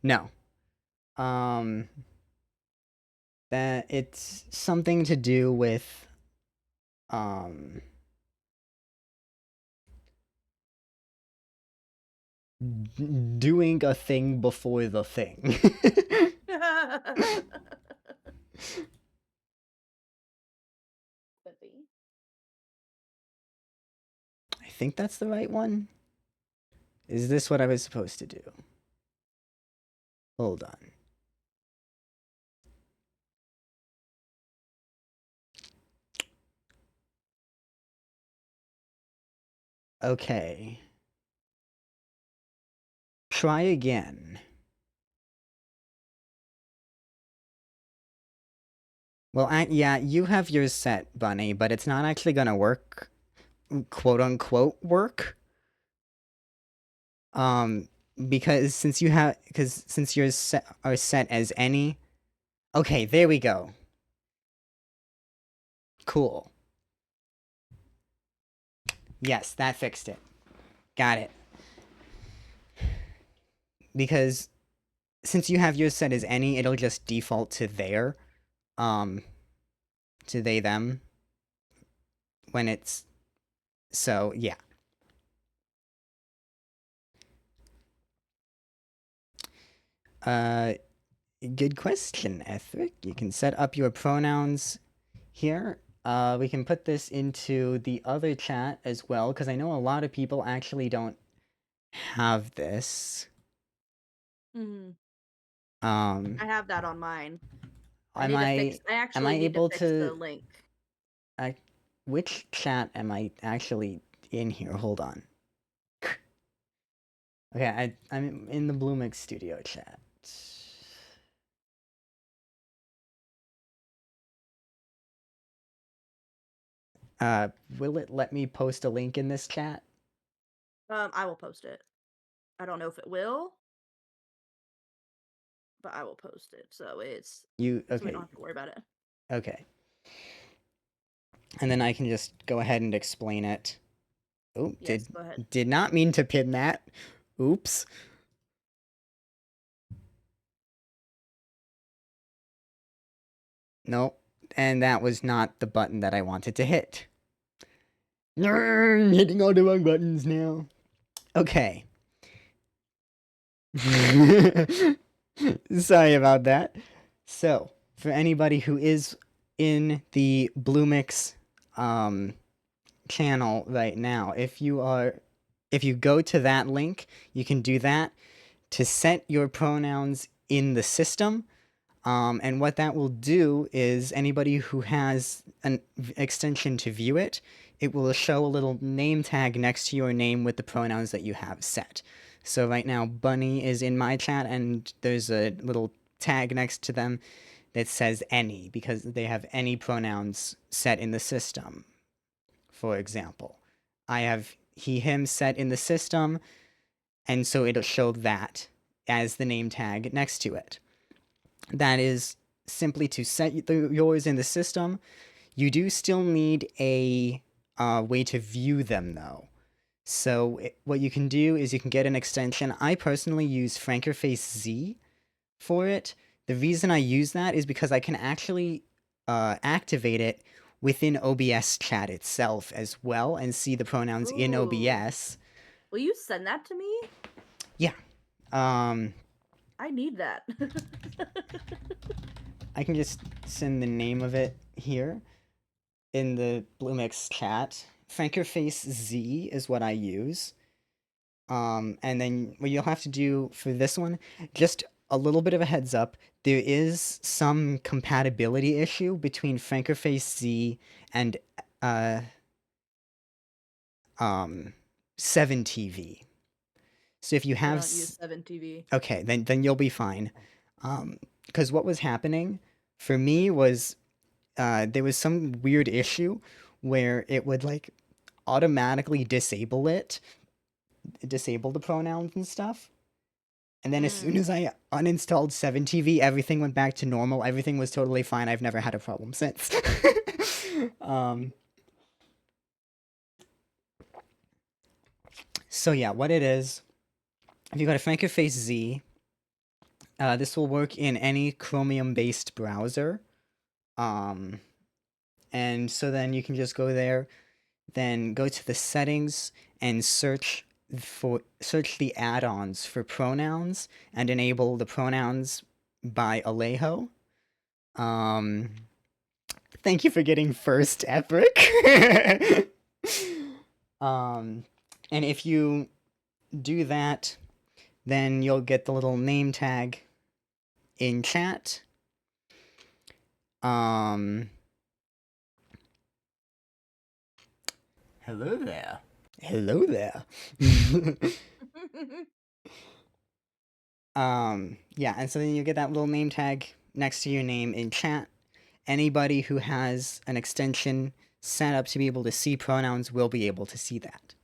No. That it's something to do with doing a thing before the thing. Could be. I think that's the right one. Is this what I was supposed to do? Hold on. Okay. Try again. Well, yeah, you have yours set, Bunny, but it's not actually gonna work, quote unquote, work. Because since yours are set as any. Okay, there we go. Cool. Yes, that fixed it. Got it. Because since you have yours set as any, it'll just default to their, to they, them, when it's, so, yeah. Good question, Ethric. You can set up your pronouns here. We can put this into the other chat as well, because I know a lot of people actually don't have this. Mhm. I I have that on mine. I am need to I fix. I am actually I need to able fix the to link. which chat am I actually in here? Hold on. Okay, I'm in the Bloomix studio chat. Will it let me post a link in this chat? I will post it. I don't know if it will, but I will post it. So it's so we Okay. don't have to worry about it. Okay. And then I can just go ahead and explain it. Oh, Yes, go ahead. did not mean to pin that. Oops. Nope. And that was not the button that I wanted to hit. I'm hitting all the wrong buttons now. Okay. Sorry about that. So, for anybody who is in the Bloomix channel right now, if you go to that link, you can do that to set your pronouns in the system. And what that will do is anybody who has an extension to view it, it will show a little name tag next to your name with the pronouns that you have set. So right now, Bunny is in my chat, and there's a little tag next to them that says any, because they have any pronouns set in the system. For example, I have he, him set in the system, and so it'll show that as the name tag next to it. That is simply to set yours in the system. You do still need a way to view them, though. So what you can do is you can get an extension. I personally use Frankerface Z for it. The reason I use that is because I can actually activate it within OBS chat itself as well and see the pronouns in Ooh. OBS. Will you send that to me? Yeah. I need that. I can just send the name of it here in the Bloomix chat. Frankerface Z is what I use. And then what you'll have to do for this one, just a little bit of a heads up, there is some compatibility issue between Frankerface Z and 7TV. So if you I have don't use 7TV. okay, then you'll be fine. Because what was happening for me was there was some weird issue where it would like automatically disable the pronouns and stuff. And then as soon as I uninstalled 7TV, everything went back to normal. Everything was totally fine. I've never had a problem since. So yeah, what it is, if you go to Frankerface Z, this will work in any Chromium-based browser. And so then you can just go there, then go to the settings and search the add-ons for pronouns and enable the pronouns by Alejo. Thank you for getting first, Epic. And if you do that, then you'll get the little name tag in chat. Hello there. Hello there. Yeah, and so then you get that little name tag next to your name in chat. Anybody who has an extension set up to be able to see pronouns will be able to see that.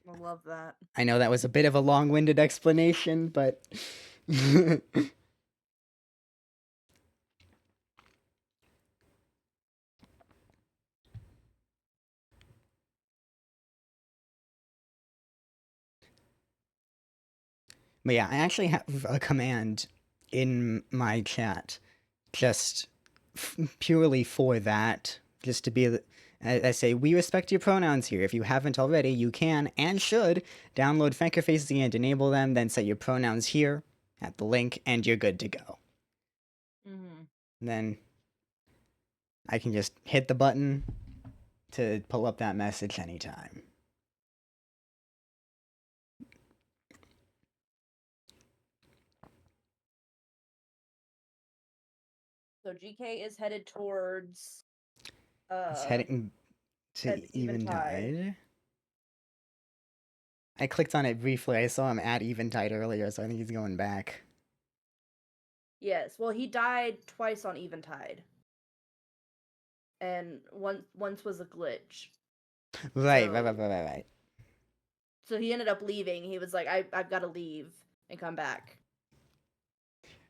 I love that. I know that was a bit of a long-winded explanation, but But yeah, I actually have a command in my chat just purely for that. Just to be, I say, we respect your pronouns here. If you haven't already, you can and should download Frankerface Z and enable them, then set your pronouns here at the link, and you're good to go. Then I can just hit the button to pull up that message anytime. So GK is headed towards It's heading to Eventide. I clicked on it briefly. I saw him at Eventide earlier, so I think he's going back. Yes, well, he died twice on Eventide. And once was a glitch. Right. So he ended up leaving. He was like, I've got to leave and come back.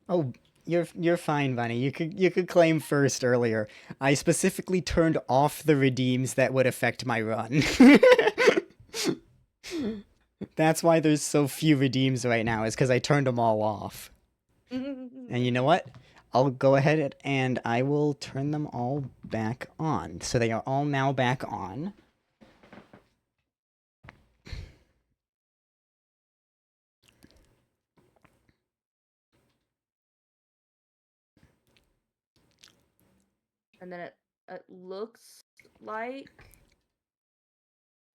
Oh, you're fine, Bunny. You could claim first earlier. I specifically turned off the redeems that would affect my run. That's why there's so few redeems right now, is because I turned them all off. And you know what? I'll go ahead and I will turn them all back on. So they are all now back on. And then it looks like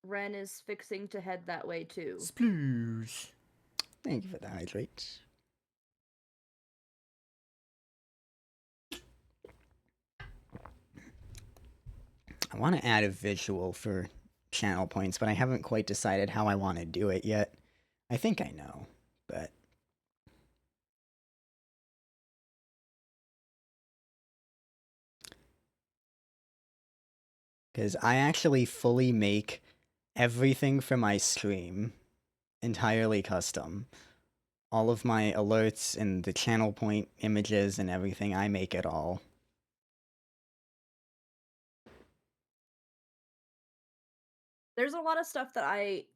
Ren is fixing to head that way too. Sploosh. Thank you for the hydrate. I want to add a visual for channel points, but I haven't quite decided how I want to do it yet. I think I know, but... Because I actually fully make everything for my stream entirely custom. All of my alerts and the channel point images and everything, I make it all. There's a lot of stuff that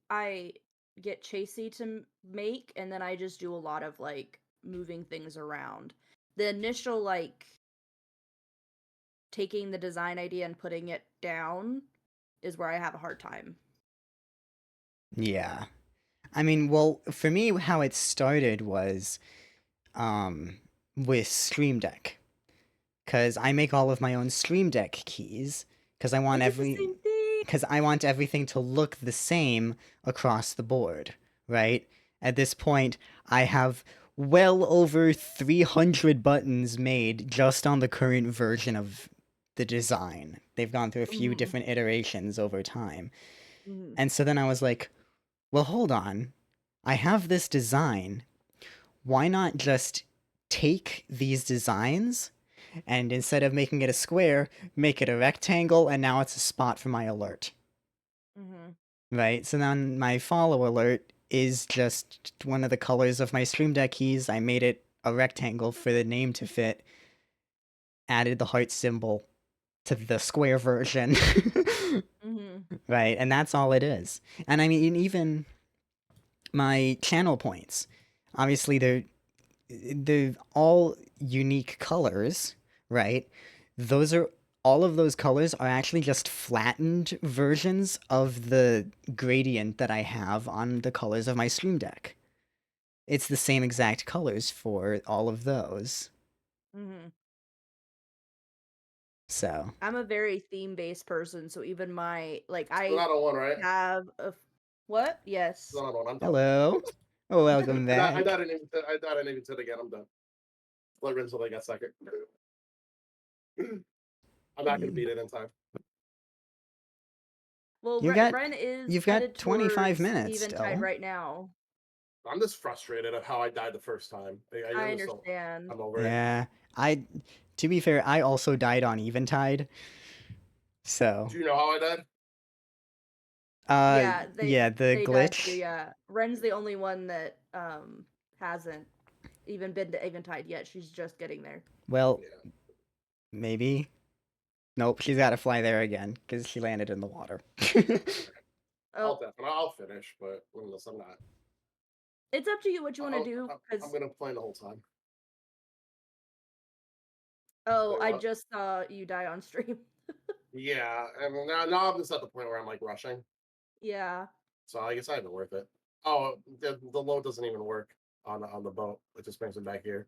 I get Chasey to make, and then I just do a lot of like moving things around. The initial like taking the design idea and putting it down is where I have a hard time. Yeah. I mean, well, for me, how it started was with Stream Deck. Because I make all of my own Stream Deck keys. Because I want I did the same thing. Because I want everything to look the same across the board, right? At this point, I have well over 300 buttons made just on the current version of the design. They've gone through a few Mhm. different iterations over time. Mhm. And so then I was like, well, hold on. I have this design. Why not just take these designs and instead of making it a square, make it a rectangle, and now it's a spot for my alert. Mhm. Right? So then my follow alert is just one of the colors of my Stream Deck keys. I made it a rectangle for the name to fit, added the heart symbol to the square version. Mhm. Right? And that's all it is. And I mean, even my channel points, obviously they're all unique colors, right? Those are all of those colors are actually just flattened versions of the gradient that I have on the colors of my Stream Deck. It's the same exact colors for all of those. Mhm. So, I'm a very theme-based person, so even my like Still I not on one, right? have a what? Yes. Still not on one. I'm done. hello. Oh, welcome I back. died in even said again. I'm done. Let Rin until they got second. I'm not gonna beat it in time. Well, You've Ren is got headed 25 towards minutes Eventide still. right now. I'm just frustrated at how I died the first time. I just don't. understand. I'm over it. Yeah, to be fair, I also died on Eventide. So, Do you know how I died? Yeah, yeah, the they died too, glitch. yeah. Ren's the only one that hasn't even been to Eventide yet. She's just getting there. Well, Yeah. maybe. Nope, she's got to fly there again because she landed in the water. Oh, I'll finish, but unless I'm not. it's up to you what you want to do. I'm gonna play the whole time. Oh, Wait, I what? just saw you die on stream. Yeah, and now I'm just at the point where I'm like rushing. Yeah. So I guess I haven't worth it. Oh, the load doesn't even work on the boat. It just brings it back here.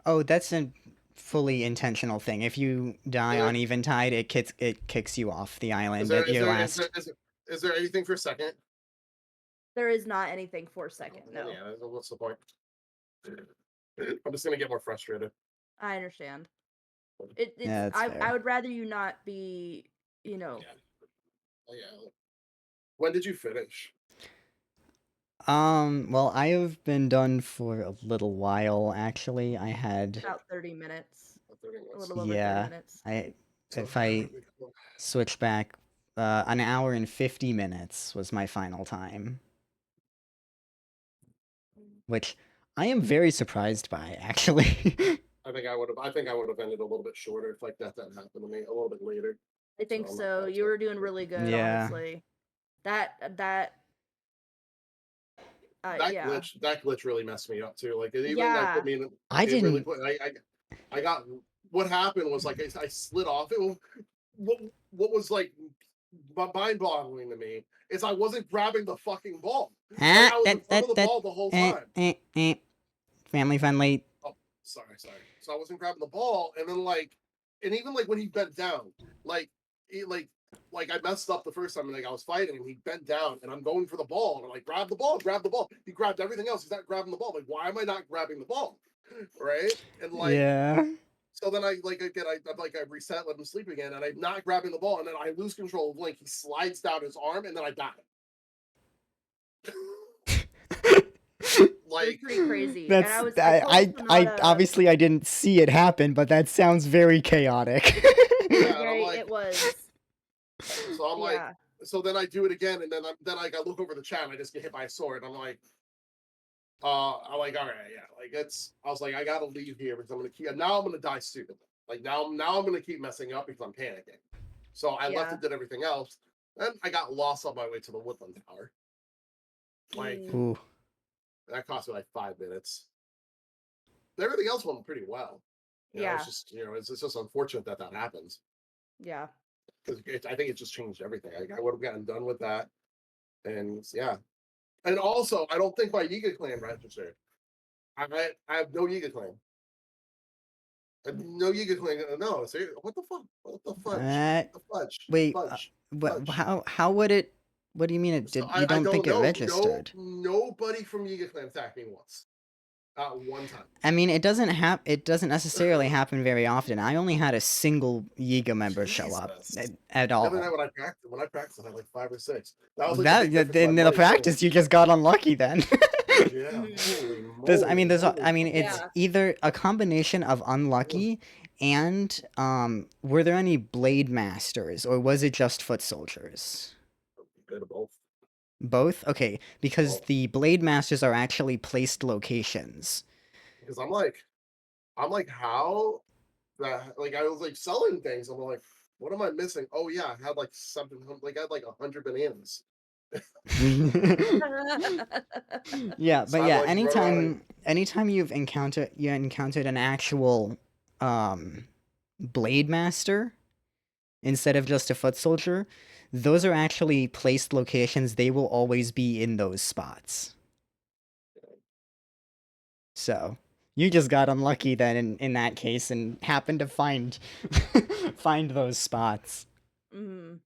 Oh, that's a fully intentional thing. If you die on Eventide, it kicks you off the island at your last. Is there anything for second? There is not anything for second, no. Yeah, what's the point? I'm just gonna get more frustrated. I understand. Yeah, that's I fair. would rather you not be, you know. Yeah. When did you finish? Well, I have been done for a little while, actually. I had... About 30 minutes. 30 A minutes. little over Yeah, 30 minutes. if I switch back, an hour and 50 minutes was my final time. Which I am very surprised by, actually. I think I would have ended a little bit shorter if like that happened to me a little bit later. I think I'm not so. that You were doing really good, Yeah. honestly. That yeah. That glitch really messed me up too. Like it even like Yeah. put me in. I It really didn't... put. I got. What happened was like I slid off. What was like mind-boggling to me is I wasn't grabbing the fucking ball. Like, I was in front of the ball the whole time. Family friendly. Oh, sorry. So I wasn't grabbing the ball, and then like and even like when he bent down, like he like I messed up the first time, and like I was fighting, and he bent down, and I'm going for the ball, and I'm like, grab the ball, grab the ball. He grabbed everything else. He's not grabbing the ball. I'm like, why am I not grabbing the ball? Right? And like, Yeah. so then I like again, I reset, let him sleep again, and I'm not grabbing the ball, and then I lose control of Link. He slides down his arm, and then I die. Like, pretty crazy. And That's I told I Sonata, obviously I didn't see it happen, but that sounds very chaotic. yeah, and I'm like, it was. so I'm like, Yeah. so then I do it again, and then I look over the chat, and I just get hit by a sword. I'm like, I'm like, all right, yeah, like it's. I was like, I gotta leave here because I'm gonna keep. Now I'm gonna die stupidly. Like now I'm gonna keep messing up because I'm panicking. So I left Yeah. and did everything else. Then I got lost on my way to the Woodland Tower. Like Ooh. that cost me like 5 minutes. Everything else went pretty well. You know, Yeah. it's just it's just unfortunate that happens Yeah. because I think it just changed everything. I would have gotten done with that, and yeah. And also, I don't think my Yiga clan registered. I have no Yiga clan. No Yiga clan. No, what the fuck? What the fudge? What the fudge? Wait, Fudge. what? Fudge. How would it? What do you mean it So did? You don't don't think it know. registered? Nobody from Yiga clan attacked me once. One time. I mean, it doesn't necessarily happen very often. I only had a single Yiga member show up Jesus. at The all. other night when I practiced, I had like 5 or 6. That was like That the big difference in my the buddy practice, you just got unlucky then. Yeah. Holy There's, moly. I mean, it's Yeah. either a combination of unlucky and were there any blade masters or was it just foot soldiers? Bit of both. Both? Okay, because Both. the blade masters are actually placed locations. Because I'm like, how that? Like, I was like selling things. I'm like, what am I missing? Oh yeah, I had like something. Like, I had like 100 bananas. Yeah, So but I'm yeah, like, run around anytime you've encountered an actual blade master instead of just a foot soldier, those are actually placed locations. They will always be in those spots. So you just got unlucky then in that case and happened to find find those spots. Mm-hmm.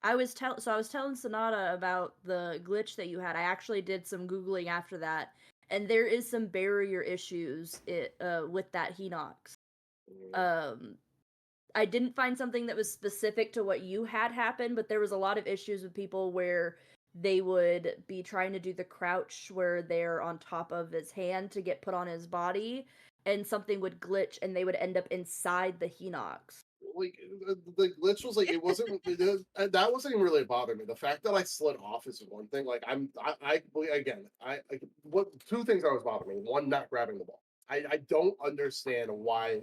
I was telling Sonata about the glitch that you had. I actually did some googling after that, and there is some barrier issues with that Hinox. I didn't find something that was specific to what you had happen, but there was a lot of issues with people where they would be trying to do the crouch where they're on top of his hand to get put on his body, and something would glitch and they would end up inside the Hinox. like the glitch was like it wasn't that wasn't even really bothering me. The fact that I slid off is one thing. Like I again what 2 things that was bothering me. One, not grabbing the ball. I don't understand why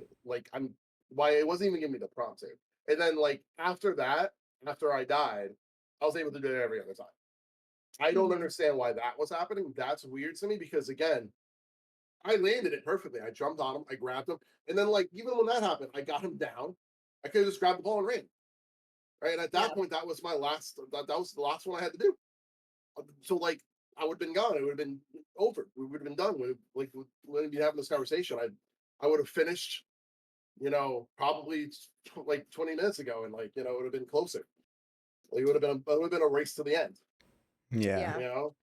why it wasn't even giving me the prompt to. And then like after I died, I was able to do it every other time. I don't understand why that was happening. That's weird to me because again, I landed it perfectly. I jumped on him, I grabbed him, and then like even when that happened, I got him down. I could have just grabbed the ball and ran. Right. And at that point, that was my last. That was the last one I had to do. So like, I would have been gone. It would have been over. We would have been done. We wouldn't be having this conversation. I would have finished. Probably like 20 minutes ago, and like it would have been closer. Like, it would have been a race to the end. Yeah. You know.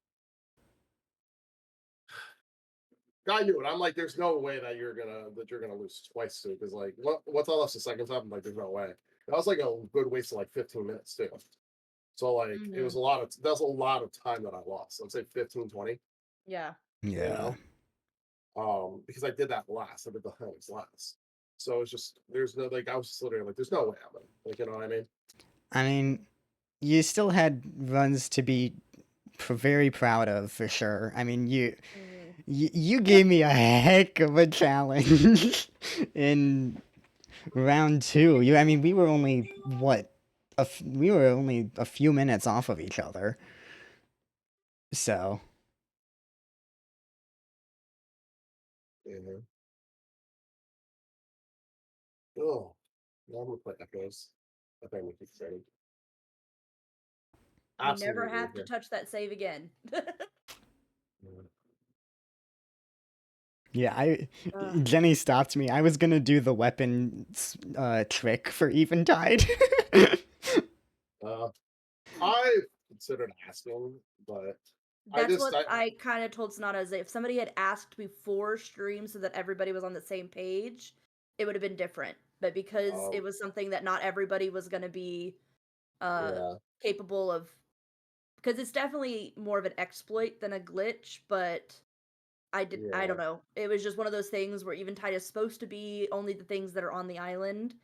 I knew it. I'm like, there's no way that you're gonna lose twice too. Because like, once I lost the second time, I'm like, there's no way. That was like a good waste of like 15 minutes too. So like, it was that's a lot of time that I lost. Let's say 15, 20. Yeah. Yeah. Because I did that last. I did the hunts last. So it's just there's no like I was just literally like, there's no way I'm gonna like you know what I mean. I mean, you still had runs to be very proud of for sure. I mean, you gave me a heck of a challenge in round 2. I mean, we were only we were only a few minutes off of each other. So. Yeah. Oh, now I'm gonna play Echoes. I think we keep saying. You never have to touch that save again. Yeah, Ugh. Jenny stopped me. I was gonna do the weapon trick for Eventide. Uh, I considered asking, but That's what I kind of told Sonata is that if somebody had asked before stream so that everybody was on the same page, it would have been different. But because it was something that not everybody was going to be yeah, capable of, because it's definitely more of an exploit than a glitch, but I yeah. don't know. It was just one of those things where Eventide is supposed to be only the things that are on the island.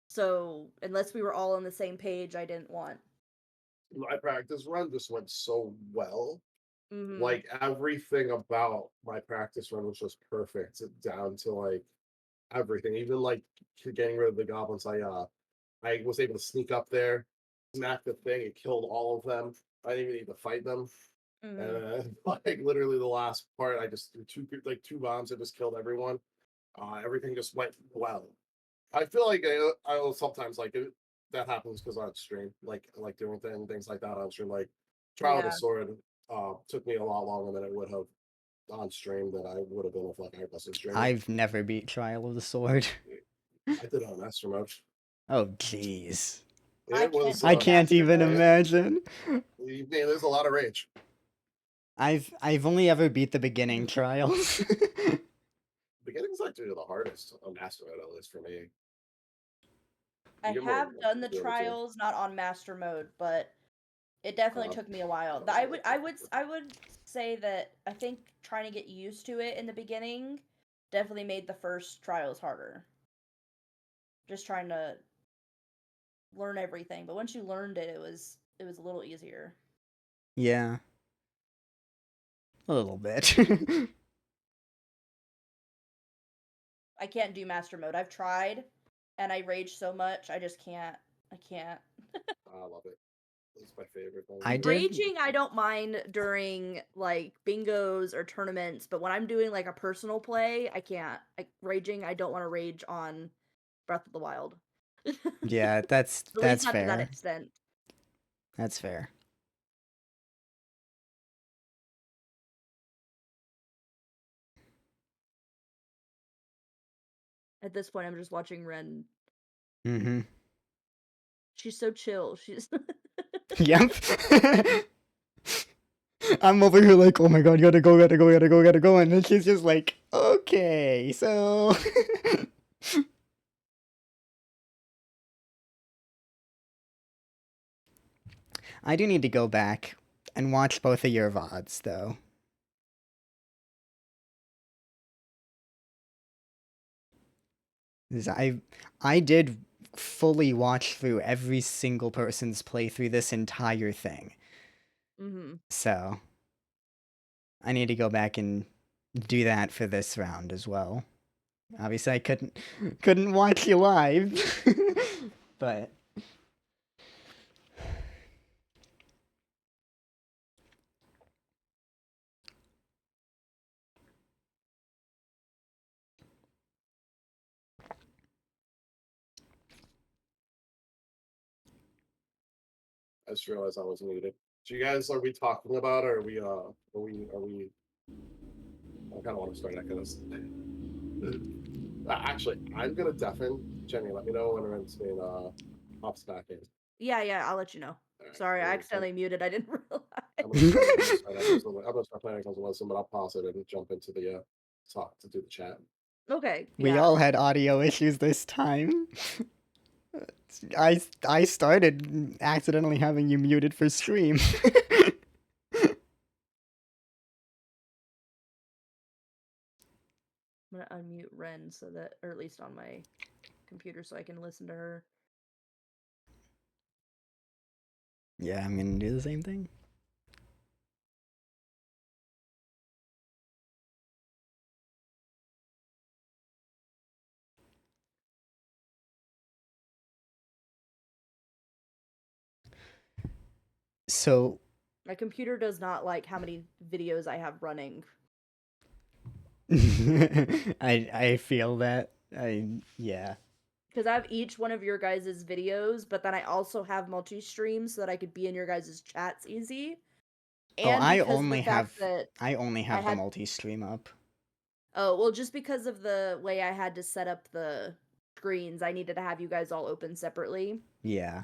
So unless we were all on the same page, I didn't want. My practice run just went so well. Mhm. Like everything about my practice run was just perfect, down to like everything. Even like getting rid of the goblins, I was able to sneak up there, smack the thing, it killed all of them. I didn't even need to fight them. Mhm. And like literally the last part, I just threw two bombs and just killed everyone. Everything just went well. I feel like I will sometimes like it, that happens because on stream, like doing things like that on stream. Like Trial of the Yeah. Sword took me a lot longer than it would have on stream than I would have been if like I wasn't streaming. I've never beat Trial of the Sword. I did it on Master Mode. Oh, jeez. I It can't was do I a can't master even mode. imagine. there's a lot of rage. I've only ever beat the beginning trials. Beginning's actually the hardest on Master Mode, at least for me. I You get more have done the ability to- trials, not on master mode, but it definitely took me a while. I would say that I think trying to get used to it in the beginning definitely made the first trials harder. Just trying to learn everything, but once you learned it, it was a little easier. Yeah. A little bit. I can't do master mode. I've tried, and I rage so much. I just can't. I can't. I love it. It's my favorite thing. I did. Raging, I don't mind during like bingos or tournaments, but when I'm doing like a personal play, I can't. Like raging, I don't want to rage on Breath of the Wild. Yeah, At least not to that fair. extent. That's fair. At this point, I'm just watching Ren. Mm-hmm. She's so chill. She's Yep. I'm over here like, oh my god, gotta go, gotta go, gotta go, gotta go, and then she's just like, okay, so. I do need to go back and watch both of your VODs, though. I did fully watch through every single person's playthrough this entire thing. Mhm. So I need to go back and do that for this round as well. Obviously I couldn't watch you live. But I just realized I was muted. So you guys, are we talking about, or are we? I kind of want to start that because. Actually, I'm gonna deafen Jenny. Let me know when Ren's being pops back in. Yeah, I'll let you know. Alright, Sorry, I cool. accidentally muted. I didn't I'm realize. gonna start playing Echoes of Wisdom, but I'll pause it and jump into the talk to do the chat. Okay. we Yeah. all had audio issues this time. I started accidentally having you muted for stream. I'm gonna unmute Ren so that, or at least on my computer, so I can listen to her. Yeah, I'm gonna do the same thing. So My computer does not like how many videos I have running. I feel that. Yeah. Because I have each one of your guys' videos, but then I also have multi-streams so that I could be in your guys' chats easy. Oh, And because of the fact that I only have the had multi-stream up. Oh, well, just because of the way I had to set up the screens, I needed to have you guys all open separately. Yeah.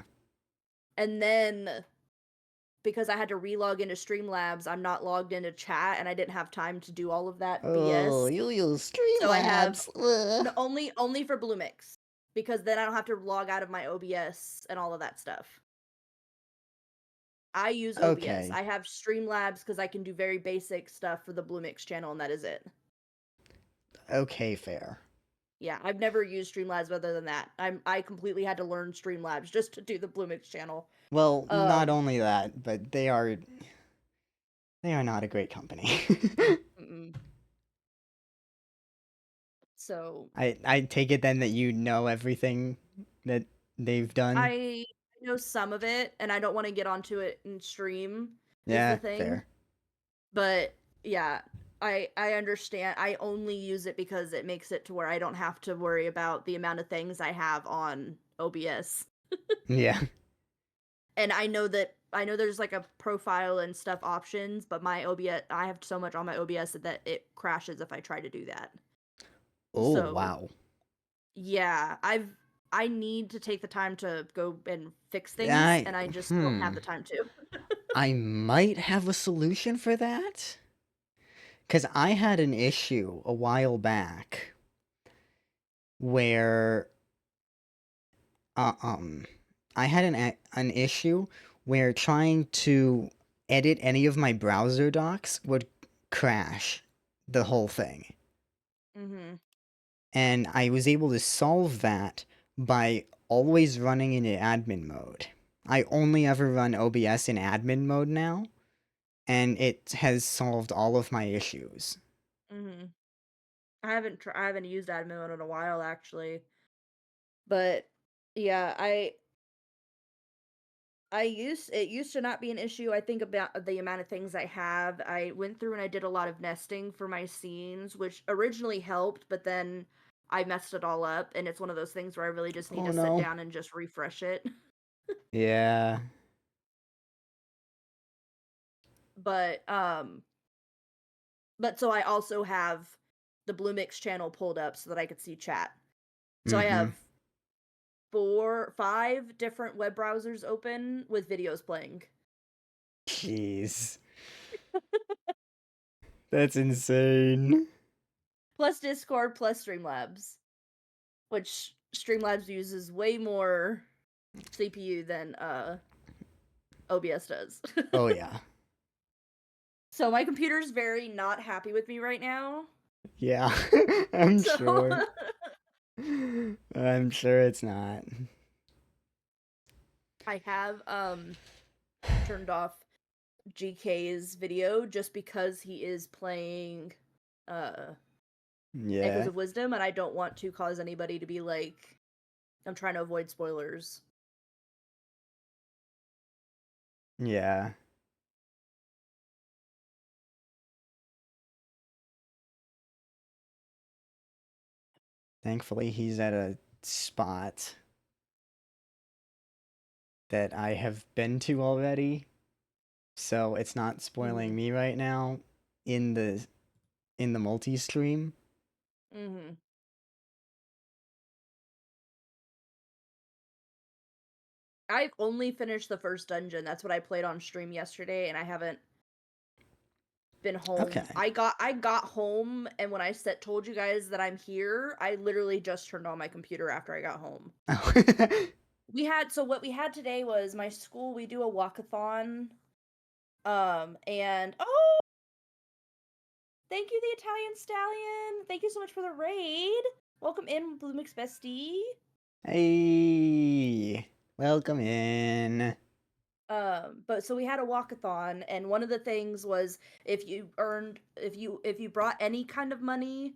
And then because I had to relog into Streamlabs, I'm not logged into chat and I didn't have time to do all of that Oh, BS. you use So I have Streamlabs. no, only for Bloomix. Because then I don't have to log out of my OBS and all of that stuff. I use OBS. Okay. I have Streamlabs because I can do very basic stuff for the Bloomix channel, and that is it. Okay, fair. Yeah, I've never used Streamlabs other than that. I completely had to learn Streamlabs just to do the Bloomix channel. Well, not Um, only that, but they are not a great company. mm-mm. So I take it then that you know everything that they've done. I know some of it, and I don't want to get onto it in stream. Yeah, is the thing. fair. But yeah, I understand. I only use it because it makes it to where I don't have to worry about the amount of things I have on OBS. Yeah. And I know there's like a profile and stuff options, but my OBS, I have so much on my OBS that it crashes if I try to do that. Oh, So, wow. Yeah, I need to take the time to go and fix things, and I just don't have the time to. I might have a solution for that. Because I had an issue a while back where I had an issue where trying to edit any of my browser docs would crash the whole thing. Mm-hmm. And I was able to solve that by always running in admin mode. I only ever run OBS in admin mode now, and it has solved all of my issues. Mm-hmm. I haven't used admin mode in a while actually, but yeah, it used to not be an issue. I think about the amount of things I have. I went through and I did a lot of nesting for my scenes, which originally helped, but then I messed it all up, and it's one of those things where I really just need Oh to no. sit down and just refresh it. Yeah. But so I also have the Bloomix channel pulled up so that I could see chat. So I have 5 different web browsers open with videos playing. Jeez. That's insane. Plus Discord, plus Streamlabs. Which Streamlabs uses way more CPU than OBS does. Oh yeah. So my computer's very not happy with me right now. Yeah. I'm So sure. I'm sure it's not. I have turned off GK's video just because he is playing Echoes Yeah. of Wisdom, and I don't want to cause anybody to be like, I'm trying to avoid spoilers. Yeah. Thankfully, he's at a spot that I have been to already, so it's not spoiling me right now in the multi-stream. Mm-hmm. I've only finished the first dungeon. That's what I played on stream yesterday, and I haven't been home. Okay. I got home, and when I told you guys that I'm here, I literally just turned on my computer after I got home. What we had today was my school, we do a walkathon. And thank you, the Italian Stallion. Thank you so much for the raid. Welcome in, Bloomix bestie. Hey, welcome in. But so we had a walkathon, and one of the things was if you brought any kind of money,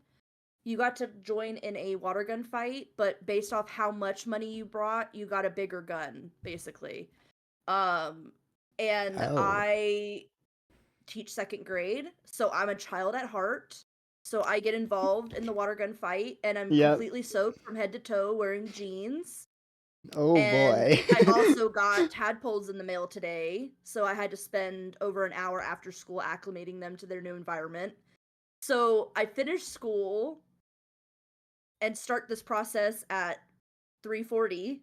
you got to join in a water gun fight, but based off how much money you brought, you got a bigger gun, basically. And I teach 2nd grade, so I'm a child at heart. So I get involved in the water gun fight, and I'm completely soaked from head to toe, wearing jeans. Oh And boy. I also got tadpoles in the mail today, so I had to spend over an hour after school acclimating them to their new environment. So I finish school and start this process at 3:40,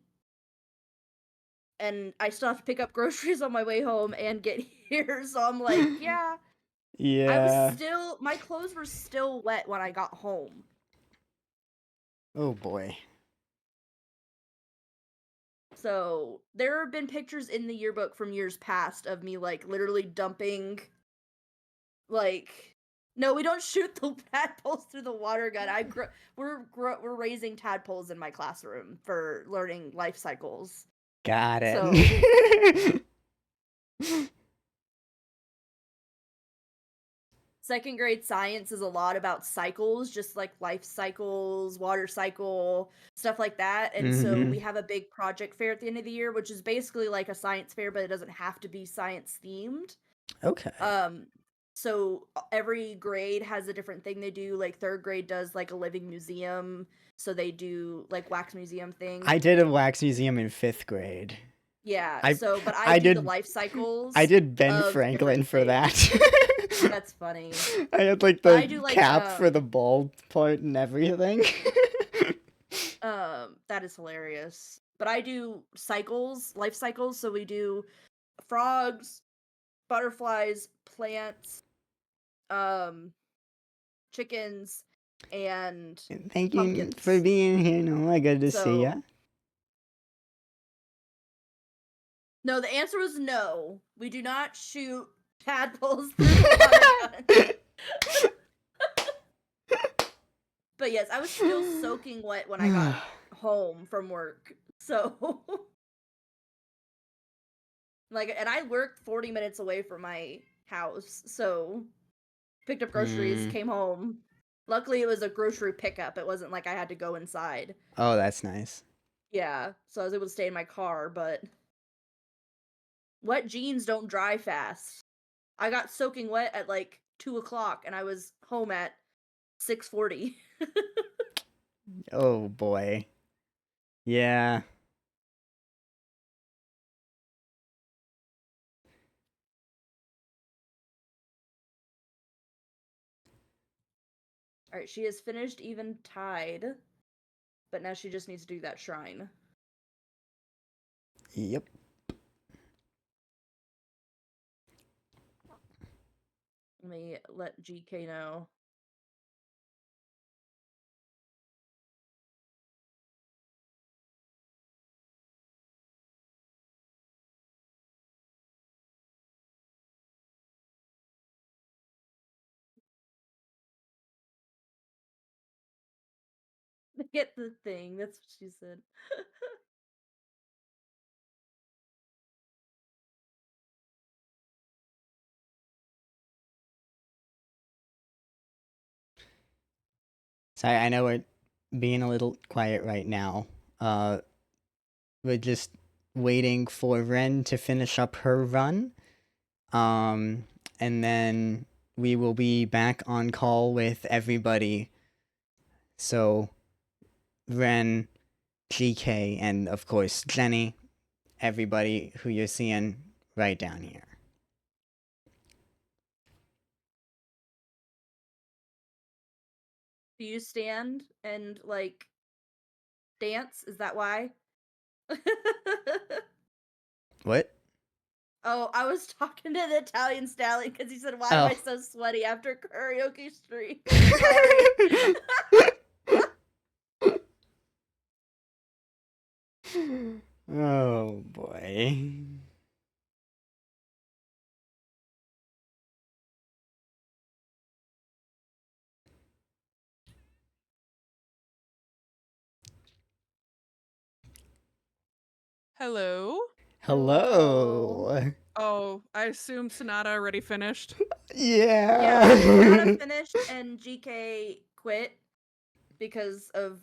and I still have to pick up groceries on my way home and get here. So I'm like, yeah, Yeah. my clothes were still wet when I got home. Oh boy. So there have been pictures in the yearbook from years past of me like literally dumping, like, no, we don't shoot the tadpoles through the water gun. We're raising tadpoles in my classroom for learning life cycles. Got So it. second grade science is a lot about cycles, just like life cycles, water cycle, stuff like that. And so we have a big project fair at the end of the year, which is basically like a science fair, but it doesn't have to be science themed. Okay. So every grade has a different thing they do. Like third grade does like a living museum, so they do like wax museum things. I did a wax museum in 5th grade. Yeah. I- But I do the did- life cycles. I did Ben of Franklin different for that. That's funny. I had like But I the do, like, cap for the bald part and everything. That is hilarious. But I do cycles, life cycles. So we do frogs, butterflies, plants, chickens, and Thank you pumpkins. for being here, Noah. Good to see ya. No, the answer was no. We do not shoot tadpoles through water guns. But yes, I was still soaking wet when I got home from work. So like, and I worked 40 minutes away from my house. So picked up groceries, came home. Luckily it was a grocery pickup. It wasn't like I had to go inside. Oh, that's nice. Yeah, so I was able to stay in my car, but wet jeans don't dry fast. I got soaking wet at like 2:00 and I was home at 6:40. Oh boy. Yeah. Alright, she has finished even tied, but now she just needs to do that shrine. Yep. Let me let GK know. Get the thing, that's what she said. Sorry, I know we're being a little quiet right now. We're just waiting for Ren to finish up her run. And then we will be back on call with everybody. So, Ren, GK, and of course Jenny, everybody who you're seeing right down here. Do you stand and like dance? Is that why? What? Oh, I was talking to the Italian stallion because he said, "Why am I so sweaty after karaoke stream?" Sorry. Oh boy. Hello? Hello. Oh, I assume Sonata already finished. Yeah, Sonata finished and GK quit because of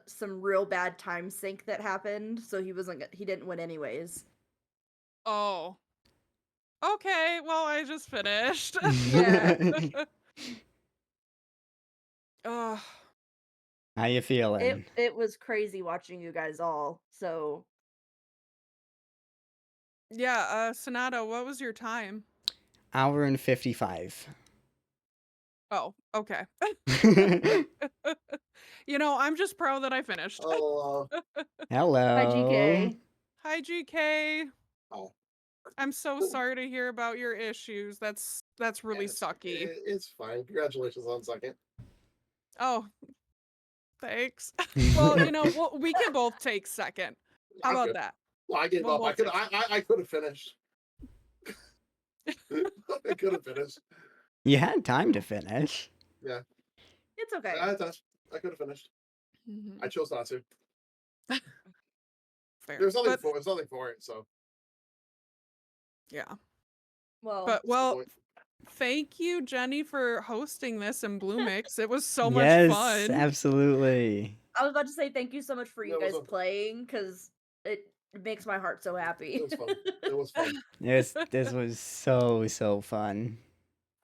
some real bad time sync that happened. So he didn't win anyways. Oh. Okay, well, I just finished. Yeah. Ugh. How you feeling? It was crazy watching you guys all. So Yeah, Sonata, what was your time? Hour and 55. Oh, okay. I'm just proud that I finished. Oh, Hello. Hi, GK. Hi, GK. oh, I'm so sorry to hear about your issues. That's really sucky. It's fine. Congratulations on second. Oh, thanks. Well, we can both take second. How I'm about good. that? Well, I gave We'll up. I both could. take I could have finished. I could have finished. You had time to finish. Yeah, It's okay. I could have finished. Mhm. I chose not to. Fair. There's nothing But, for. There's nothing for it. So yeah. Well, But what's the point? thank you, Jenny, for hosting this in Bloomix. It was so much Yes, fun. absolutely. I was about to say thank you so much for Yeah, you it was guys fun. playing because it makes my heart so happy. It was fun. It was fun. This was so fun.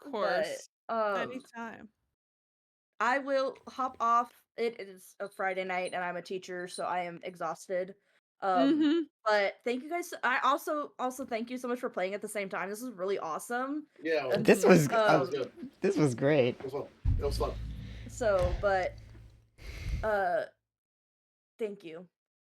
Of course. But Anytime. I will hop off. It is a Friday night and I'm a teacher, so I am exhausted. Mm-hmm. But thank you guys. I also thank you so much for playing at the same time. This is really awesome. Yeah, it was, This was that was good. this was great. It was fun. It was fun. So, but thank you.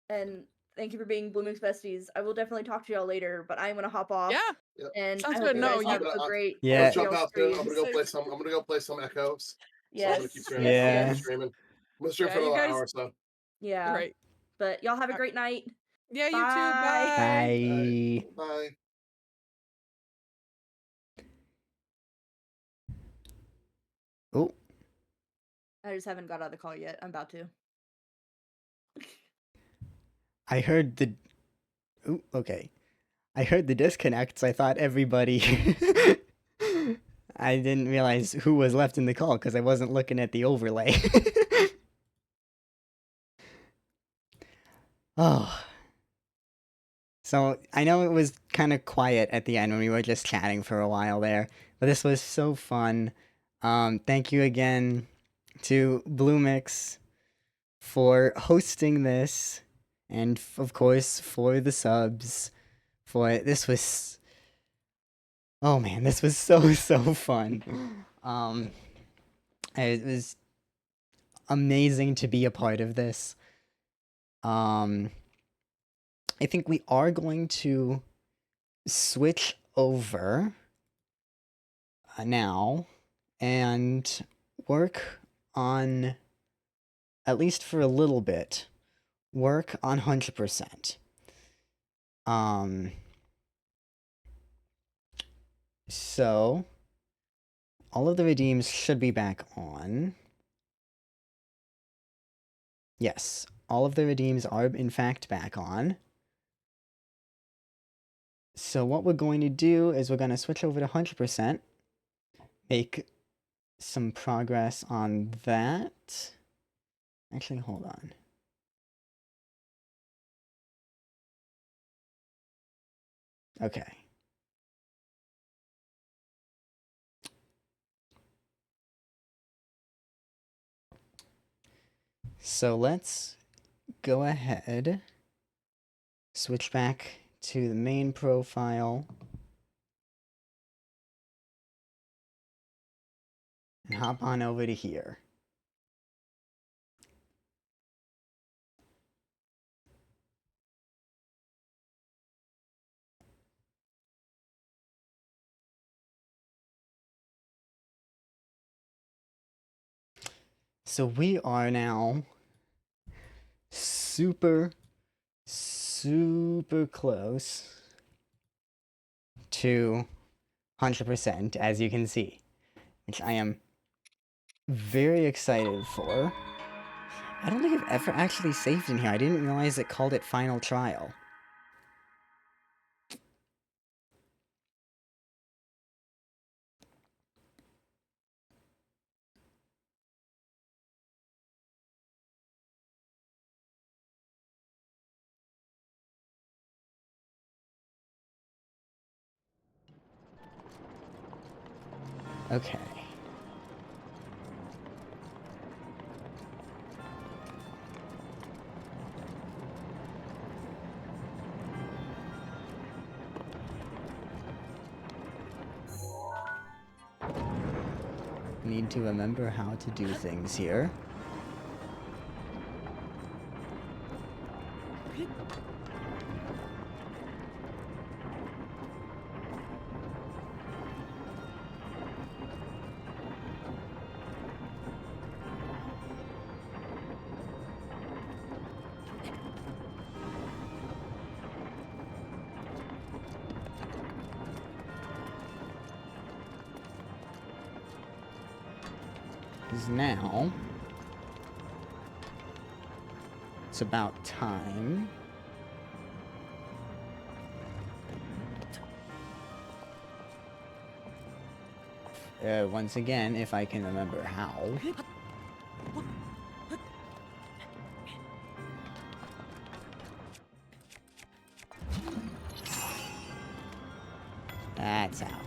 And thank you for being Bloomix besties. I will definitely talk to y'all later, but I'm gonna hop off. Yeah. And Sounds I good. hope you No, guys have you- a great Yeah. I'll jump y'all's out too. I'm streams. gonna go play some. I'm gonna go play some Echoes. So I'm Yes. gonna keep streaming. Yes. I'm gonna Yeah. keep Yes. streaming. I'm gonna stream Yeah, for you another guys- hour. So Yeah. Right. But y'all have a great night. Yeah, you too. Bye. Bye. Bye. bye. Oh, I just haven't got out of the call yet. I'm about to. I heard the. Ooh, okay. I heard the disconnects. I thought everybody. I didn't realize who was left in the call because I wasn't looking at the overlay. Oh. So I know it was kind of quiet at the end when we were just chatting for a while there, but this was so fun. Thank you again to Bloomix for hosting this, and of course for the subs. For this was, oh man, this was so fun. It was amazing to be a part of this. I think we are going to switch over now and work on, at least for a little bit, work on 100%. So all of the redeems should be back on. Yes, all of the redeems are in fact back on. So what we're going to do is we're going to switch over to 100%, make some progress on that. Actually, hold on. Okay. So let's go ahead, switch back to the main profile, and hop on over to here. So we are now super close to 100%, as you can see, which I am very excited for. I don't think I've ever actually saved in here. I didn't realize it called it Final Trial. Okay. need to remember how to do things here. Because now it's about time. Once again, if I can remember how. That's how.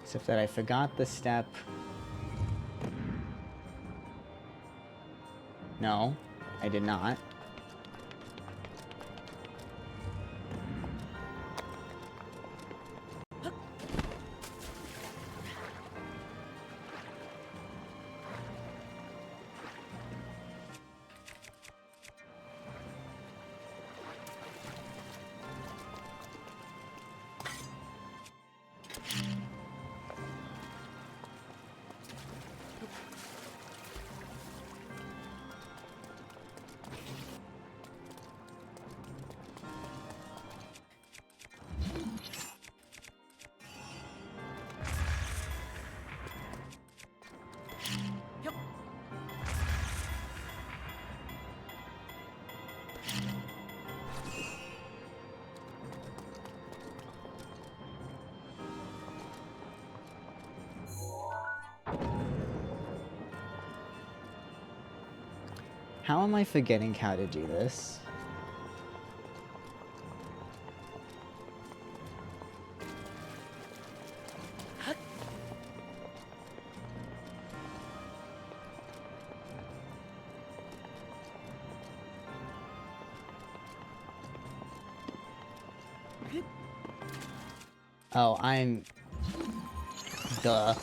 Except that I forgot the step. No, I did not. How am I forgetting how to do this? Oh, I'm... Duh.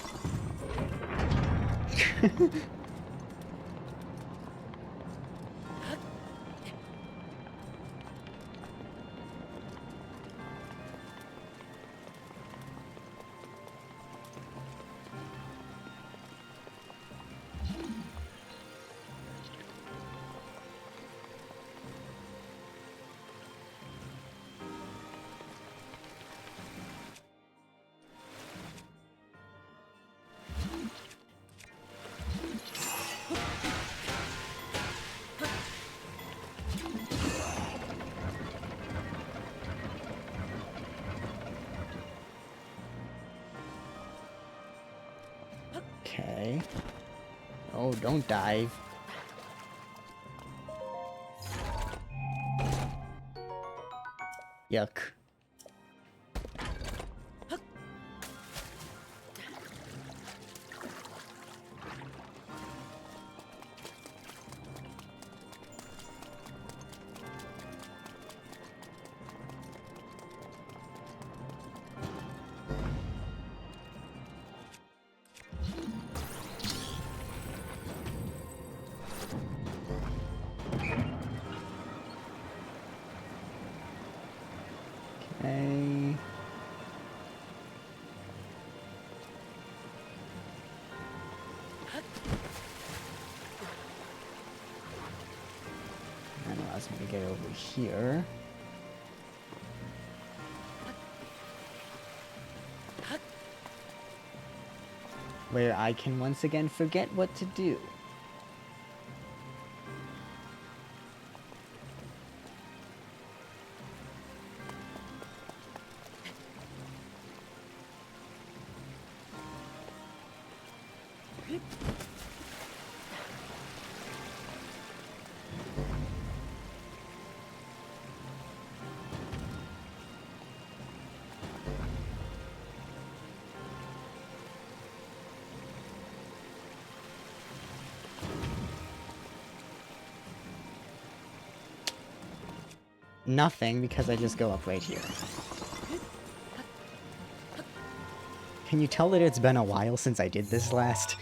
Okay. Oh, don't dive. Yuck. Okay. That allows me to get over here. Where I can once again forget what to do. Nothing, because I just go up right here. Can you tell that it's been a while since I did this last?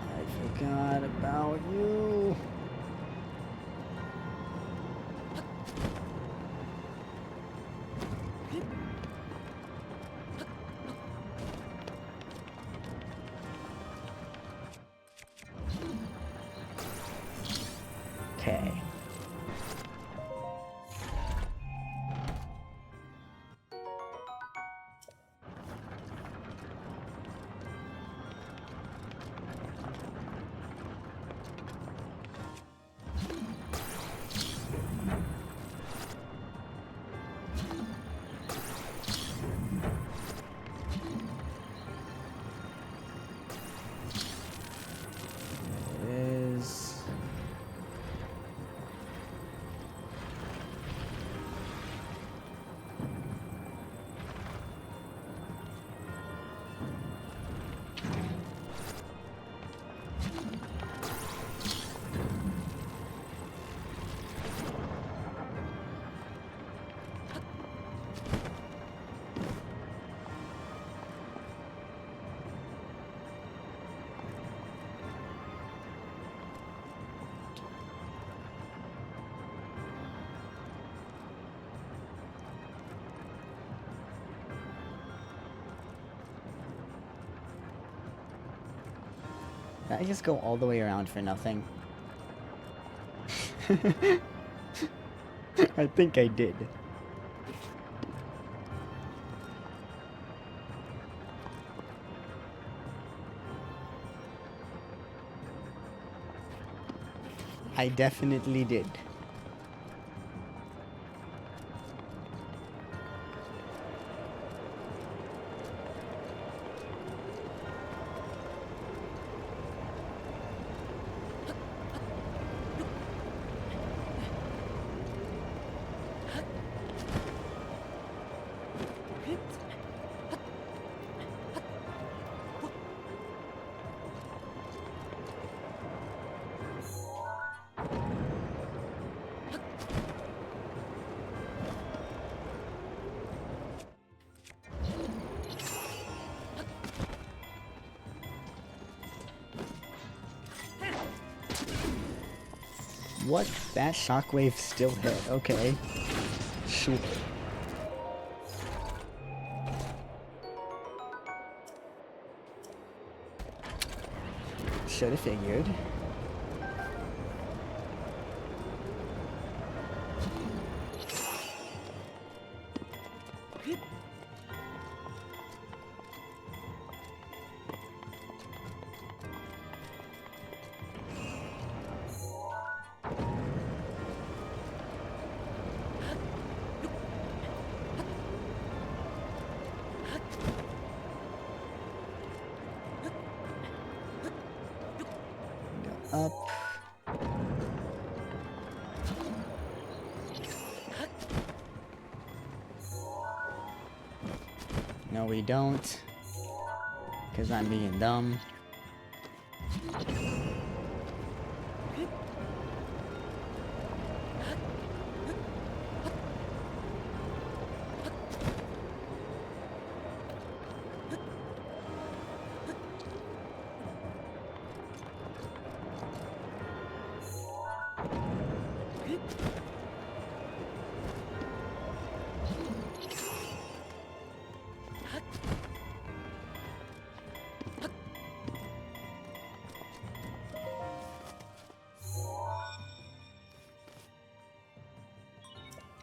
I forgot about you. Okay. Did I just go all the way around for nothing? I think I did. I definitely did. What? That shockwave still hit. Okay. Sure. Should have figured. Up. No, we don't. Because I'm being dumb.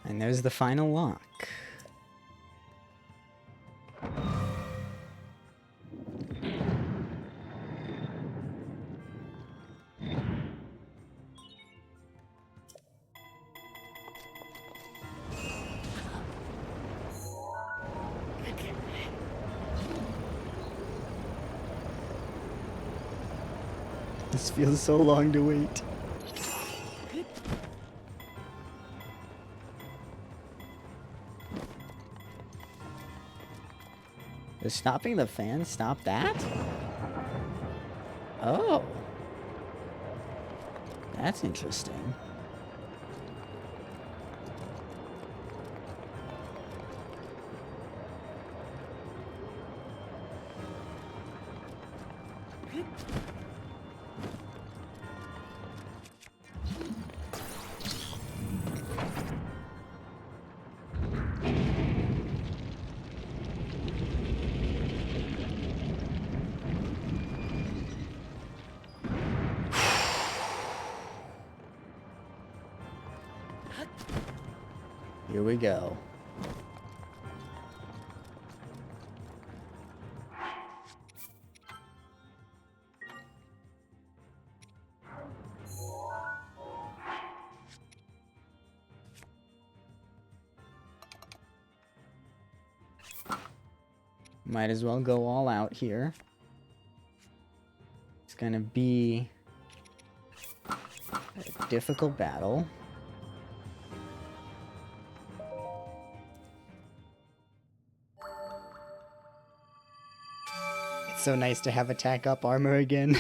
And there's the final lock. This feels so long to wait. Does stopping the fan stop that? Oh. That's interesting. Here we go. Might as well go all out here. It's gonna be a difficult battle. It's so nice to have attack up armor again.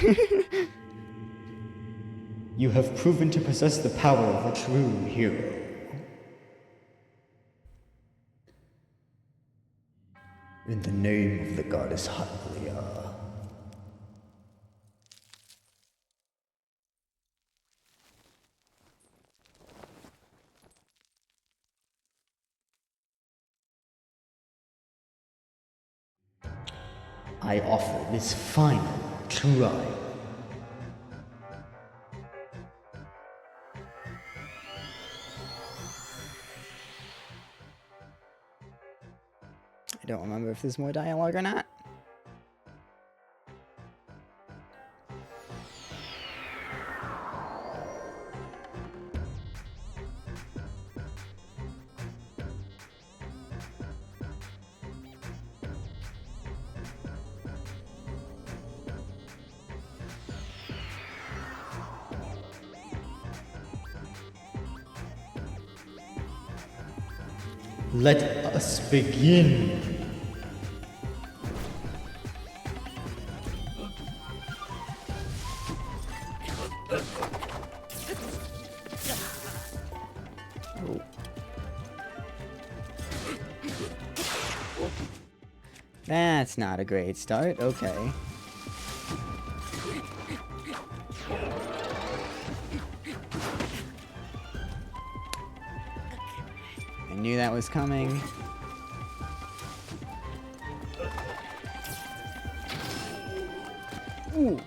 You have proven to possess the power of a true hero. In the name of the goddess Hylia. I offer this final try. I don't remember if there's more dialogue or not. Let us begin. Oh. That's not a great start. Okay. I knew that was coming. Ooh.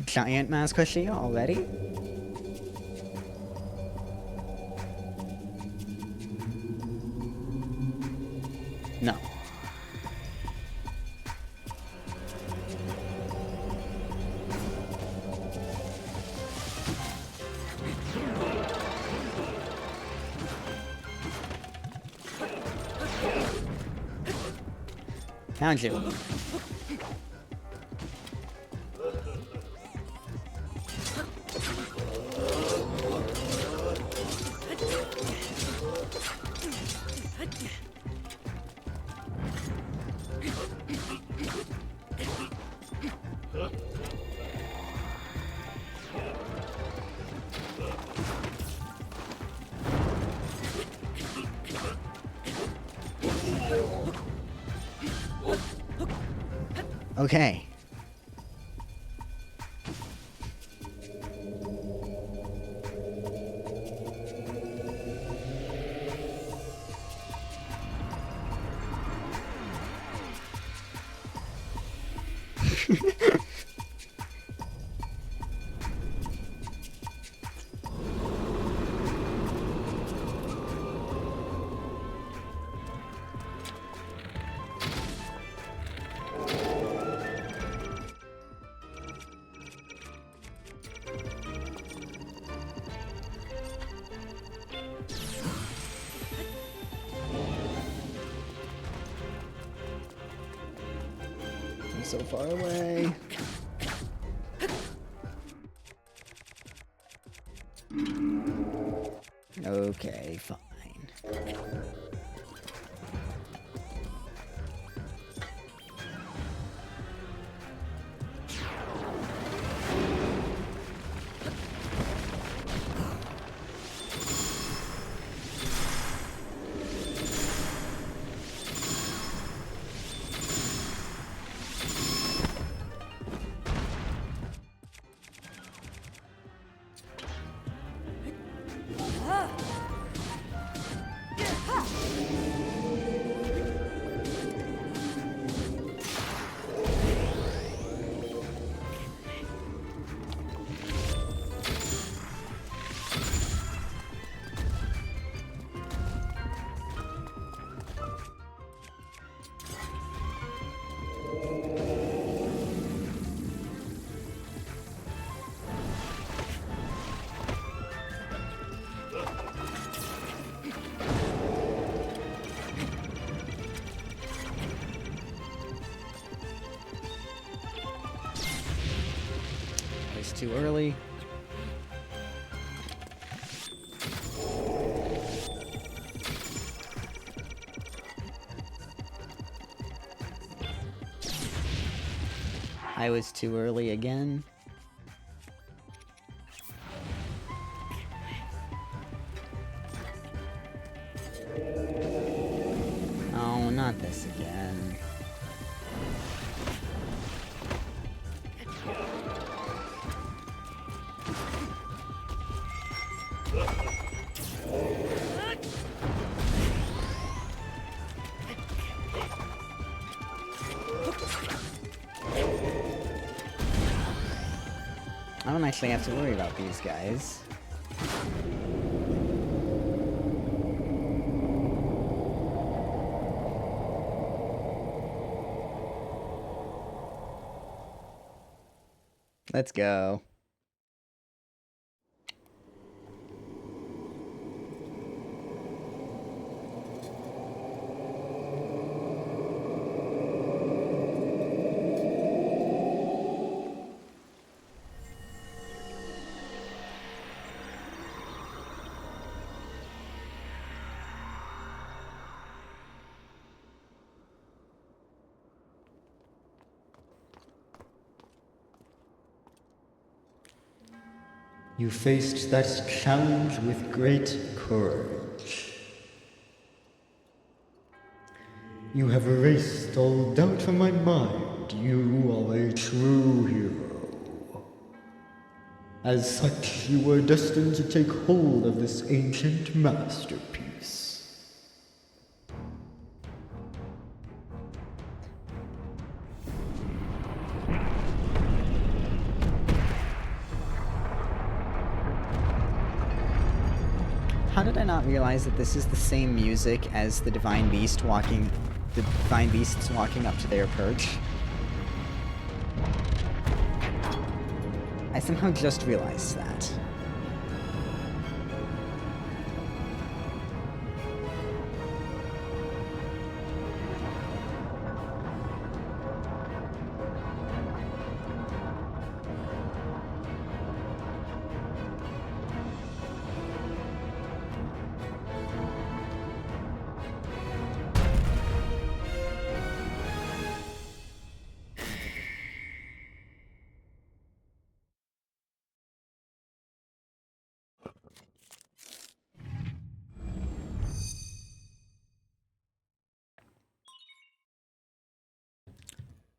Giant mask squishy already? No. Found you. Okay. I'm so far away. Okay, fine. It's too early. I was too early again. Oh, not this again. I don't actually have to worry about these guys. Let's go. You faced that challenge with great courage. You have erased all doubt from my mind. You are a true hero. As such, you were destined to take hold of this ancient masterpiece. How did I not realize that this is the same music as the Divine Beasts walking up to their perch? I somehow just realized that.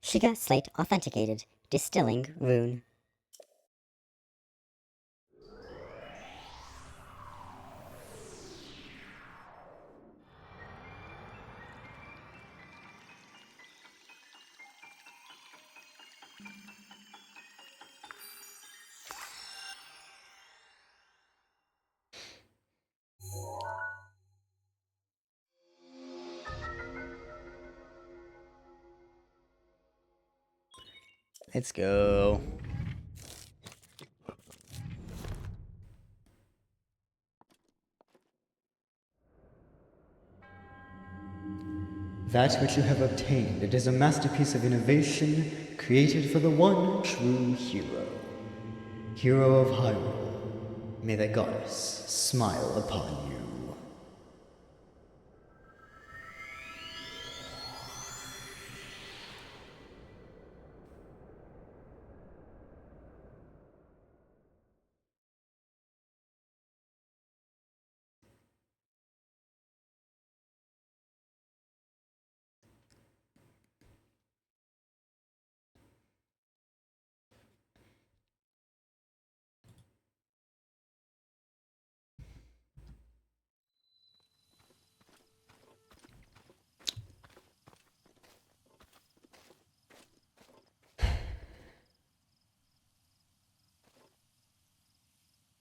Shiga Slate authenticated. Distilling rune. Let's go. That which you have obtained, it is a masterpiece of innovation created for the one true hero. Hero of Hyrule, may the goddess smile upon you.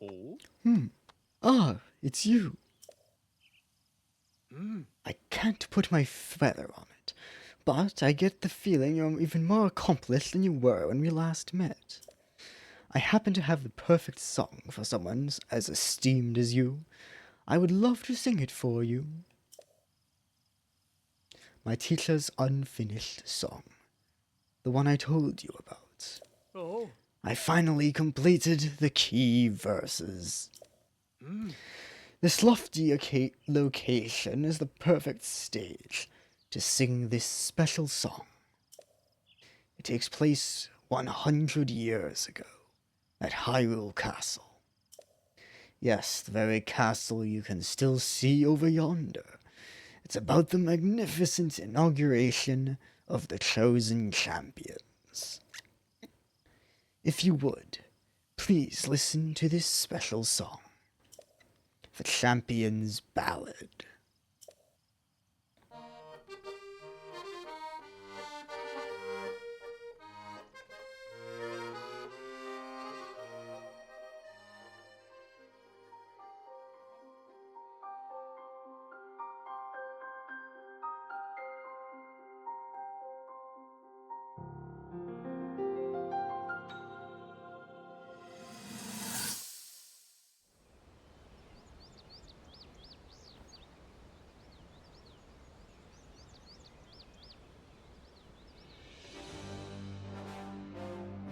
Oh? Ah, it's you. Hmm. I can't put my feather on it, but I get the feeling you're even more accomplished than you were when we last met. I happen to have the perfect song for someone as esteemed as you. I would love to sing it for you. My teacher's unfinished song. The one I told you about. Oh. I finally completed the key verses. Hmm. This lofty location is the perfect stage to sing this special song. It takes place 100 years ago at Hyrule Castle. Yes, the very castle you can still see over yonder. It's about the magnificent inauguration of the chosen champions. If you would, please listen to this special song, the Champion's Ballad.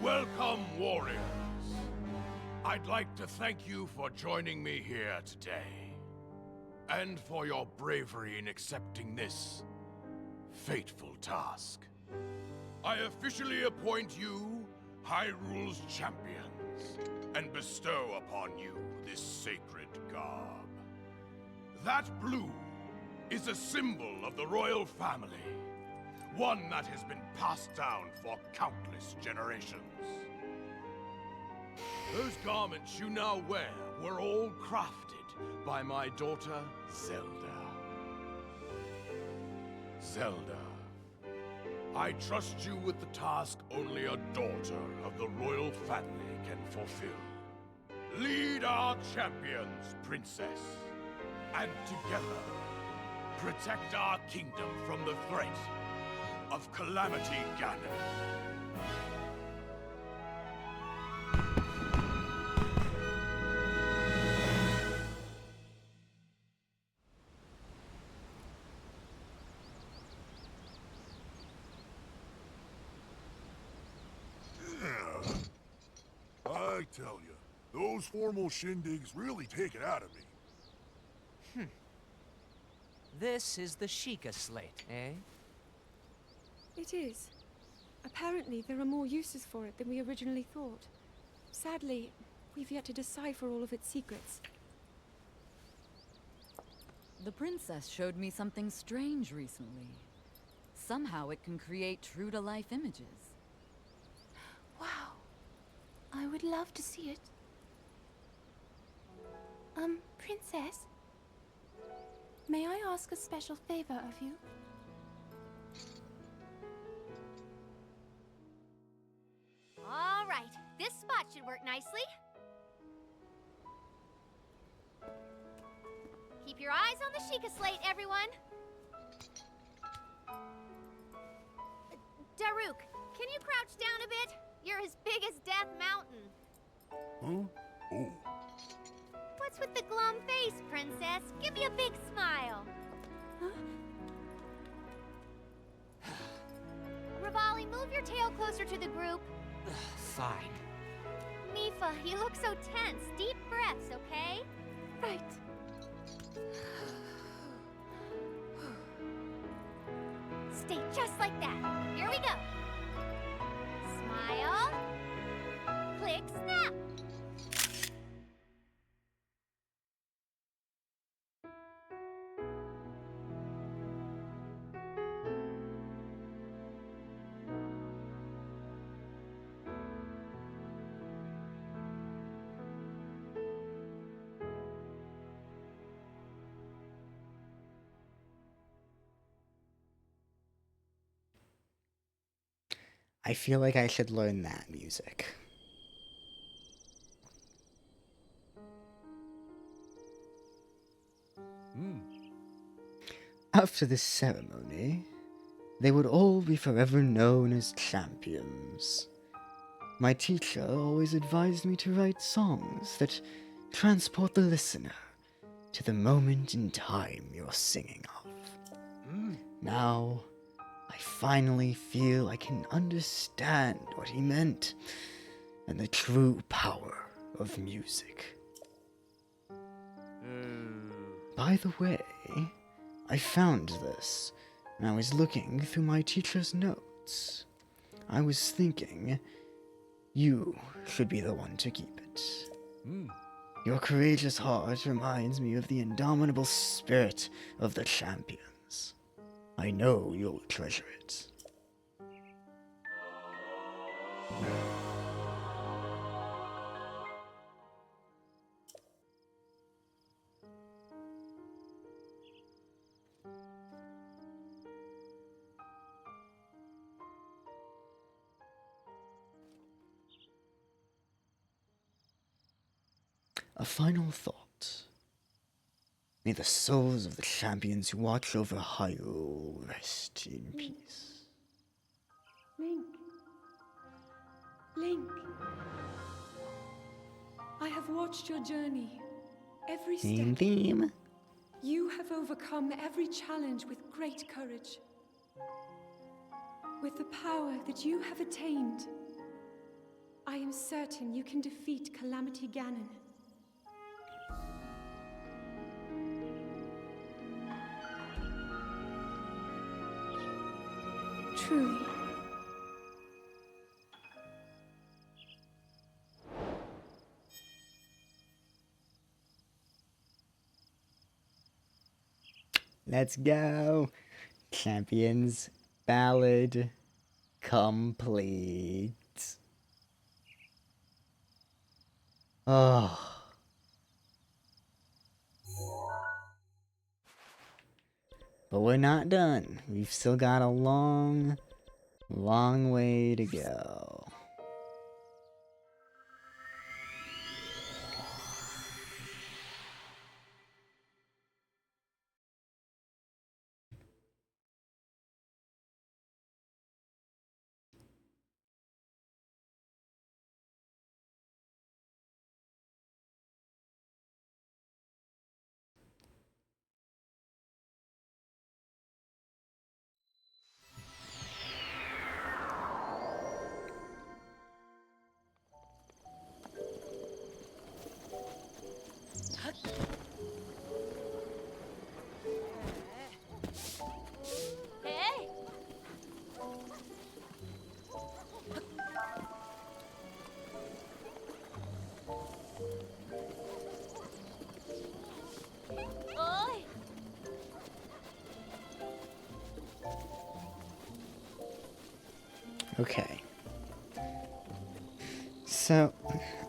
Welcome, warriors. I'd like to thank you for joining me here today, and for your bravery in accepting this fateful task. I officially appoint you Hyrule's champions, and bestow upon you this sacred garb. That blue is a symbol of the royal family, one that has been passed down for countless generations. Those garments you now wear were all crafted by my daughter, Zelda. Zelda, I trust you with the task only a daughter of the royal family can fulfill. Lead our champions, princess, and together, protect our kingdom from the threat of Calamity Ganon. I tell you, those formal shindigs really take it out of me. This is the Sheikah slate, eh? It is. Apparently, there are more uses for it than we originally thought. Sadly, we've yet to decipher all of its secrets. The princess showed me something strange recently. Somehow it can create true-to-life images. Wow. I would love to see it. Princess? May I ask a special favor of you? All right, this spot should work nicely. Keep your eyes on the Sheikah slate, everyone. Daruk, can you crouch down a bit? You're as big as Death Mountain. Huh? Oh. What's with the glum face, Princess? Give me a big smile. Rivali, move your tail closer to the group. Fine. Mifa, you look so tense. Deep breaths, okay? Right. Stay just like that. Here we go. Smile. Click, snap. I feel like I should learn that music. After this ceremony, they would all be forever known as champions. My teacher always advised me to write songs that transport the listener to the moment in time you're singing of. Now, I finally feel I can understand what he meant and the true power of music. By the way, I found this when I was looking through my teacher's notes. I was thinking, you should be the one to keep it. Your courageous heart reminds me of the indomitable spirit of the champions. I know you'll treasure it. A final thought. May the souls of the champions who watch over Hyrule rest in peace. Link. Link. I have watched your journey. Every step. Theme. You have overcome every challenge with great courage. With the power that you have attained, I am certain you can defeat Calamity Ganon. Truly. Let's go. Champions ballad complete. Oh. But we're not done. We've still got a long way to go. Hey! Oi! Okay. So,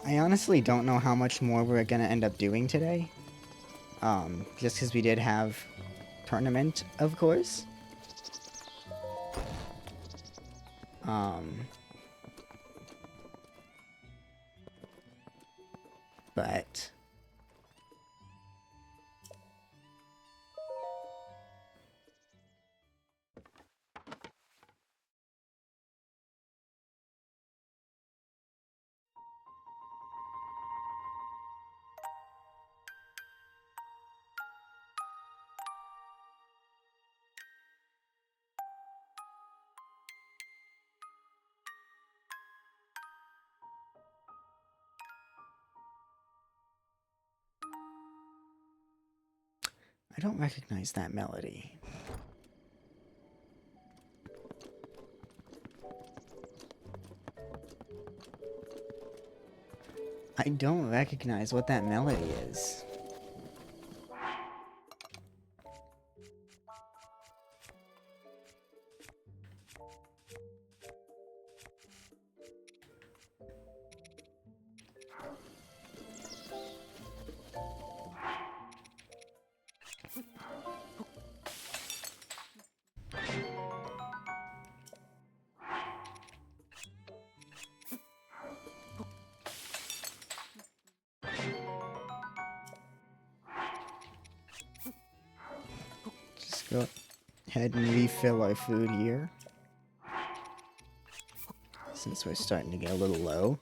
I honestly don't know how much more we're gonna end up doing today. Just because we did have tournament, of course. But don't recognize that melody. I don't recognize what that melody is. Just go ahead and refill our food here, since we're starting to get a little low.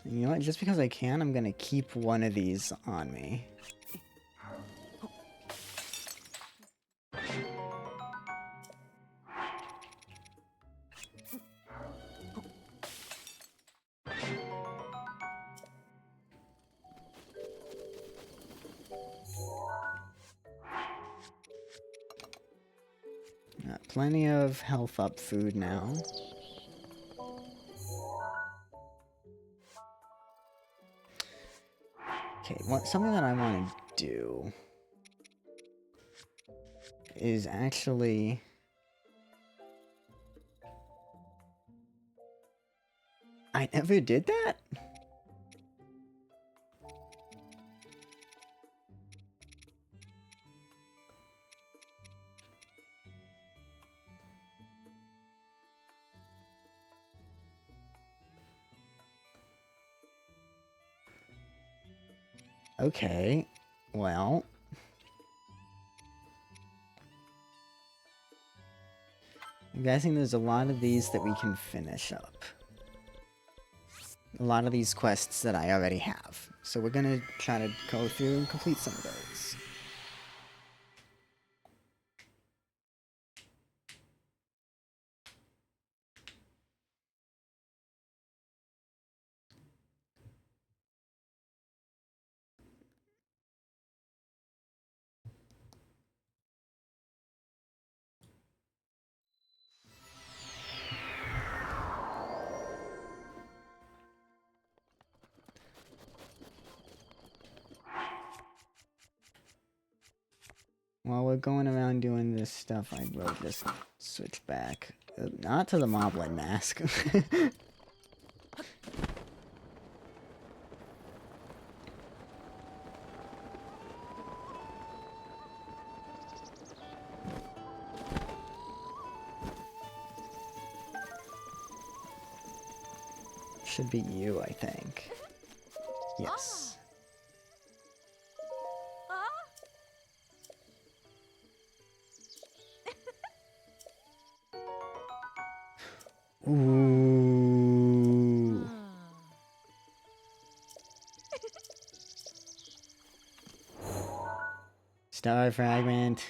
You know what? Just because I can, I'm gonna keep one of these on me. Got plenty of health up food now. Okay, something that I want to do is actually... I never did that? Okay, well... I'm guessing there's a lot of these that we can finish up. A lot of these quests that I already have. So we're gonna try to go through and complete some of those. While we're going around doing this stuff, I will just switch back. Not to the Moblin mask. Should be you, I think. Yes. Ooh. Star fragment.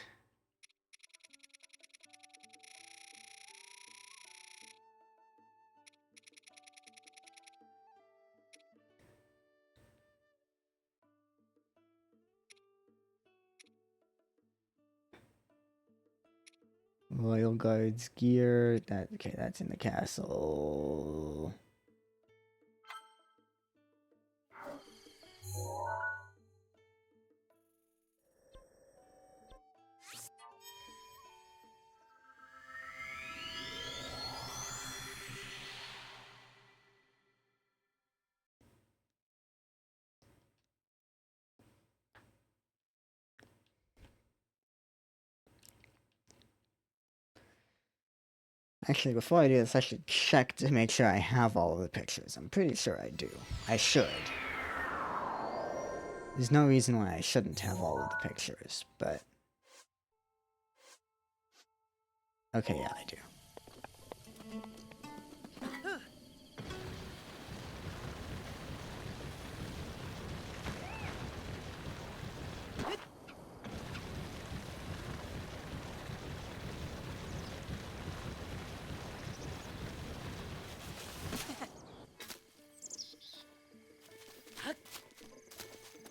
Royal Guard's gear. Okay, that's in the castle. Actually, before I do this, I should check to make sure I have all of the pictures. I'm pretty sure I do. I should. There's no reason why I shouldn't have all of the pictures, but... Okay, yeah, I do.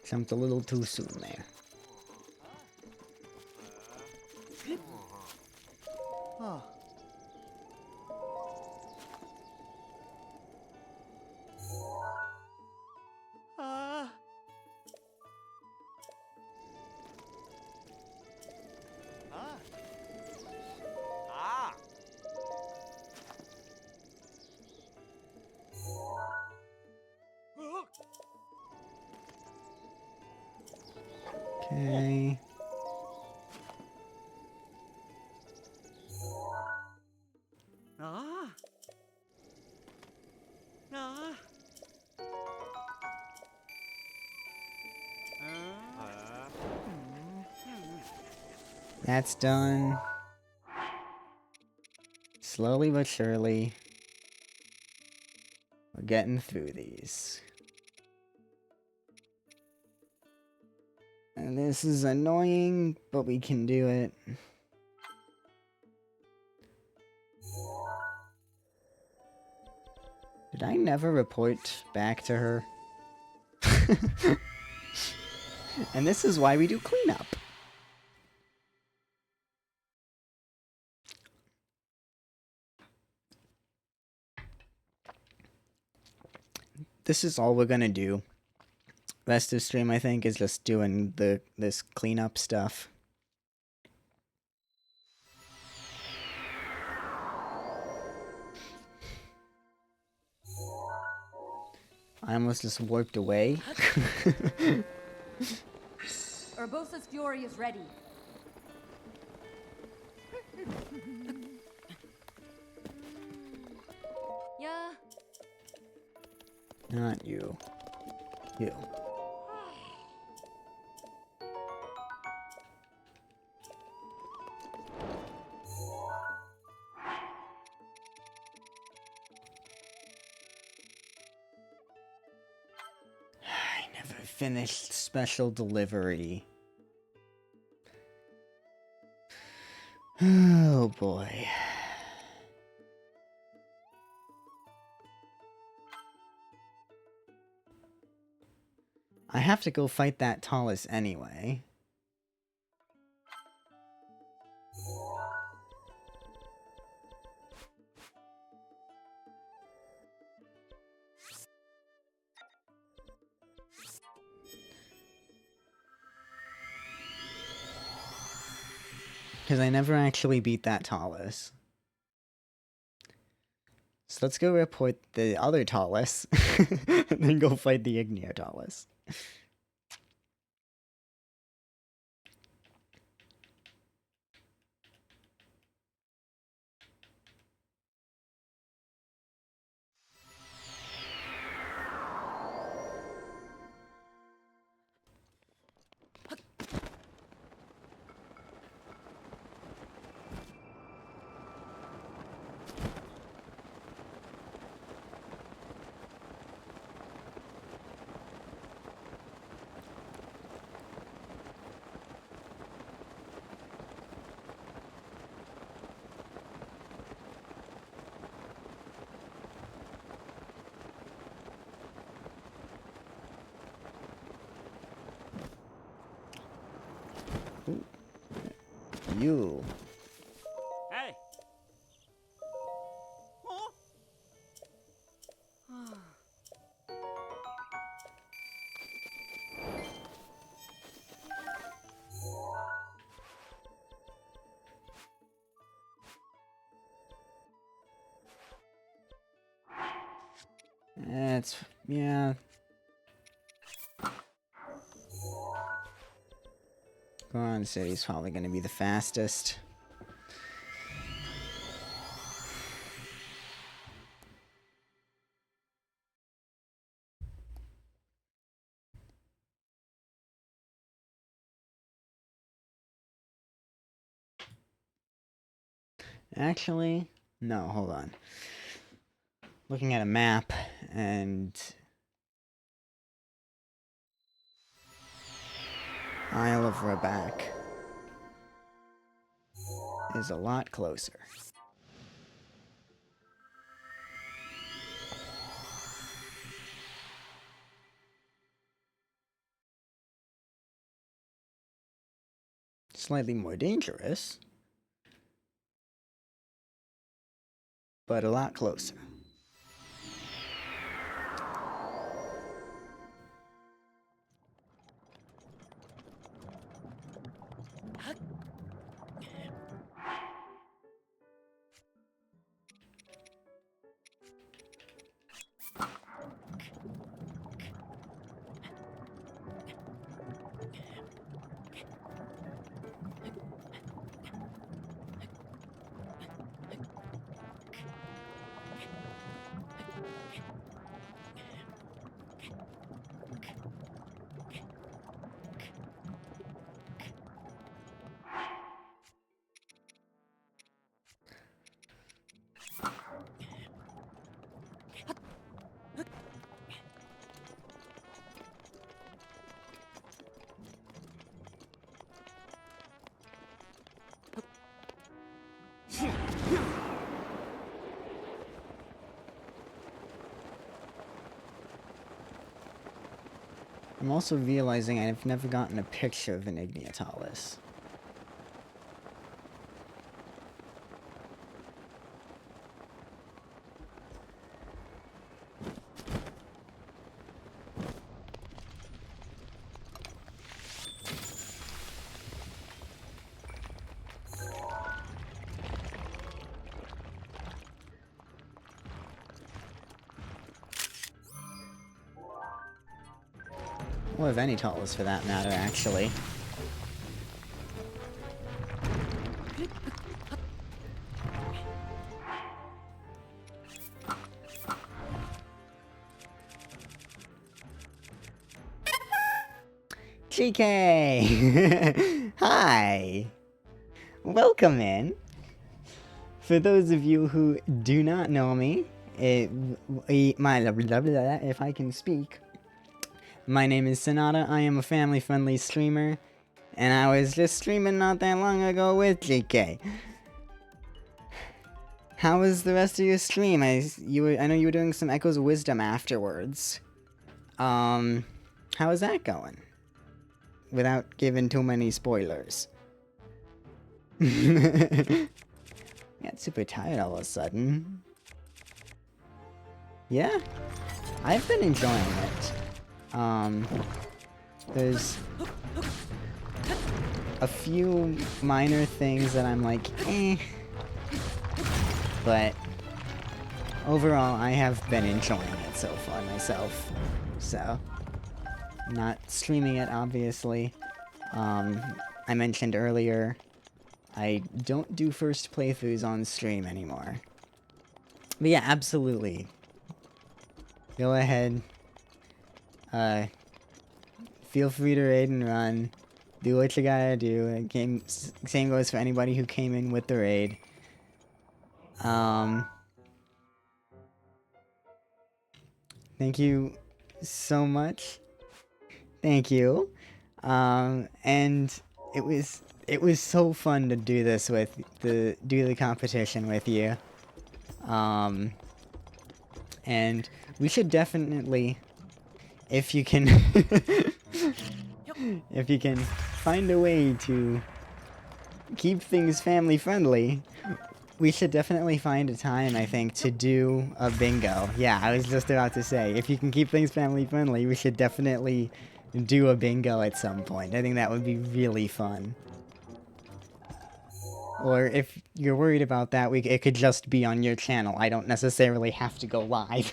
Jumped a little too soon there. Oh. Ah. Ah. Ah. Okay. Ah. Ah. That's done. Slowly but surely, we're getting through these. And this is annoying, but we can do it. Did I never report back to her? And this is why we do cleanup. This is all we're gonna do. Rest of stream, I think, is just doing this cleanup stuff. I almost just warped away. Urbosa's fury is ready. Yeah. Not you. You. I never finished special delivery. Oh boy. I have to go fight that Talus anyway. Because I never actually beat that Talus. So let's go report the other Talus, and then go fight the Ignea Talus. Ooh. You. Hey. It's, yeah. Goron City's probably gonna be the fastest. Actually, no, hold on. Looking at a map, and Isle of Rabac is a lot closer. Slightly more dangerous, but a lot closer. I'm also realizing I've never gotten a picture of an Igneotalis. Or of any Talis for that matter, actually. GK! Hi! Welcome in! For those of you who do not know me, if I can speak, my name is Sonata, I am a family-friendly streamer, and I was just streaming not that long ago with GK. How was the rest of your stream? I know you were doing some Echoes of Wisdom afterwards. How is that going? Without giving too many spoilers. Got super tired all of a sudden. Yeah, I've been enjoying it. There's a few minor things that I'm like, eh. But overall, I have been enjoying it so far myself. So, not streaming it, obviously. I mentioned earlier, I don't do first playthroughs on stream anymore. But yeah, absolutely. Go ahead. Feel free to raid and run. Do what you gotta do. Same goes for anybody who came in with the raid. Thank you so much. Thank you. And it was so fun to do this with do the competition with you. And we should definitely, if you can if you can find a way to keep things family friendly, we should definitely find a time, I think, to do a bingo. Yeah, I was just about to say, if you can keep things family friendly, we should definitely do a bingo at some point. I think that would be really fun. Or if you're worried about that, it could just be on your channel. I don't necessarily have to go live.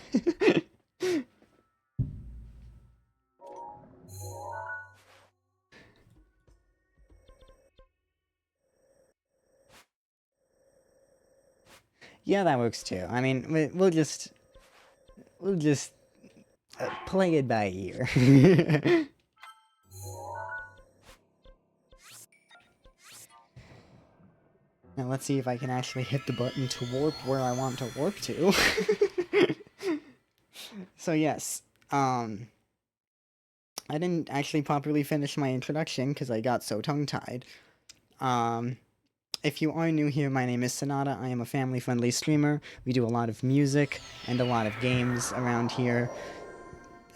Yeah, that works too. I mean, we'll just play it by ear. Now let's see if I can actually hit the button to warp where I want to warp to. So yes, I didn't actually properly finish my introduction because I got so tongue-tied. If you are new here, my name is Sonata. I am a family-friendly streamer. We do a lot of music and a lot of games around here.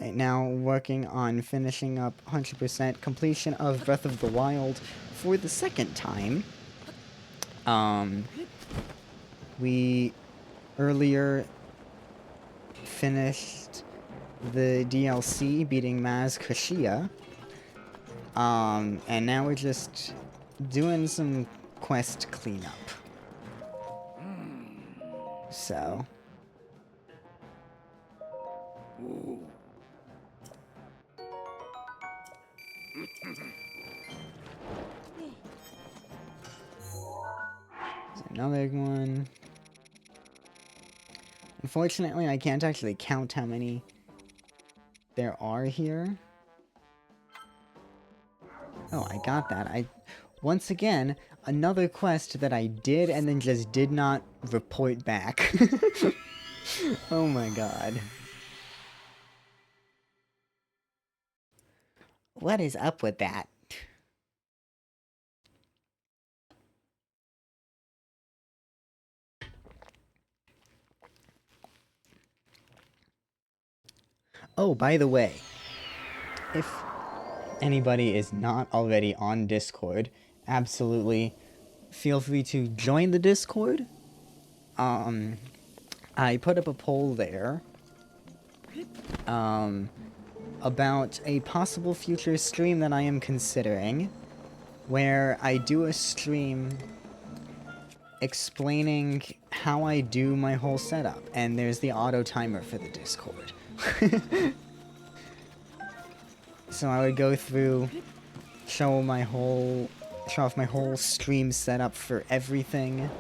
Right now, working on finishing up 100% completion of Breath of the Wild for the second time. We earlier finished the DLC beating Maz Kashia. And now we're just doing some quest cleanup. So. There's another one. Unfortunately, I can't actually count how many there are here. Oh, I got that. Once again, another quest that I did and then just did not report back. Oh my god. What is up with that? Oh, by the way, if anybody is not already on Discord, absolutely feel free to join the Discord. I put up a poll there, about a possible future stream that I am considering, where I do a stream explaining how I do my whole setup, and there's the auto timer for the Discord. So I would go through, show off my whole stream setup for everything,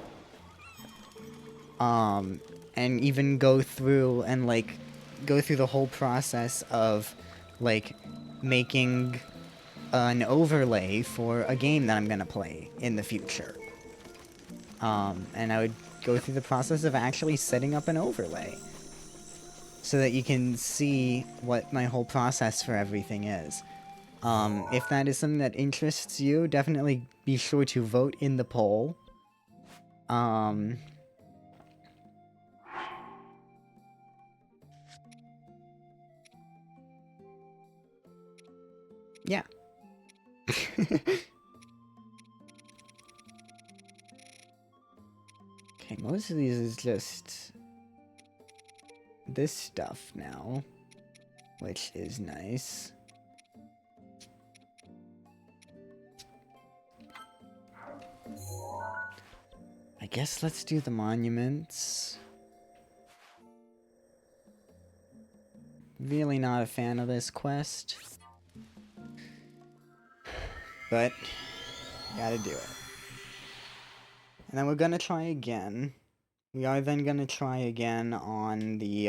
and even go through and go through the whole process of making an overlay for a game that I'm gonna play in the future. And I would go through the process of actually setting up an overlay, so that you can see what my whole process for everything is. If that is something that interests you, definitely be sure to vote in the poll. Yeah. Okay, most of these is just this stuff now, which is nice. I guess let's do the monuments. Really not a fan of this quest, but gotta do it. And then we're gonna try again. We are then gonna try again on the,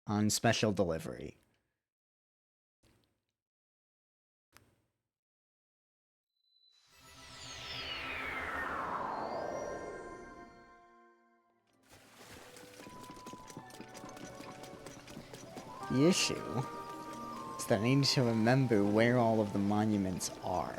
on special delivery. The issue is that I need to remember where all of the monuments are.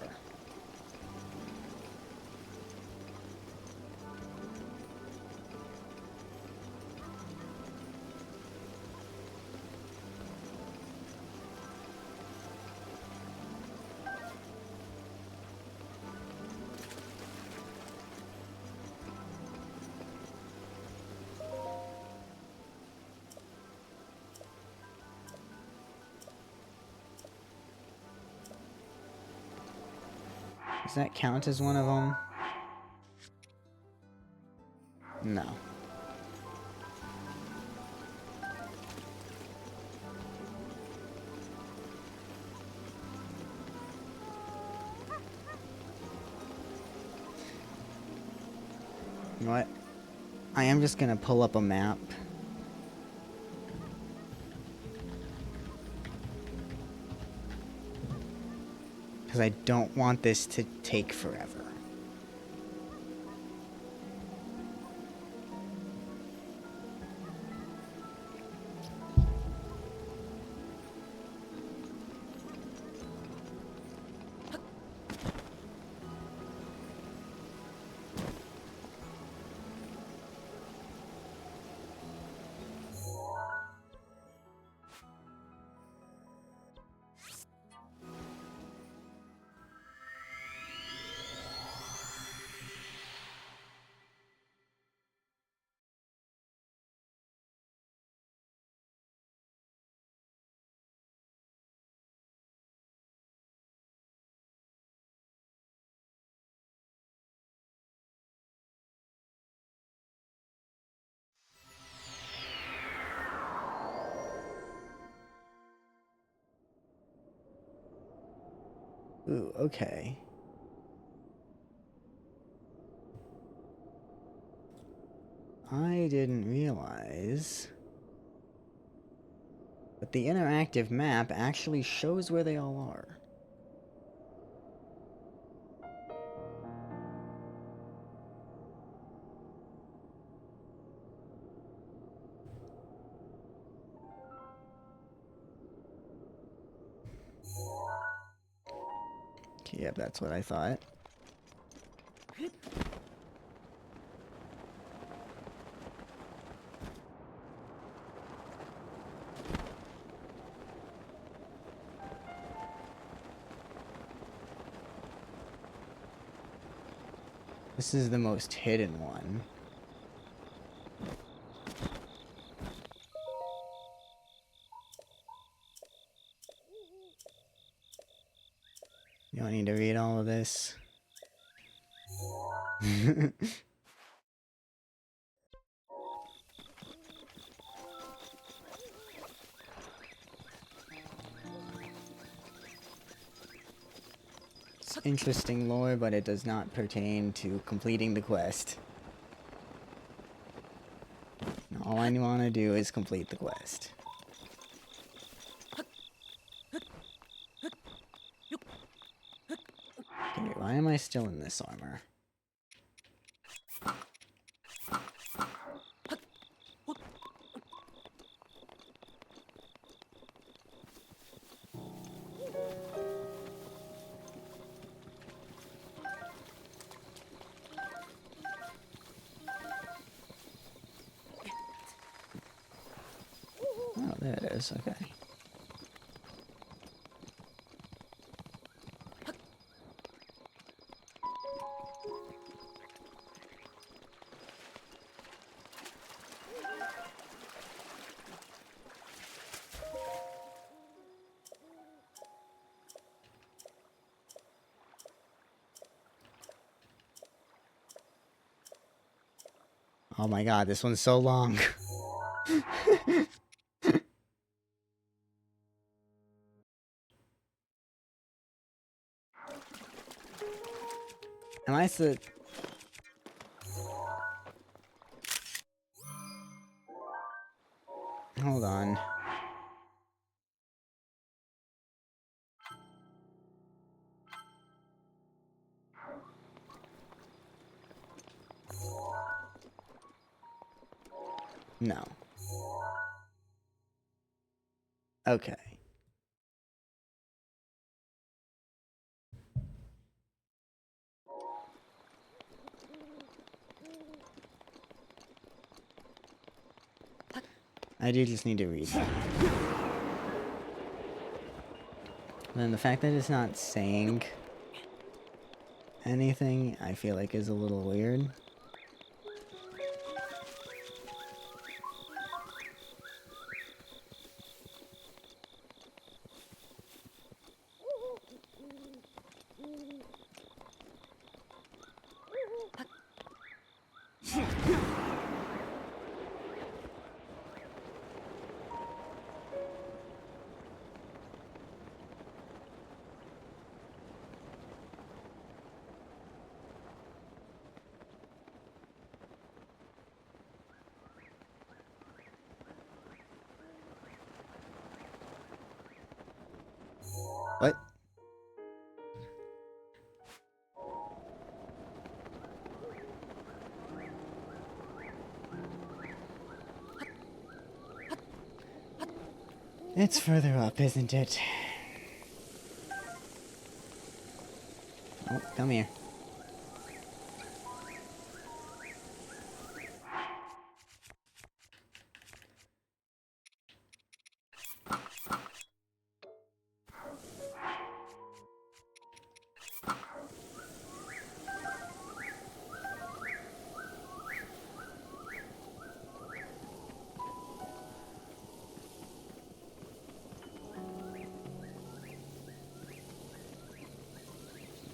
Does that count as one of them? No. You know what? I am just gonna pull up a map. Because I don't want this to take forever. Ooh, okay. I didn't realize that the interactive map actually shows where they all are. Yep, that's what I thought. This is the most hidden one. You don't need to read all of this. Interesting lore, but it does not pertain to completing the quest. All I want to do is complete the quest. Okay, why am I still in this armor? Oh, there it is, okay. Oh my god, this one's so long. Am I Hold on. No. Okay. I do just need to read that. And then the fact that it's not saying anything, I feel like is a little weird. It's further up, isn't it? Oh, come here.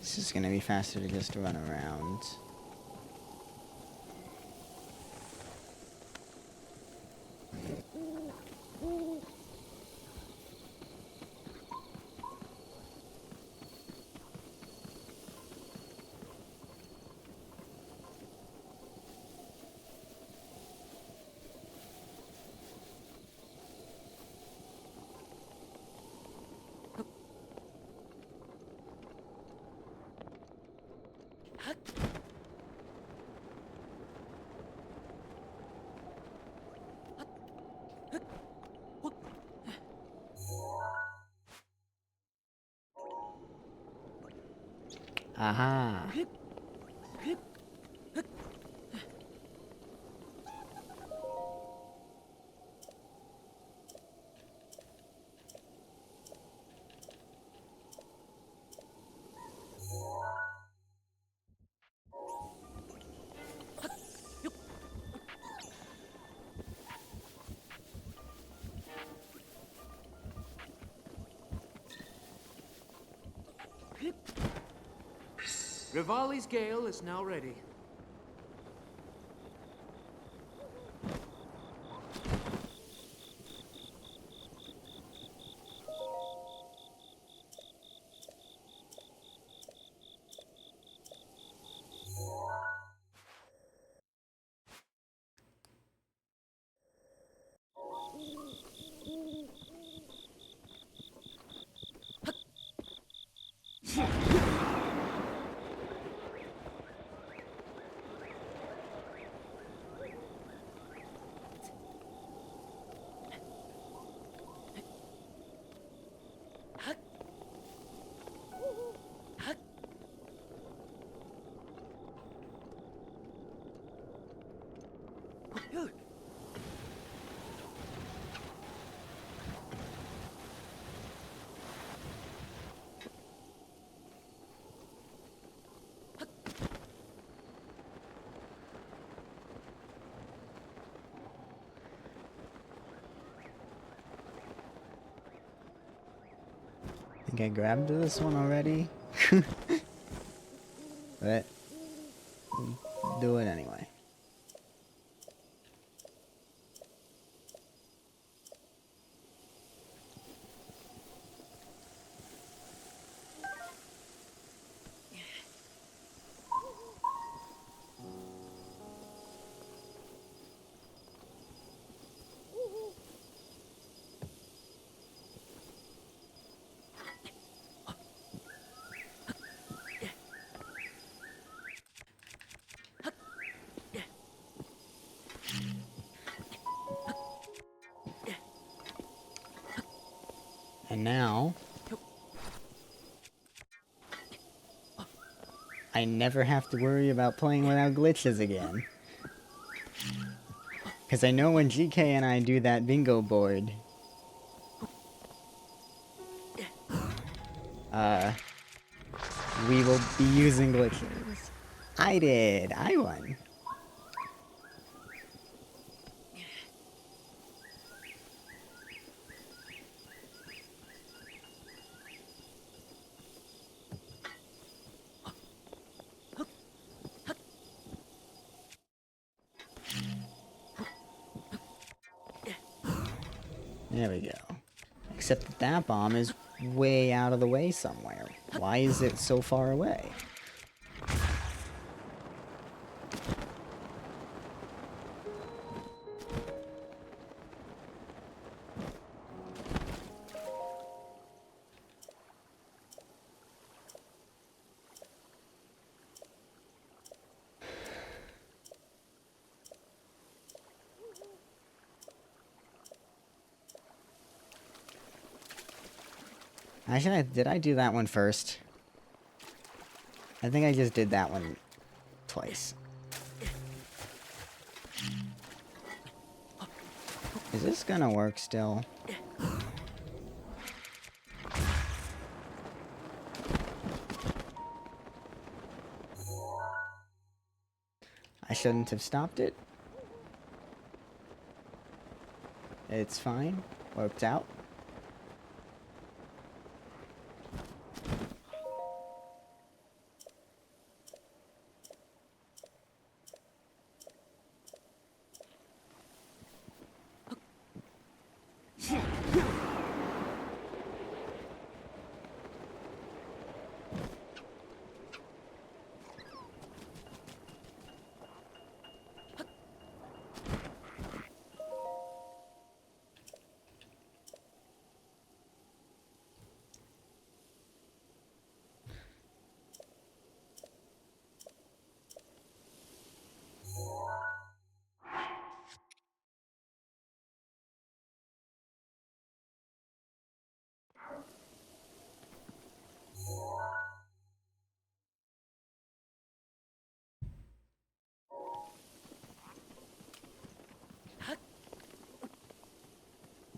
This is gonna be faster to just run around. Aha. Rivali's gale is now ready. Think I grabbed this one already? But do it anyway. And now, I never have to worry about playing without glitches again. Because I know when GK and I do that bingo board, we will be using glitches. I did. I won. There we go. Except that that bomb is way out of the way somewhere. Why is it so far away? Actually, did I do that one first? I think I just did that one twice. Is this gonna work still? I shouldn't have stopped it. It's fine. Worked out.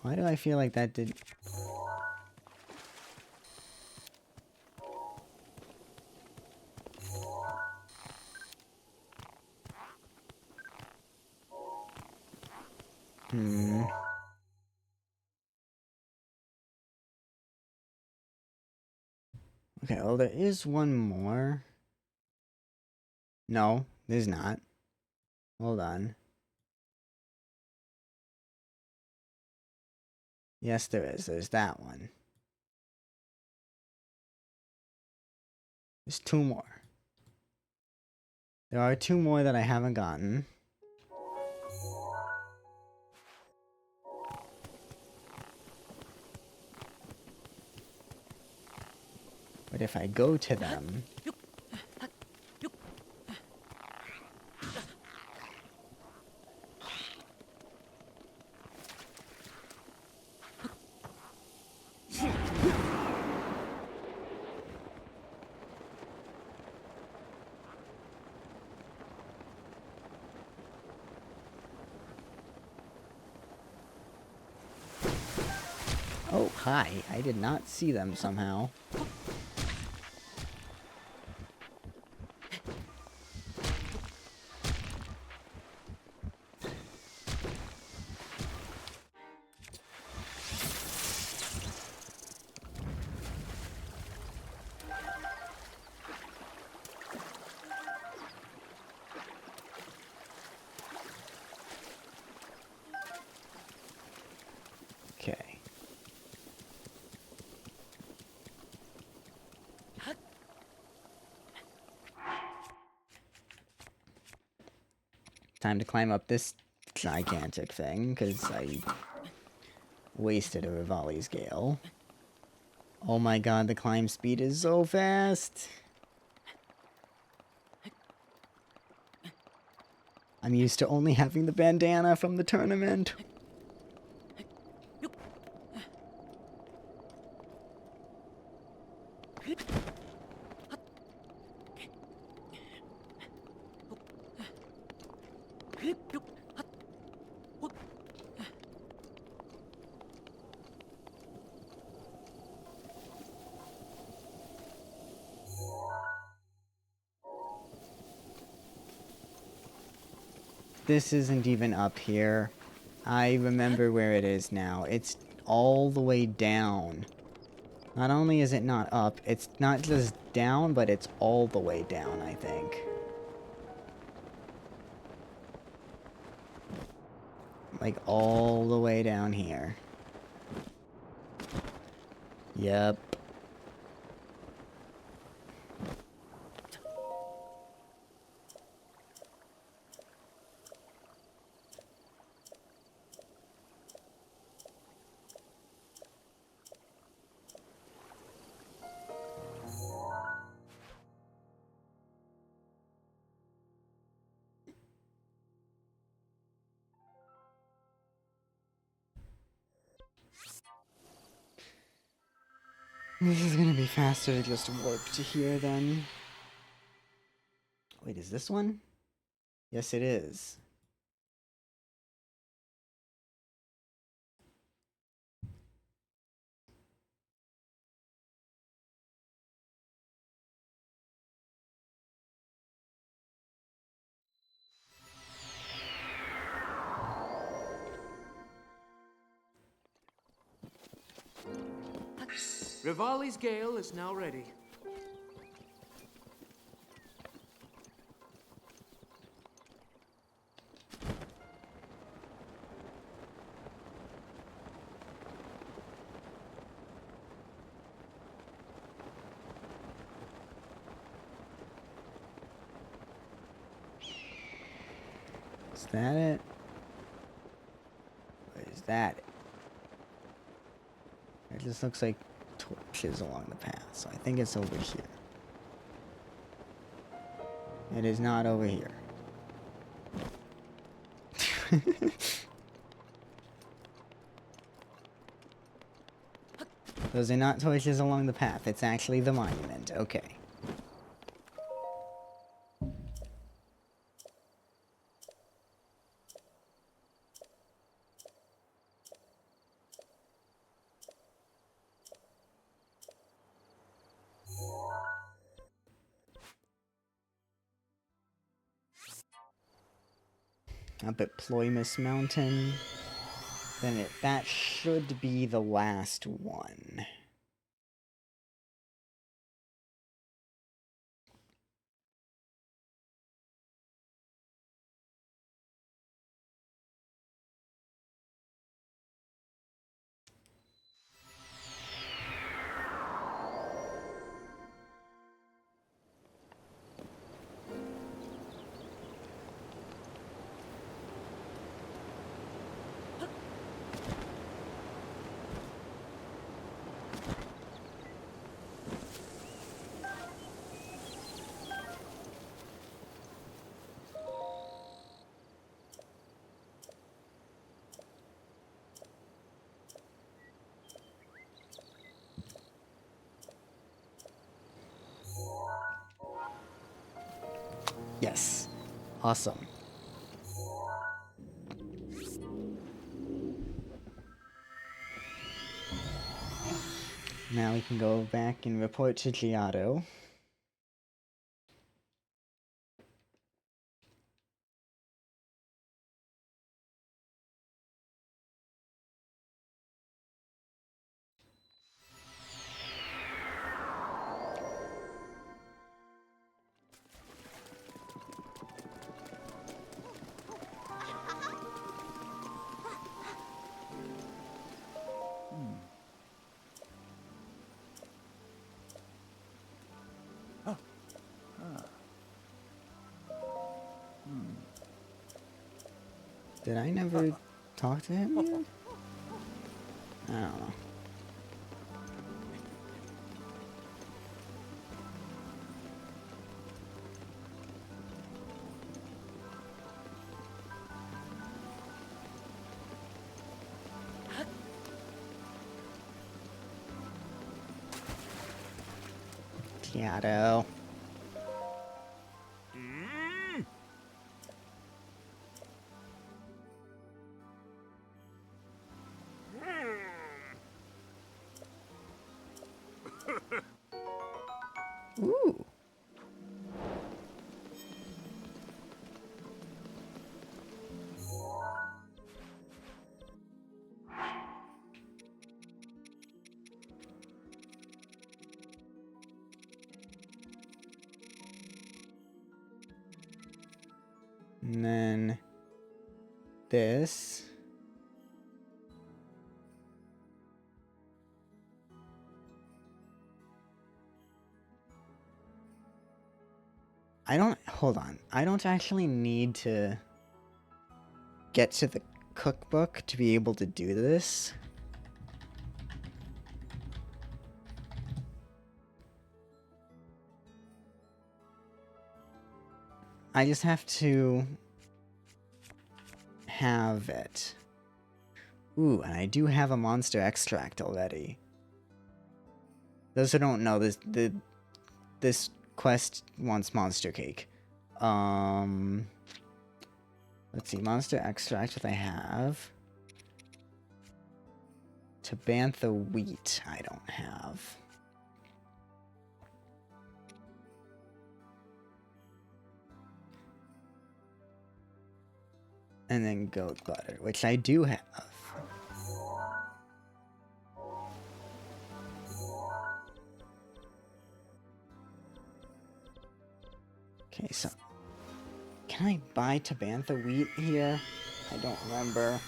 Why do I feel like that did... Okay, well, there is one more. No, there's not. Hold on. Yes, there is. There's that one. There's two more. There are two more that I haven't gotten. But if I go to them... Oh, hi. I did not see them somehow. Okay. Time to climb up this gigantic thing, because I wasted a Rivali's Gale. Oh my god, the climb speed is so fast! I'm used to only having the bandana from the tournament. This isn't even up here. I remember where it is now. It's all the way down. Not only is it not up, it's not just down, but it's all the way down, I think. Like, all the way down here. Yep. This is gonna be faster to just warp to here then. Wait, is this one? Yes, it is. Rivali's gale is now ready. Is that it? Or is that it? It just looks like torches along the path, so I think it's over here. It is not over here. Those are not torches along the path, it's actually the monument. Okay. Up at Ploymus Mountain. Then that should be the last one. Yes. Awesome. Now we can go back and report to Giotto. Did I never talk to him yet? I don't know. Giotto. Ooh. And then this. Hold on. I don't actually need to get to the cookbook to be able to do this. I just have to have it. Ooh, and I do have a monster extract already. Those who don't know, this quest wants monster cake. Let's see, monster extract, what I have. Tabantha wheat, I don't have. And then goat butter, which I do have. Okay, so can I buy Tabantha wheat here? I don't remember.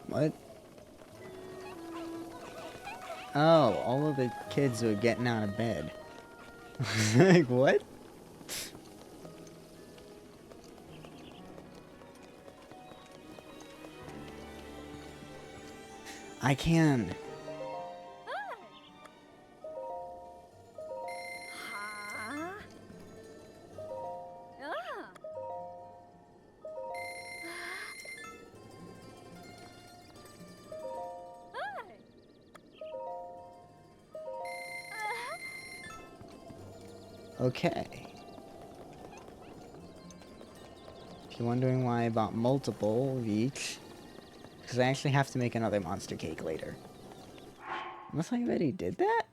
What? Oh, all of the kids are getting out of bed. Like, what? I can. Huh? Ah. Okay. If you're wondering why I bought multiple of each, because I actually have to make another monster cake later. Unless I already did that?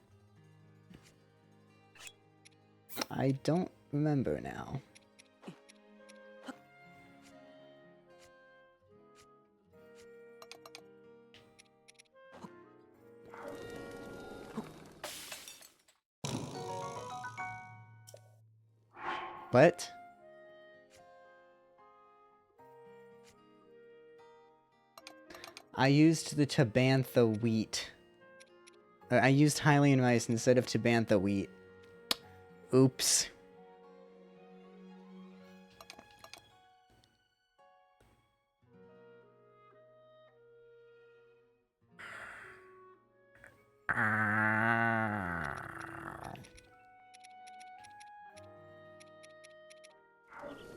I don't remember now. But I used the Tabantha wheat. I used Hylian rice instead of Tabantha wheat. Oops.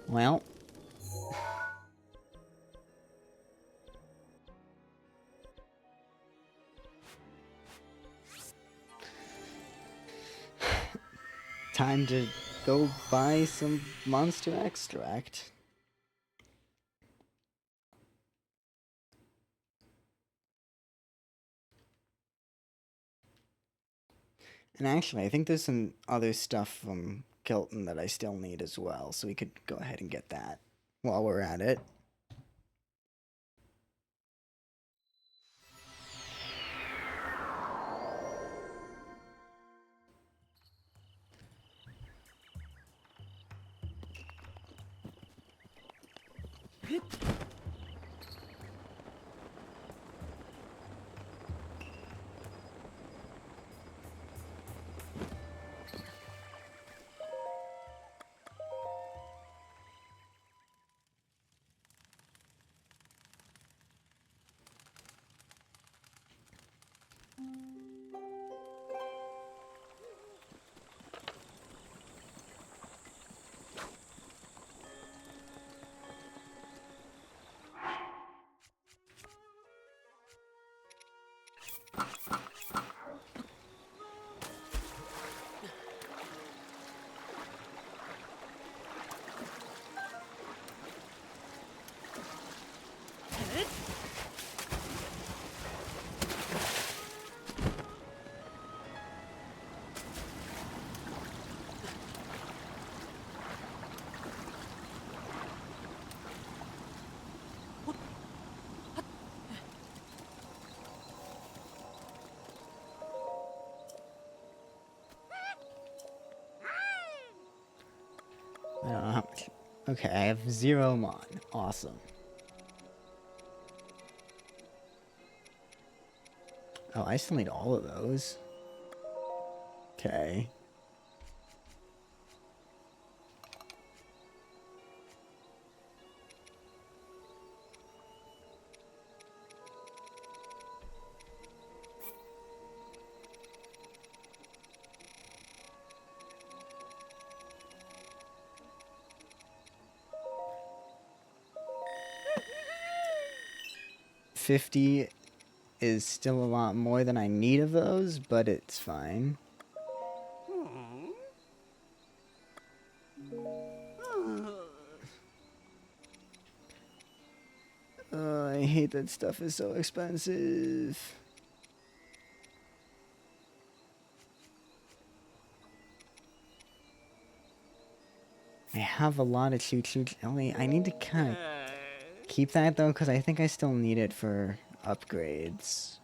Well. Time to go buy some monster extract. And actually, I think there's some other stuff from Kilton that I still need as well, so we could go ahead and get that while we're at it. I don't know how much. Okay, I have 0 mon. Awesome. Oh, I still need all of those. Okay. $50 is still a lot more than I need of those, but it's fine. I hate that stuff is so expensive. I have a lot of choo-choo. I need to kind of keep that though, because I think I still need it for upgrades.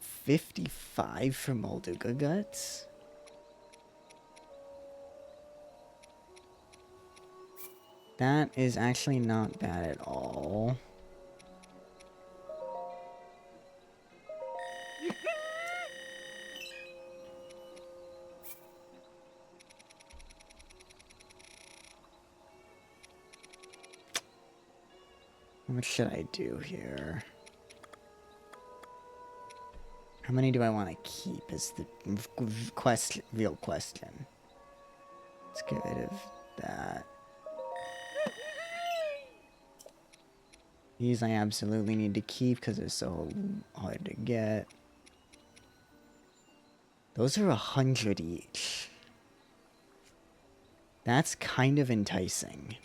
55 for Molduga Guts? That is actually not bad at all. What should I do here? How many do I want to keep is the real question. Let's get rid of that. These I absolutely need to keep because they're so hard to get. Those are 100 each. That's kind of enticing.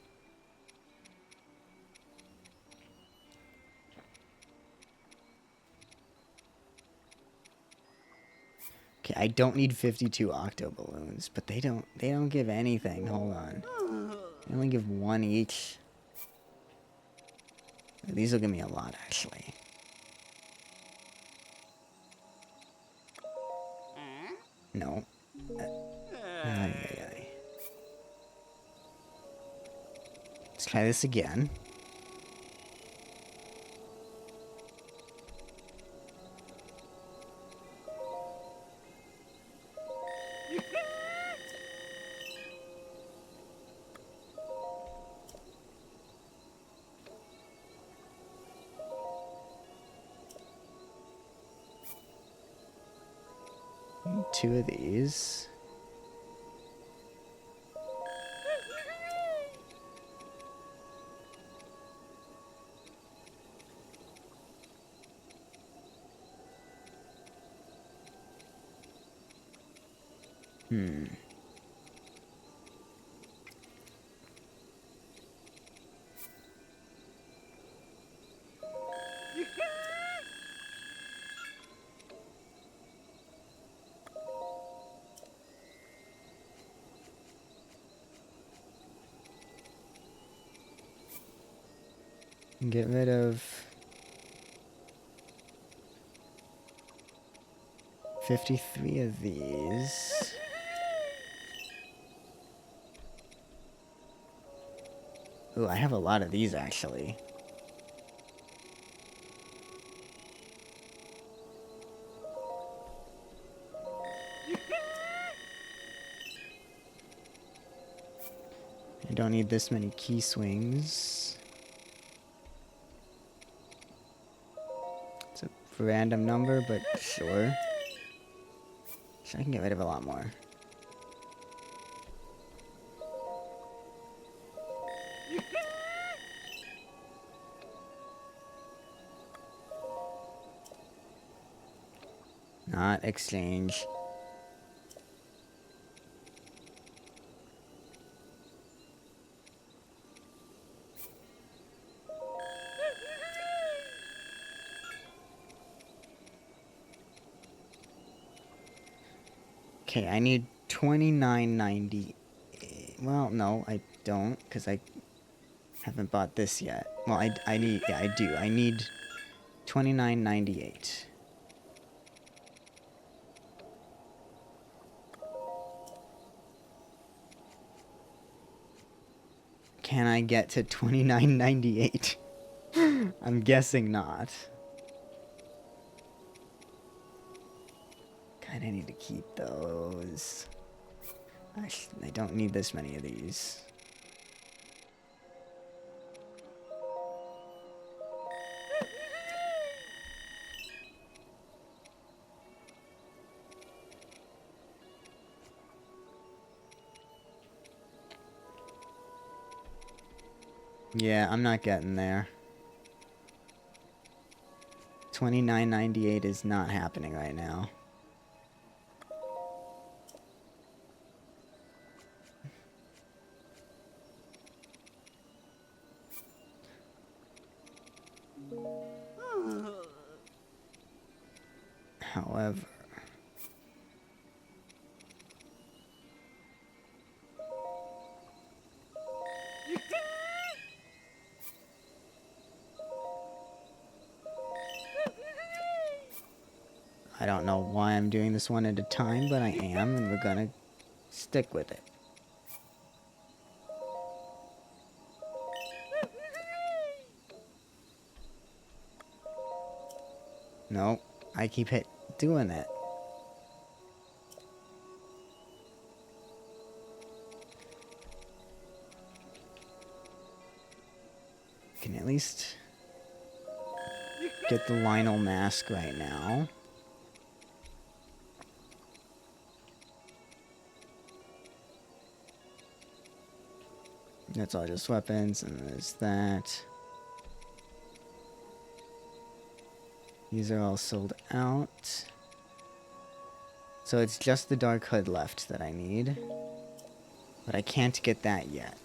Okay, I don't need 52 octo balloons, but they don't give anything. Hold on. They only give 1 each. These will give me a lot actually. No. Let's try this again. Two of these. Get rid of 53 of these. Ooh, I have a lot of these actually. I don't need this many key swings. It's a random number, but sure. I can get rid of a lot more. Not exchange. Okay, I need 29.90. Well, no, I don't, because I haven't bought this yet. Well, I need, yeah, I do. I need 29.98. Can I get to 29.98? I'm guessing not. Kinda need to keep those. Actually, I don't need this many of these. Yeah, I'm not getting there. 29.98 is not happening right now. However, I don't know why I'm doing this one at a time, but I am, and we're gonna stick with it. No, I keep doing it. Can at least get the Lionel mask right now. That's all just weapons, and there's that. These are all sold out. So it's just the Dark Hood left that I need. But I can't get that yet.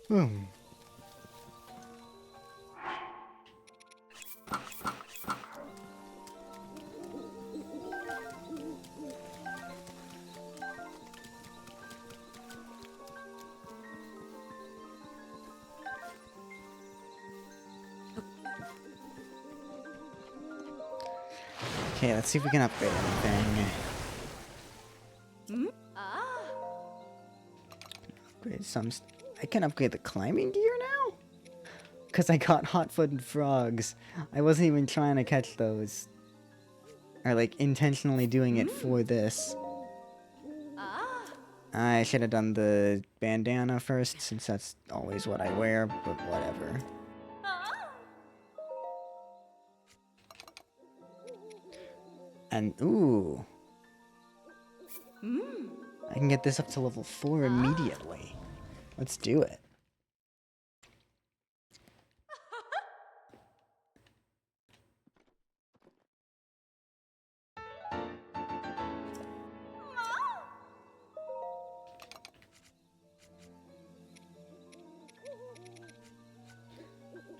Hmm. Okay, let's see if we can upgrade anything. Upgrade some. I can upgrade the climbing gear now? Because I got hot-footed frogs. I wasn't even trying to catch those. Or, like, intentionally doing it for this. I should have done the bandana first, since that's always what I wear, but whatever. And, ooh. I can get this up to level 4 immediately. Let's do it.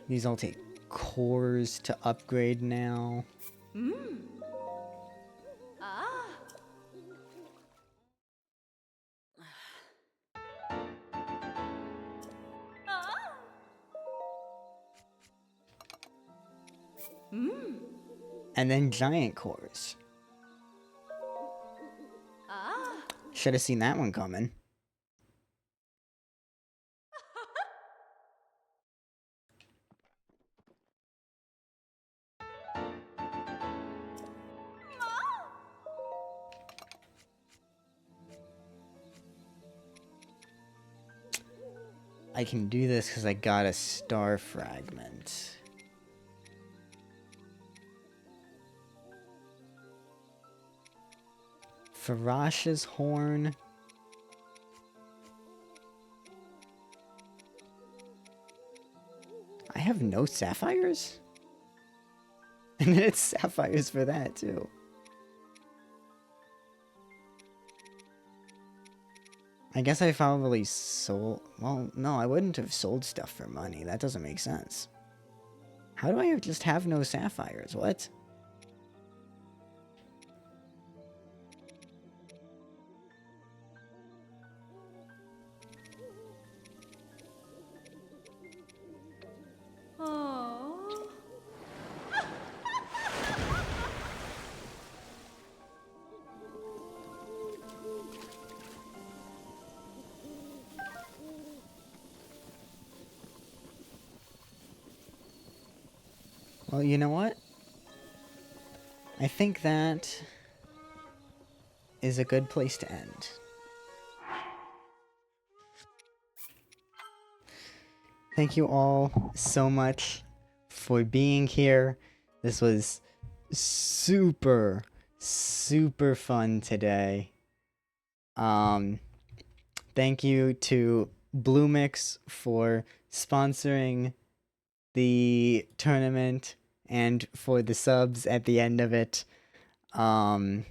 These all take cores to upgrade now. And then giant cores. Should have seen that one coming. I can do this because I got a star fragment. Farash's horn. I have no sapphires? And then it's sapphires for that too. I guess I probably sold... Well, no, I wouldn't have sold stuff for money. That doesn't make sense. How do I just have no sapphires? What? Aww. Well, you know what? I think that is a good place to end. Thank you all so much for being here. This was super, super fun today. Thank you to Bloomix for sponsoring the tournament and for the subs at the end of it. Thank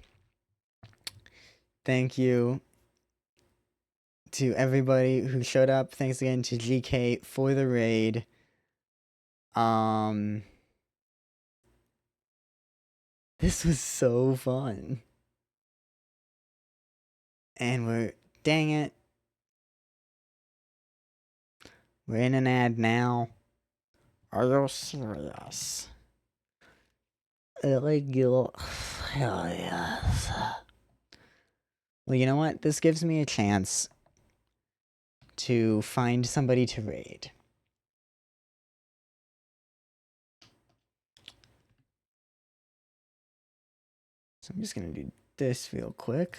you to everybody who showed up. Thanks again to GK for the raid. This was so fun. And dang it. We're in an ad now. Are you serious? Illegal. Hell yes. Well, you know what? This gives me a chance to find somebody to raid. So I'm just gonna do this real quick.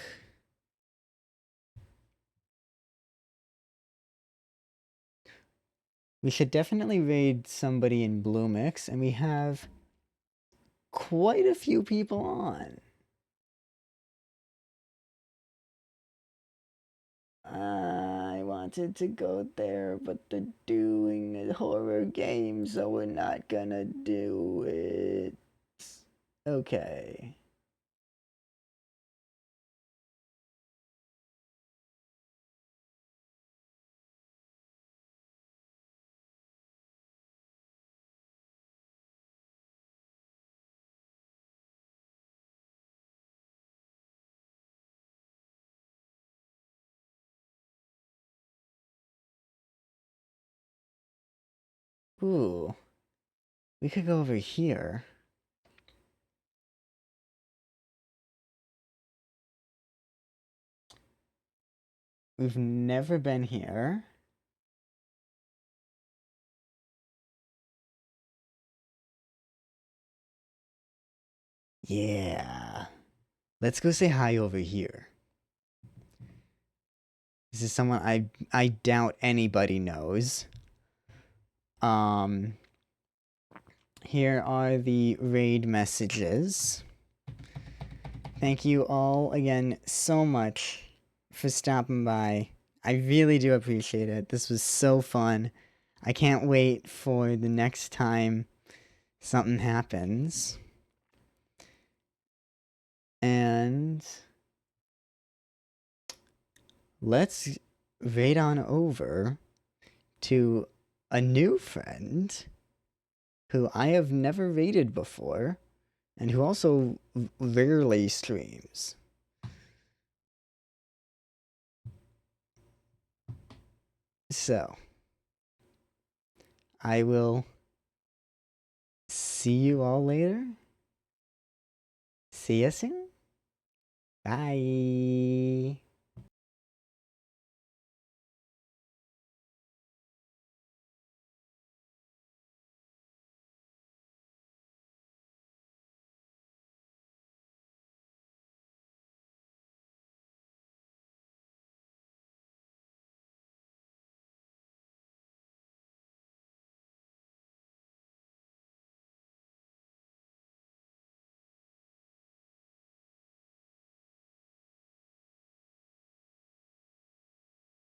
We should definitely raid somebody in Bloomix, and we have quite a few people on. I wanted to go there, but they're doing a horror game, so we're not gonna do it. Okay. Ooh. We could go over here. We've never been here. Yeah. Let's go say hi over here. This is someone I doubt anybody knows. Here are the raid messages. Thank you all again so much for stopping by. I really do appreciate it. This was so fun. I can't wait for the next time something happens. And let's raid on over to a new friend who I have never raided before and who also rarely streams. So, I will see you all later. See you soon. Bye.